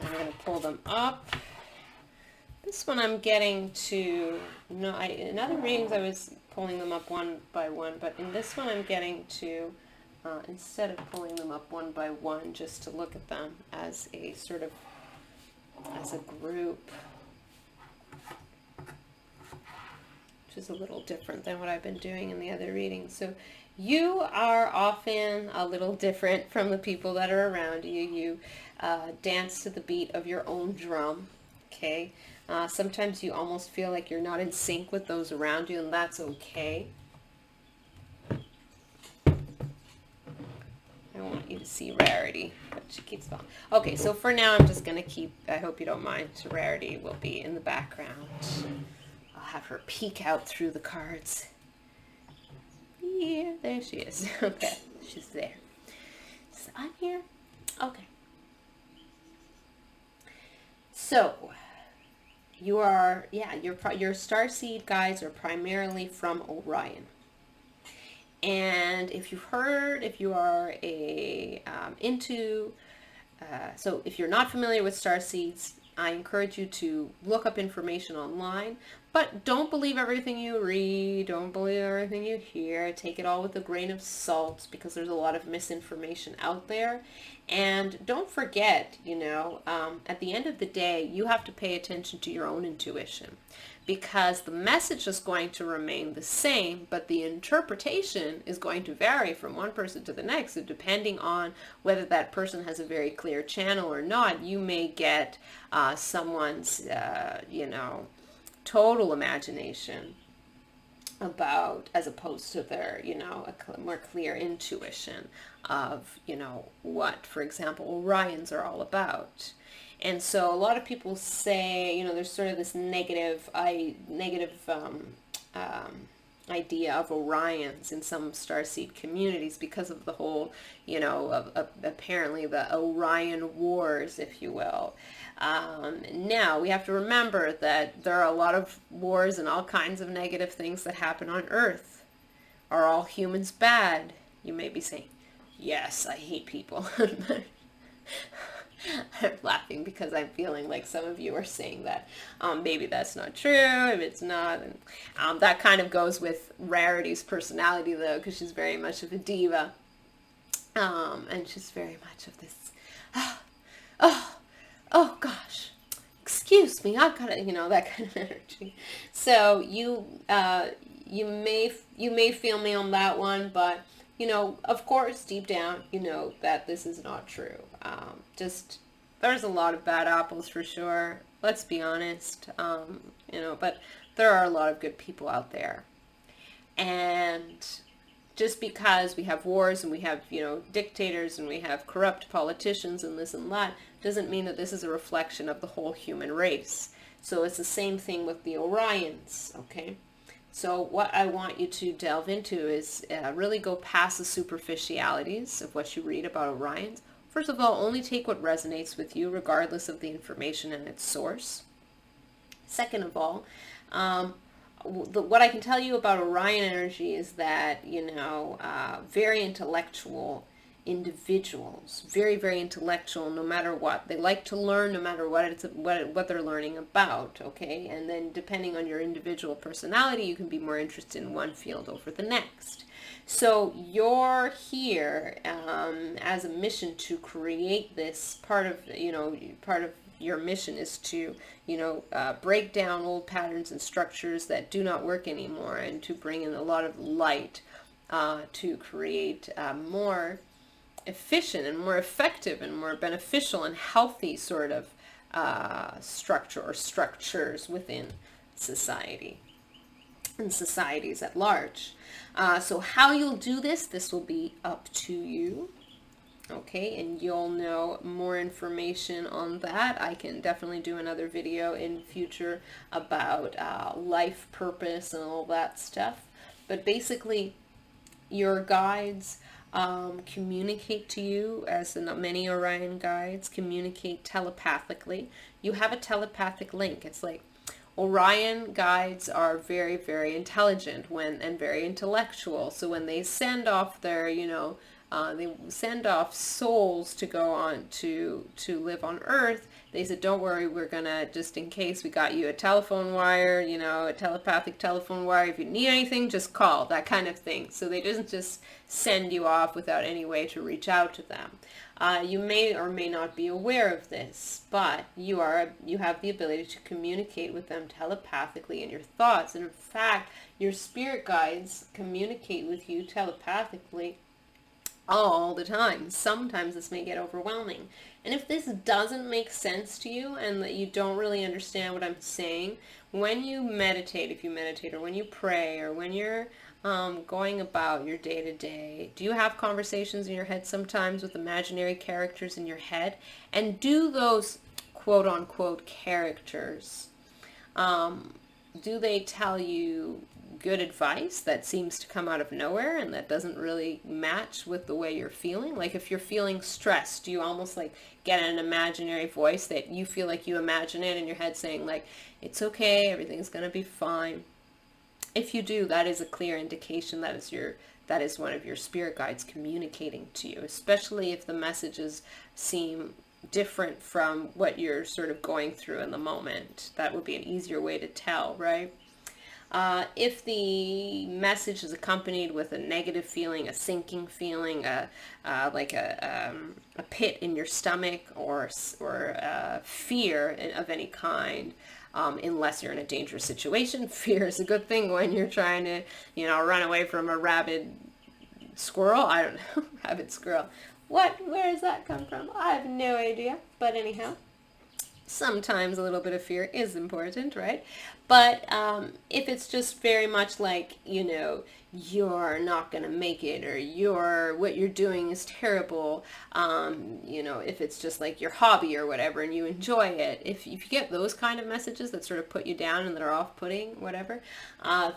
I'm going to pull them up. This one I'm getting to, no, in other readings I was pulling them up one by one, but in this one I'm getting to, instead of pulling them up one by one, just to look at them as a sort of, as a group, which is a little different than what I've been doing in the other readings. So you are often a little different from the people that are around you. You dance to the beat of your own drum, okay? Sometimes you almost feel like you're not in sync with those around you, and that's okay. I want you to see Rarity, but she keeps falling. Okay, so for now I'm just going to keep, I hope you don't mind, so Rarity will be in the background. I'll have her peek out through the cards. Yeah, there she is. Okay, she's there. So I'm here. Okay. So, you are, yeah, your starseed guides are primarily from Orion. And if you've heard, if you are so if you're not familiar with starseeds, I encourage you to look up information online, but don't believe everything you read, don't believe everything you hear, take it all with a grain of salt, because there's a lot of misinformation out there. And don't forget, you know, at the end of the day, you have to pay attention to your own intuition, because the message is going to remain the same, but the interpretation is going to vary from one person to the next. So depending on whether that person has a very clear channel or not, you may get someone's, you know, total imagination about, as opposed to their, you know, a more clear intuition of, you know, what, for example, Orions are all about. And so a lot of people say, you know, there's sort of this negative idea of Orions in some starseed communities because of the whole, you know, apparently the Orion Wars, if you will. Now, we have to remember that there are a lot of wars and all kinds of negative things that happen on Earth. Are all humans bad? You may be saying, yes, I hate people. I'm laughing because I'm feeling like some of you are saying that maybe that's not true. If it's not, and, that kind of goes with Rarity's personality, though, because she's very much of a diva, and she's very much of this, oh, oh gosh, excuse me, I've got to, that kind of energy. So you may feel me on that one, but of course, deep down, you know that this is not true. Just, there's a lot of bad apples for sure. Let's be honest. But there are a lot of good people out there. And just because we have wars and we have, dictators and we have corrupt politicians and this and that, doesn't mean that this is a reflection of the whole human race. So it's the same thing with the Orions, okay? So what I want you to delve into is really go past the superficialities of what you read about Orions. First of all, only take what resonates with you, regardless of the information and its source. Second of all, what I can tell you about Orion energy is that, very intellectual individuals, very, very intellectual, no matter what. They like to learn no matter what they're learning about, okay? And then depending on your individual personality, you can be more interested in one field over the next. So you're here as a mission to create this part of your mission is to, break down old patterns and structures that do not work anymore, and to bring in a lot of light to create more efficient and more effective and more beneficial and healthy sort of structure or structures within society and societies at large. So how you'll do this will be up to you. Okay, and you'll know more information on that. I can definitely do another video in future about life purpose and all that stuff. But basically, your guides communicate to you, as many Orion guides communicate telepathically. You have a telepathic link. It's like Orion guides are very, very intelligent and very intellectual. So when they send off their, they send off souls to go on to live on Earth, they said, don't worry, we're gonna, just in case, we got you a telephone wire, a telepathic telephone wire. If you need anything, just call, that kind of thing. So they doesn't just send you off without any way to reach out to them. You may or may not be aware of this, but you have the ability to communicate with them telepathically in your thoughts. And in fact, your spirit guides communicate with you telepathically all the time. Sometimes this may get overwhelming. And if this doesn't make sense to you and that you don't really understand what I'm saying, when you meditate, if you meditate, or when you pray, or when you're going about your day-to-day, do you have conversations in your head sometimes with imaginary characters in your head? And do those quote-unquote characters, do they tell you good advice that seems to come out of nowhere and that doesn't really match with the way you're feeling? Like if you're feeling stressed, do you almost like get an imaginary voice that you feel like you imagine it in your head saying like, it's okay, everything's gonna be fine? If you do, that is a clear indication that is one of your spirit guides communicating to you, especially if the messages seem different from what you're sort of going through in the moment. That would be an easier way to tell, right? If the message is accompanied with a negative feeling, a sinking feeling, like a pit in your stomach, or fear of any kind, unless you're in a dangerous situation. Fear is a good thing when you're trying to, run away from a rabid squirrel. I don't know, rabid squirrel. Where does that come from? I have no idea. But anyhow, sometimes a little bit of fear is important, right? But if it's just very much like, you're not going to make it, or what you're doing is terrible, if it's just like your hobby or whatever and you enjoy it, if you get those kind of messages that sort of put you down and that are off-putting, whatever,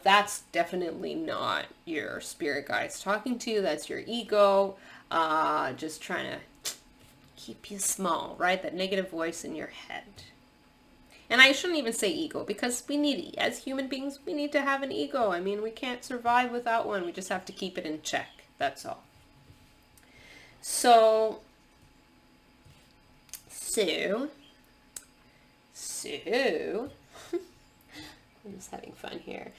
that's definitely not your spirit guides talking to you. That's your ego just trying to keep you small, right? That negative voice in your head. And I shouldn't even say ego, because as human beings, we need to have an ego. I mean, we can't survive without one. We just have to keep it in check. That's all. So So, I'm just having fun here.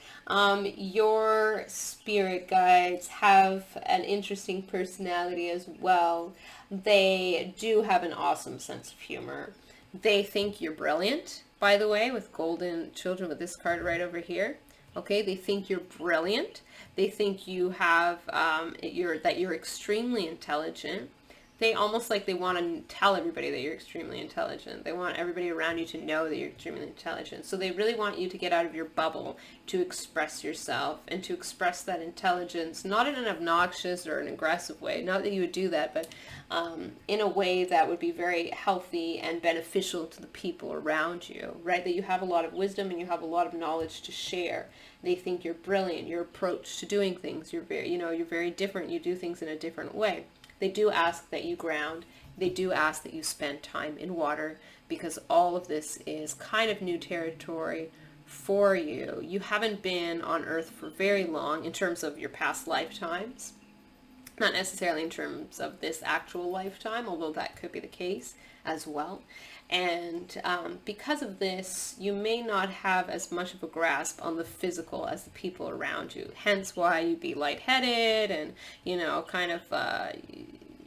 Your spirit guides have an interesting personality as well. They do have an awesome sense of humor. They think you're brilliant, by the way, with golden children with this card right over here. Okay, they think you're brilliant. They think you have, that you're extremely intelligent. They almost like they want to tell everybody that you're extremely intelligent. They want everybody around you to know that you're extremely intelligent. So they really want you to get out of your bubble to express yourself and to express that intelligence, not in an obnoxious or an aggressive way. Not that you would do that, but in a way that would be very healthy and beneficial to the people around you, right? That you have a lot of wisdom and you have a lot of knowledge to share. They think you're brilliant. Your approach to doing things, you're very different. You do things in a different way. They do ask that you ground. They do ask that you spend time in water, because all of this is kind of new territory for you. You haven't been on Earth for very long in terms of your past lifetimes. Not necessarily in terms of this actual lifetime, although that could be the case as well. And because of this, you may not have as much of a grasp on the physical as the people around you. Hence why you'd be lightheaded and, kind of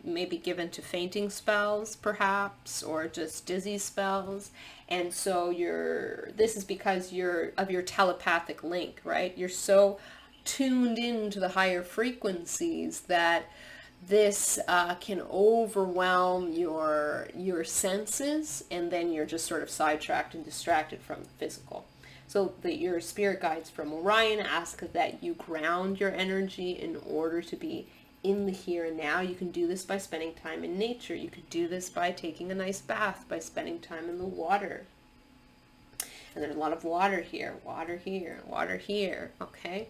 maybe given to fainting spells, perhaps, or just dizzy spells. And so this is because of your telepathic link, right? You're so tuned into the higher frequencies that this can overwhelm your senses, and then you're just sort of sidetracked and distracted from the physical. So your spirit guides from Orion ask that you ground your energy in order to be in the here and now. You can do this by spending time in nature. You could do this by taking a nice bath, by spending time in the water. And there's a lot of water here, water here, okay?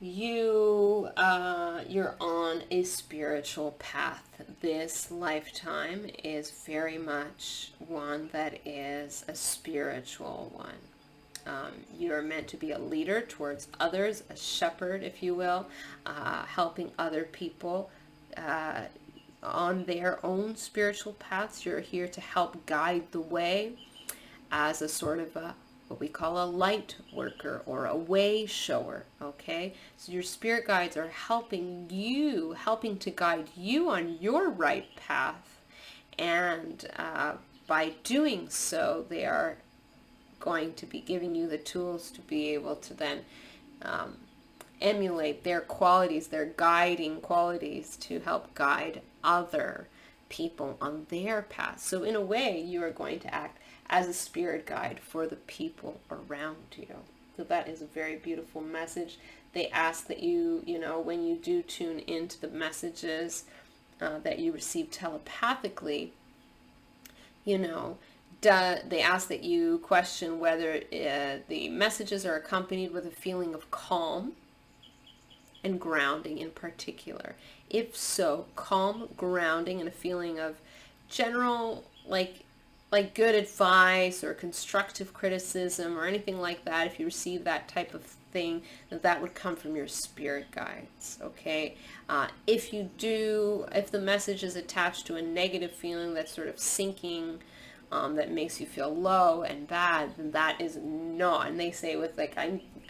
You're on a spiritual path. This lifetime is very much one that is a spiritual one. You're meant to be a leader towards others, a shepherd, if you will, helping other people on their own spiritual paths. You're here to help guide the way as a sort of what we call a light worker or a way shower, okay? So your spirit guides are helping to guide you on your right path. And by doing so, they are going to be giving you the tools to be able to then emulate their qualities, their guiding qualities, to help guide other people on their path. So in a way, you are going to act as a spirit guide for the people around you. So that is a very beautiful message. They ask that you, when you do tune into the messages that you receive telepathically, they ask that you question whether the messages are accompanied with a feeling of calm and grounding in particular. If so, calm, grounding, and a feeling of general, like good advice or constructive criticism or anything like that. If you receive that type of thing, that would come from your spirit guides, okay? If the message is attached to a negative feeling that's sort of sinking, that makes you feel low and bad, then that is not. And they say with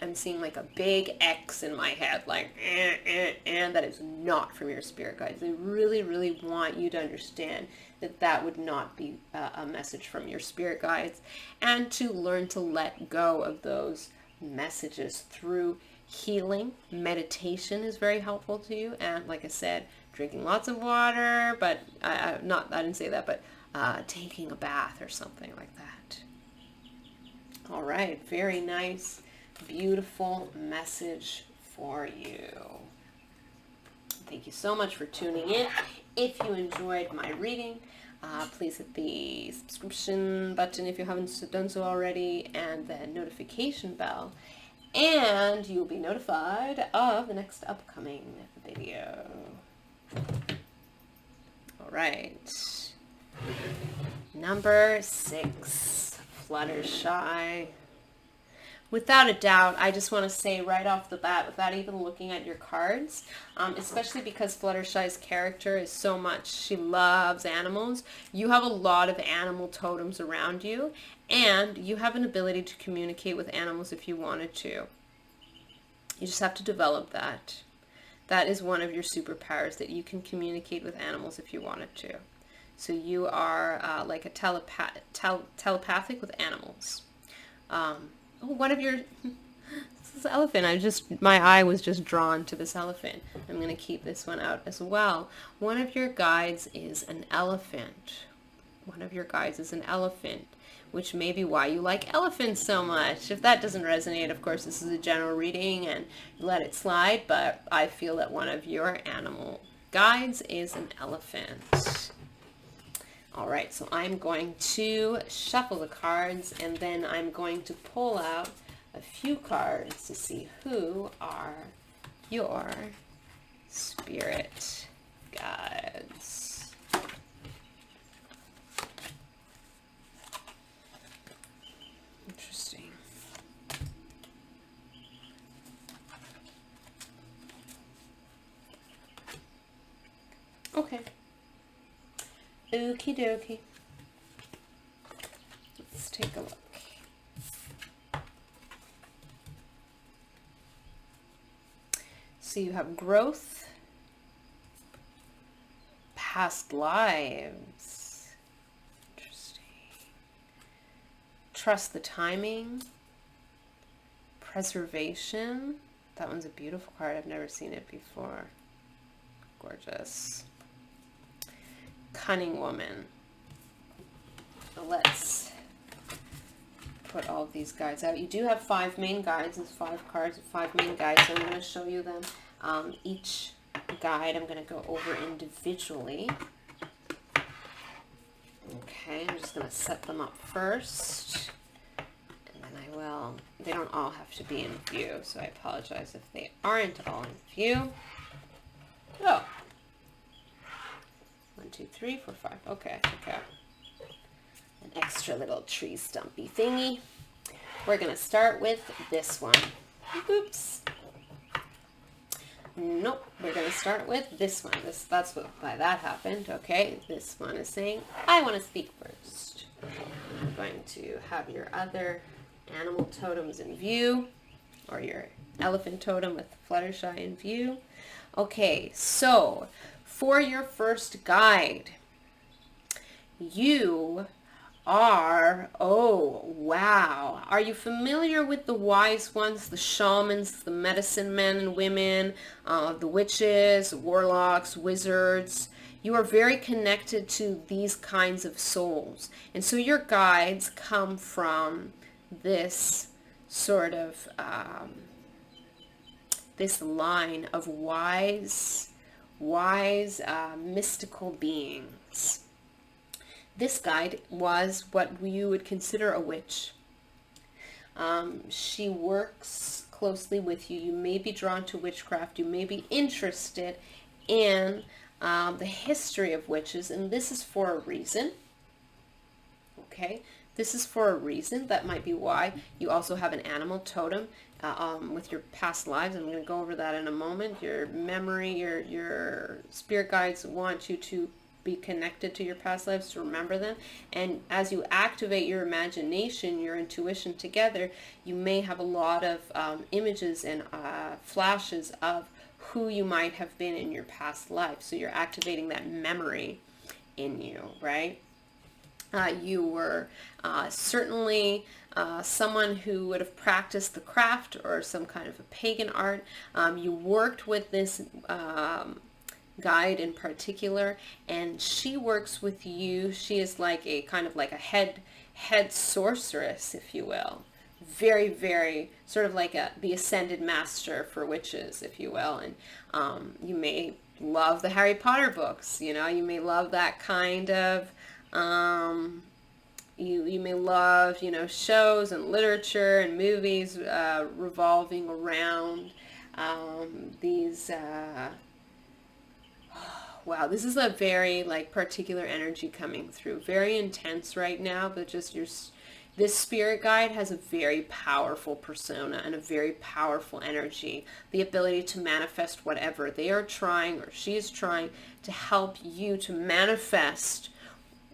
I'm seeing like a big X in my head, and that is not from your spirit guides. They really, really want you to understand that would not be a message from your spirit guides, and to learn to let go of those messages through healing. Meditation is very helpful to you, and like I said, drinking lots of water, but I didn't say that, but taking a bath or something like that. All right, very nice, beautiful message for you. Thank you so much for tuning in. If you enjoyed my reading, please hit the subscription button if you haven't done so already, and the notification bell, and you'll be notified of the next upcoming video. All right. Number 6, Fluttershy. Without a doubt, I just want to say right off the bat, without even looking at your cards, especially because Fluttershy's character is so much, she loves animals, you have a lot of animal totems around you, and you have an ability to communicate with animals if you wanted to. You just have to develop that. That is one of your superpowers, that you can communicate with animals if you wanted to. So you are like a telepathic with animals. One of your, this elephant, my eye was just drawn to this elephant. I'm going to keep this one out as well. One of your guides is an elephant. One of your guides is an elephant, which may be why you like elephants so much. If that doesn't resonate, of course, this is a general reading and let it slide, but I feel that one of your animal guides is an elephant. All right, so I'm going to shuffle the cards, and then I'm going to pull out a few cards to see who are your spirit guides. Interesting. Okay. Okie dokie. Let's take a look. So you have growth, past lives. Interesting. Trust the timing, preservation. That one's a beautiful card. I've never seen it before. Gorgeous. Cunning woman. So let's put all of these guides out. You do have 5 main guides. There's 5 cards with 5 main guides, so I'm going to show you them. Each guide I'm going to go over individually. Okay, I'm just going to set them up first, and then I will, they don't all have to be in view, so I apologize if they aren't all in view. Oh. 1, 2, 3, 4, 5. Okay, okay. An extra little tree stumpy thingy. We're going to start with this one. Oops. Nope. We're going to start with this one. That's why that happened. Okay. This one is saying, I want to speak first. I'm going to have your other animal totems in view, or your elephant totem with Fluttershy in view. Okay. So, for your first guide, you are, oh, wow. Are you familiar with the wise ones, the shamans, the medicine men and women, the witches, warlocks, wizards? You are very connected to these kinds of souls. And so your guides come from this sort of, this line of wise mystical beings. This guide was what you would consider a witch. She works closely with you. You may be drawn to witchcraft. You may be interested in the history of witches, and this is for a reason. Okay, this is for a reason. That might be why. You also have an animal totem with your past lives. I'm going to go over that in a moment. Your memory, your spirit guides want you to be connected to your past lives, to remember them. And as you activate your imagination, your intuition together, you may have a lot of images and flashes of who you might have been in your past life. So you're activating that memory in you, right? You were certainly someone who would have practiced the craft or some kind of a pagan art. You worked with this guide in particular, and she works with you. She is like a kind of like a head sorceress, if you will. Very, very sort of like the ascended master for witches, if you will. And you may love the Harry Potter books. You know, you may love that kind of. You may love, you know, shows and literature and movies revolving around these. Wow, this is a very like particular energy coming through. Very intense right now, but just This spirit guide has a very powerful persona and a very powerful energy, the ability to manifest whatever they are trying or she is trying to help you to manifest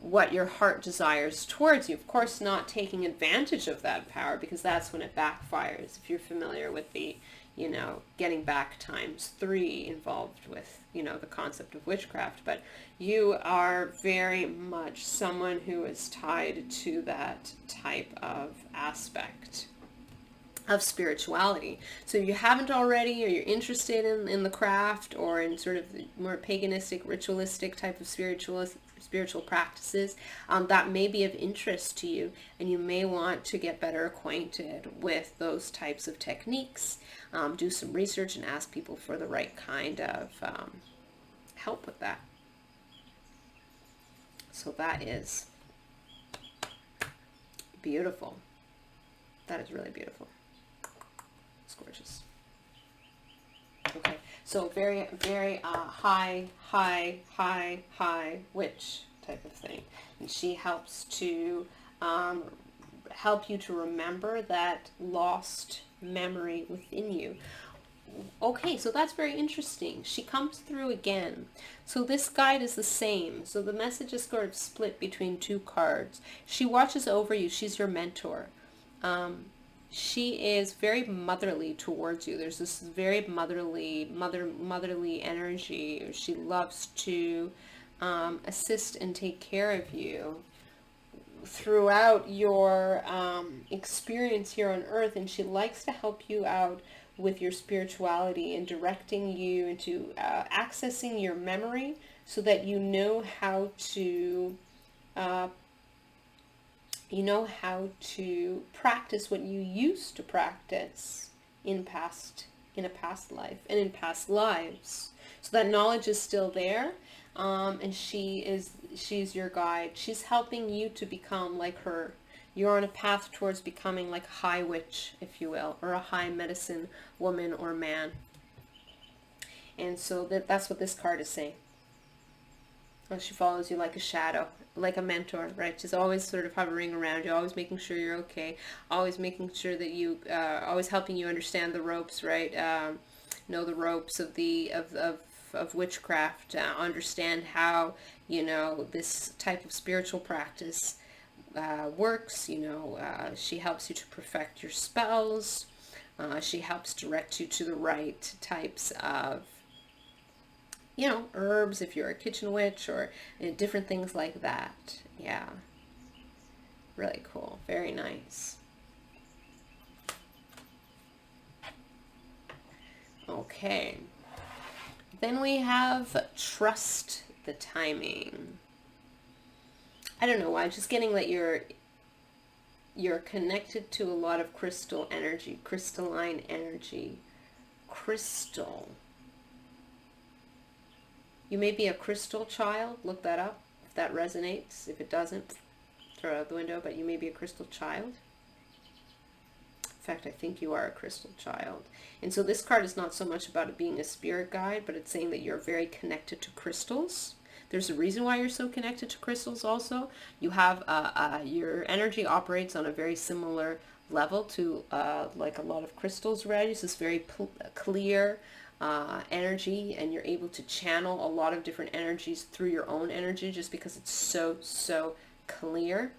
what your heart desires towards you. Of course, not taking advantage of that power, because that's when it backfires. If you're familiar with the, you know, getting back ×3 involved with, you know, the concept of witchcraft. But you are very much someone who is tied to that type of aspect of spirituality. So if you haven't already, or you're interested in the craft, or in sort of the more paganistic, ritualistic type of spiritual practices, that may be of interest to you, and you may want to get better acquainted with those types of techniques. Do some research and ask people for the right kind of help with that. So that is beautiful. That is really beautiful. It's gorgeous. Okay, so very, very high witch type of thing. And she helps to help you to remember that lost memory within you. Okay, so that's very interesting. She comes through again. So this guide is the same. So the message is sort of split between two cards. She watches over you. She's your mentor. She is very motherly towards you. There's this very motherly energy. She loves to assist and take care of you throughout your experience here on Earth, and she likes to help you out with your spirituality and directing you into accessing your memory so that you know how to practice what you used to practice in a past life and in past lives. So that knowledge is still there, and she's your guide. She's helping you to become like her. You're on a path towards becoming like a high witch, if you will, or a high medicine woman or man. And so that's what this card is saying. She follows you like a shadow, like a mentor, right? She's always sort of hovering around you, always making sure you're okay, always making sure that you, always helping you understand the ropes, right? Know the ropes of witchcraft, understand how, you know, this type of spiritual practice works. You know, she helps you to perfect your spells. She helps direct you to the right types of, you know, herbs if you're a kitchen witch, or different things like that. Yeah. Really cool. Very nice. Okay. Then we have trust the timing. I don't know why. I'm just getting that you're connected to a lot of crystal energy, crystalline energy. Crystal. You may be a crystal child. Look that up if that resonates. If it doesn't, throw it out the window. But you may be a crystal child. In fact, I think you are a crystal child. And so this card is not so much about it being a spirit guide, but it's saying that you're very connected to crystals. There's a reason why you're so connected to crystals also. You have, your energy operates on a very similar level to like a lot of crystals around you. So it's very clear energy, and you're able to channel a lot of different energies through your own energy just because it's so clear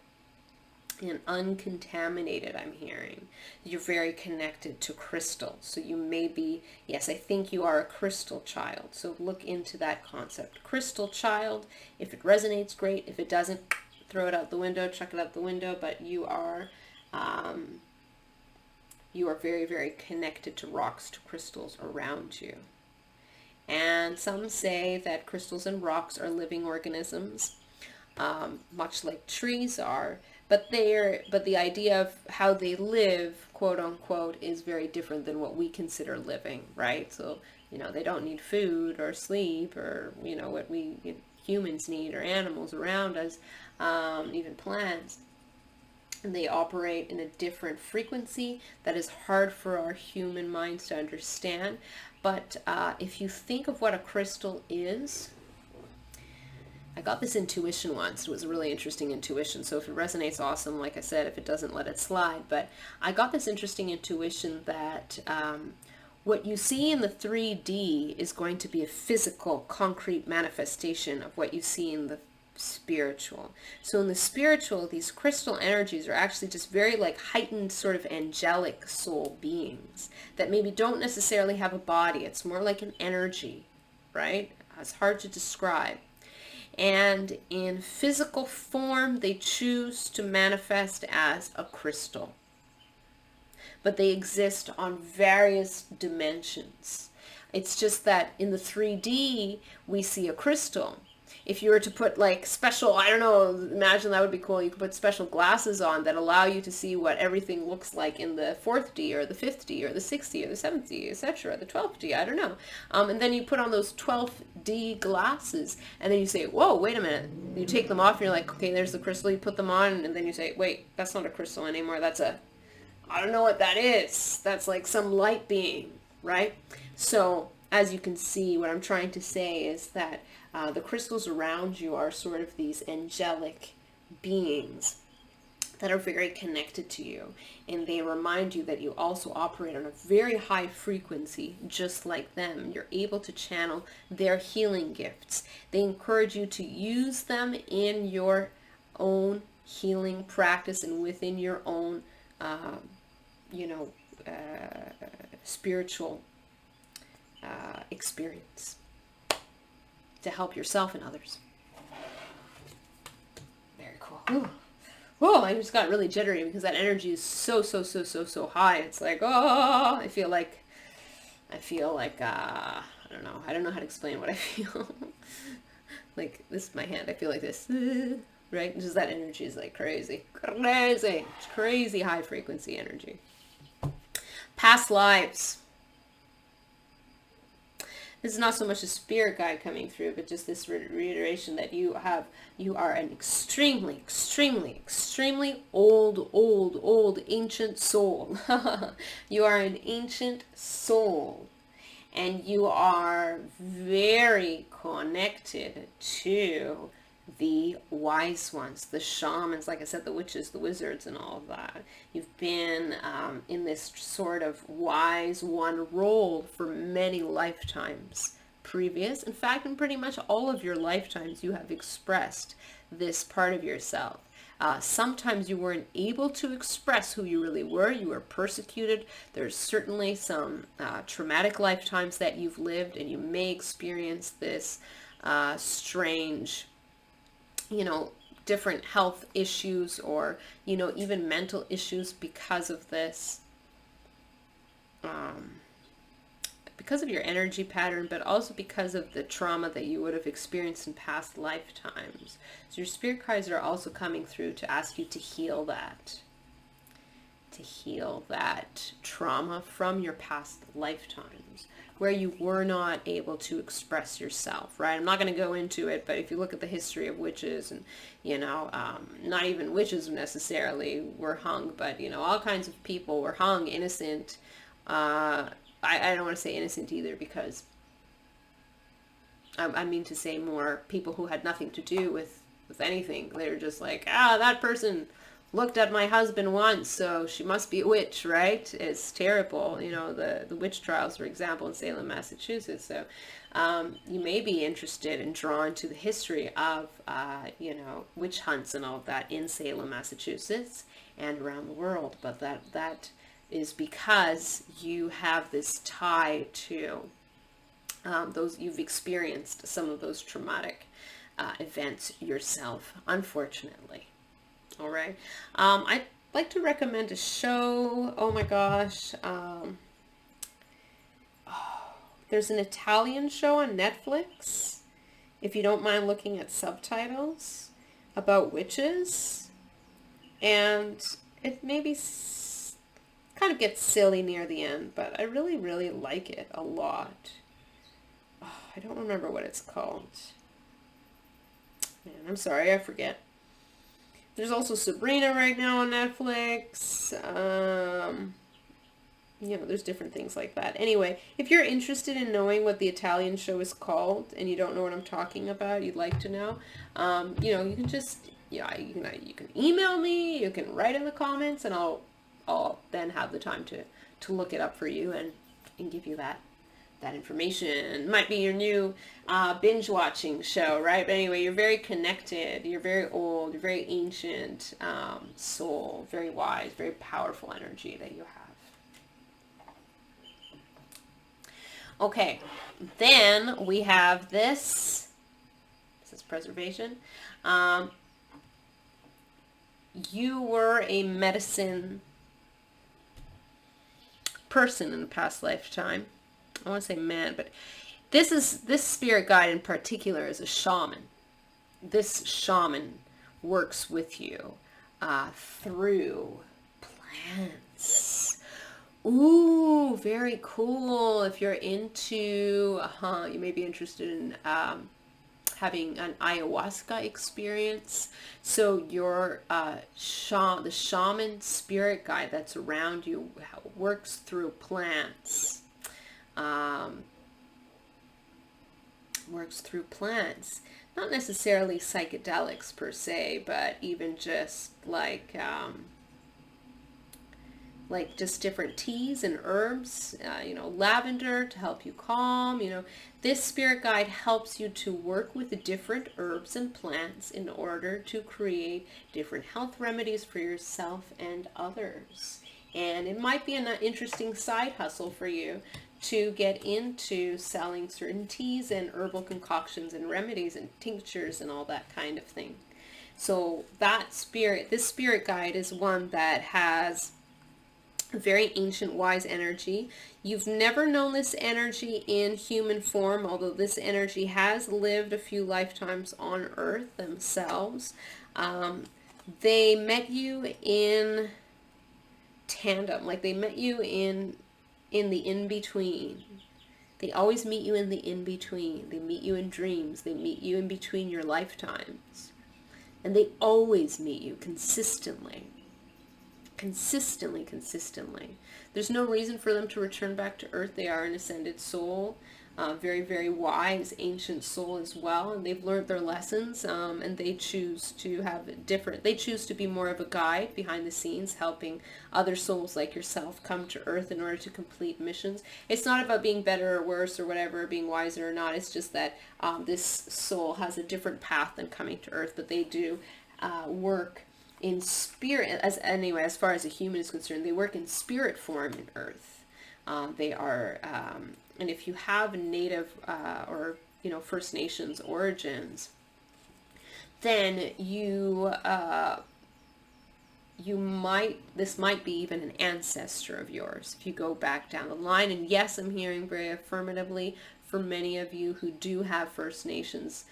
and uncontaminated. I'm hearing you're very connected to crystals. So you may be, yes, I think you are a crystal child. So look into that concept. Crystal child. If it resonates, great. If it doesn't, throw it out the window, chuck it out the window. But you are very connected to rocks, to crystals around you. And some say that crystals and rocks are living organisms, much like trees are. But the idea of how they live, quote unquote, is very different than what we consider living, right? So, you know, they don't need food or sleep or, you know, what we humans need, or animals around us, even plants. And they operate in a different frequency that is hard for our human minds to understand. But if you think of what a crystal is, got this intuition once. It was a really interesting intuition. So if it resonates, awesome. Like I said, if it doesn't, let it slide. But I got this interesting intuition that what you see in the 3D is going to be a physical, concrete manifestation of what you see in the spiritual. So in the spiritual, these crystal energies are actually just very like heightened sort of angelic soul beings that maybe don't necessarily have a body. It's more like an energy, right? It's hard to describe. And in physical form, they choose to manifest as a crystal. But they exist on various dimensions. It's just that in the 3D, we see a crystal. If you were to put like special, I don't know, imagine that would be cool. You could put special glasses on that allow you to see what everything looks like in the 4th D or the 5th D or the 6th D or the 7th D, etc., the 12th D, I don't know. And then you put on those 12th D glasses and then you say, whoa, wait a minute. You take them off and you're like, okay, there's the crystal. You put them on and then you say, wait, that's not a crystal anymore. That's a, I don't know what that is. That's like some light being, right? So as you can see, what I'm trying to say is that the crystals around you are sort of these angelic beings that are very connected to you. And they remind you that you also operate on a very high frequency, just like them. You're able to channel their healing gifts. They encourage you to use them in your own healing practice and within your own, spiritual experience, to help yourself and others. Very cool. Ooh. Whoa, I just got really jittery because that energy is so high. It's like, oh, I feel like, I don't know. I don't know how to explain what I feel. Like, this is my hand. I feel like this, right? Just that energy is like crazy. Crazy. It's crazy high frequency energy. Past lives. This is not so much a spirit guide coming through, but just this reiteration that you are an extremely old, ancient soul. You are an ancient soul, and you are very connected to the wise ones, the shamans, like I said, the witches, the wizards, and all of that. You've been in this sort of wise one role for many lifetimes previous. In fact, in pretty much all of your lifetimes, you have expressed this part of yourself. Sometimes you weren't able to express who you really were. You were persecuted. There's certainly some traumatic lifetimes that you've lived, and you may experience this strange, different health issues or, even mental issues because of this, because of your energy pattern, but also because of the trauma that you would have experienced in past lifetimes. So your spirit guides are also coming through to ask you to heal that trauma from your past lifetimes, where you were not able to express yourself, right? I'm not going to go into it, but if you look at the history of witches and, not even witches necessarily were hung, but, all kinds of people were hung innocent. I don't want to say innocent either, because I mean to say more people who had nothing to do with anything. They're just like, that person looked at my husband once, so she must be a witch, right? It's terrible. The witch trials, for example, in Salem, Massachusetts. So you may be interested and drawn to the history of, witch hunts and all of that in Salem, Massachusetts and around the world. But that is because you have this tie to you've experienced some of those traumatic events yourself, unfortunately. All right. I'd like to recommend a show. Oh my gosh. There's an Italian show on Netflix, if you don't mind looking at subtitles, about witches. And it maybe kind of gets silly near the end, but I really, really like it a lot. I don't remember what it's called. Man, I'm sorry, I forget. There's also Sabrina right now on Netflix. you know, there's different things like that. Anyway, if you're interested in knowing what the Italian show is called and you don't know what I'm talking about, you'd like to know, you know, you can just, yeah, you can email me, you can write in the comments, and I'll then have the time to look it up for you and give you that information. Might be your new binge watching show, right? But anyway, you're very connected, you're very old, you're very ancient soul, very wise, very powerful energy that you have. Okay, then we have this. This is preservation. You were a medicine person in a past lifetime. I want to say man, but this spirit guide in particular is a shaman. This shaman works with you through plants. Ooh, very cool. If you're into, you may be interested in having an ayahuasca experience. So your the shaman spirit guide that's around you works through plants. Works through plants. Not necessarily psychedelics per se, but even just like just different teas and herbs, you know, lavender to help you calm, you know. This spirit guide helps you to work with different herbs and plants in order to create different health remedies for yourself and others. And it might be an interesting side hustle for you to get into selling certain teas and herbal concoctions and remedies and tinctures and all that kind of thing. So this spirit guide is one that has a very ancient, wise energy. You've never known this energy in human form, although this energy has lived a few lifetimes on Earth themselves. They met you in tandem, like they met you in the in-between. They always meet you in the in-between. They meet you in dreams. They meet you in between your lifetimes. And they always meet you consistently. Consistently. There's no reason for them to return back to Earth. They are an ascended soul, very, very wise, ancient soul as well, and they've learned their lessons, and they choose to they choose to be more of a guide behind the scenes, helping other souls like yourself come to Earth in order to complete missions. It's not about being better or worse or whatever, being wiser or not. It's just that this soul has a different path than coming to Earth, but they do work in spirit, as far as a human is concerned. They work in spirit form in Earth. They are, and if you have native or First Nations origins, then this might be even an ancestor of yours if you go back down the line. And yes, I'm hearing very affirmatively for many of you who do have First Nations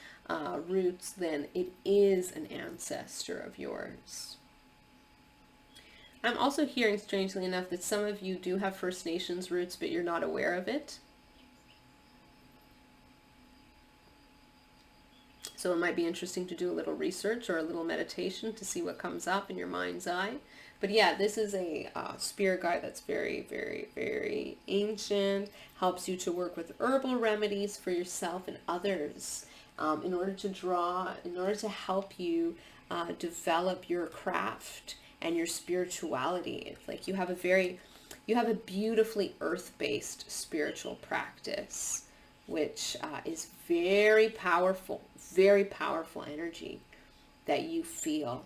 roots, then it is an ancestor of yours. I'm also hearing, strangely enough, that some of you do have First Nations roots, but you're not aware of it. So it might be interesting to do a little research or a little meditation to see what comes up in your mind's eye. But yeah, this is a spirit guide that's very, very, very ancient. Helps you to work with herbal remedies for yourself and others in order to help you develop your craft and your spirituality. It's like you have a beautifully earth-based spiritual practice, which is very powerful energy that you feel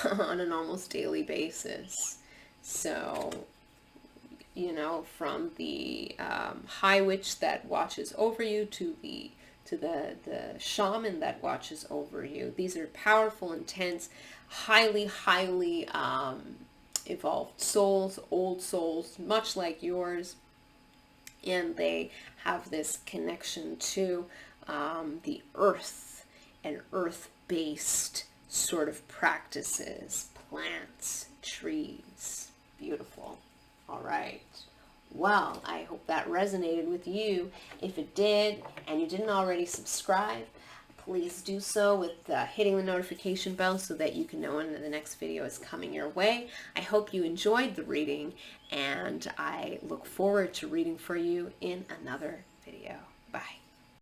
on an almost daily basis. So, from the high witch that watches over you to the shaman that watches over you. These are powerful, intense, highly evolved souls, old souls, much like yours. And they have this connection to the earth and earth-based sort of practices, plants, trees. Beautiful. All right. Well, I hope that resonated with you. If it did, and you didn't already subscribe, please do so with hitting the notification bell so that you can know when the next video is coming your way. I hope you enjoyed the reading, and I look forward to reading for you in another video. Bye.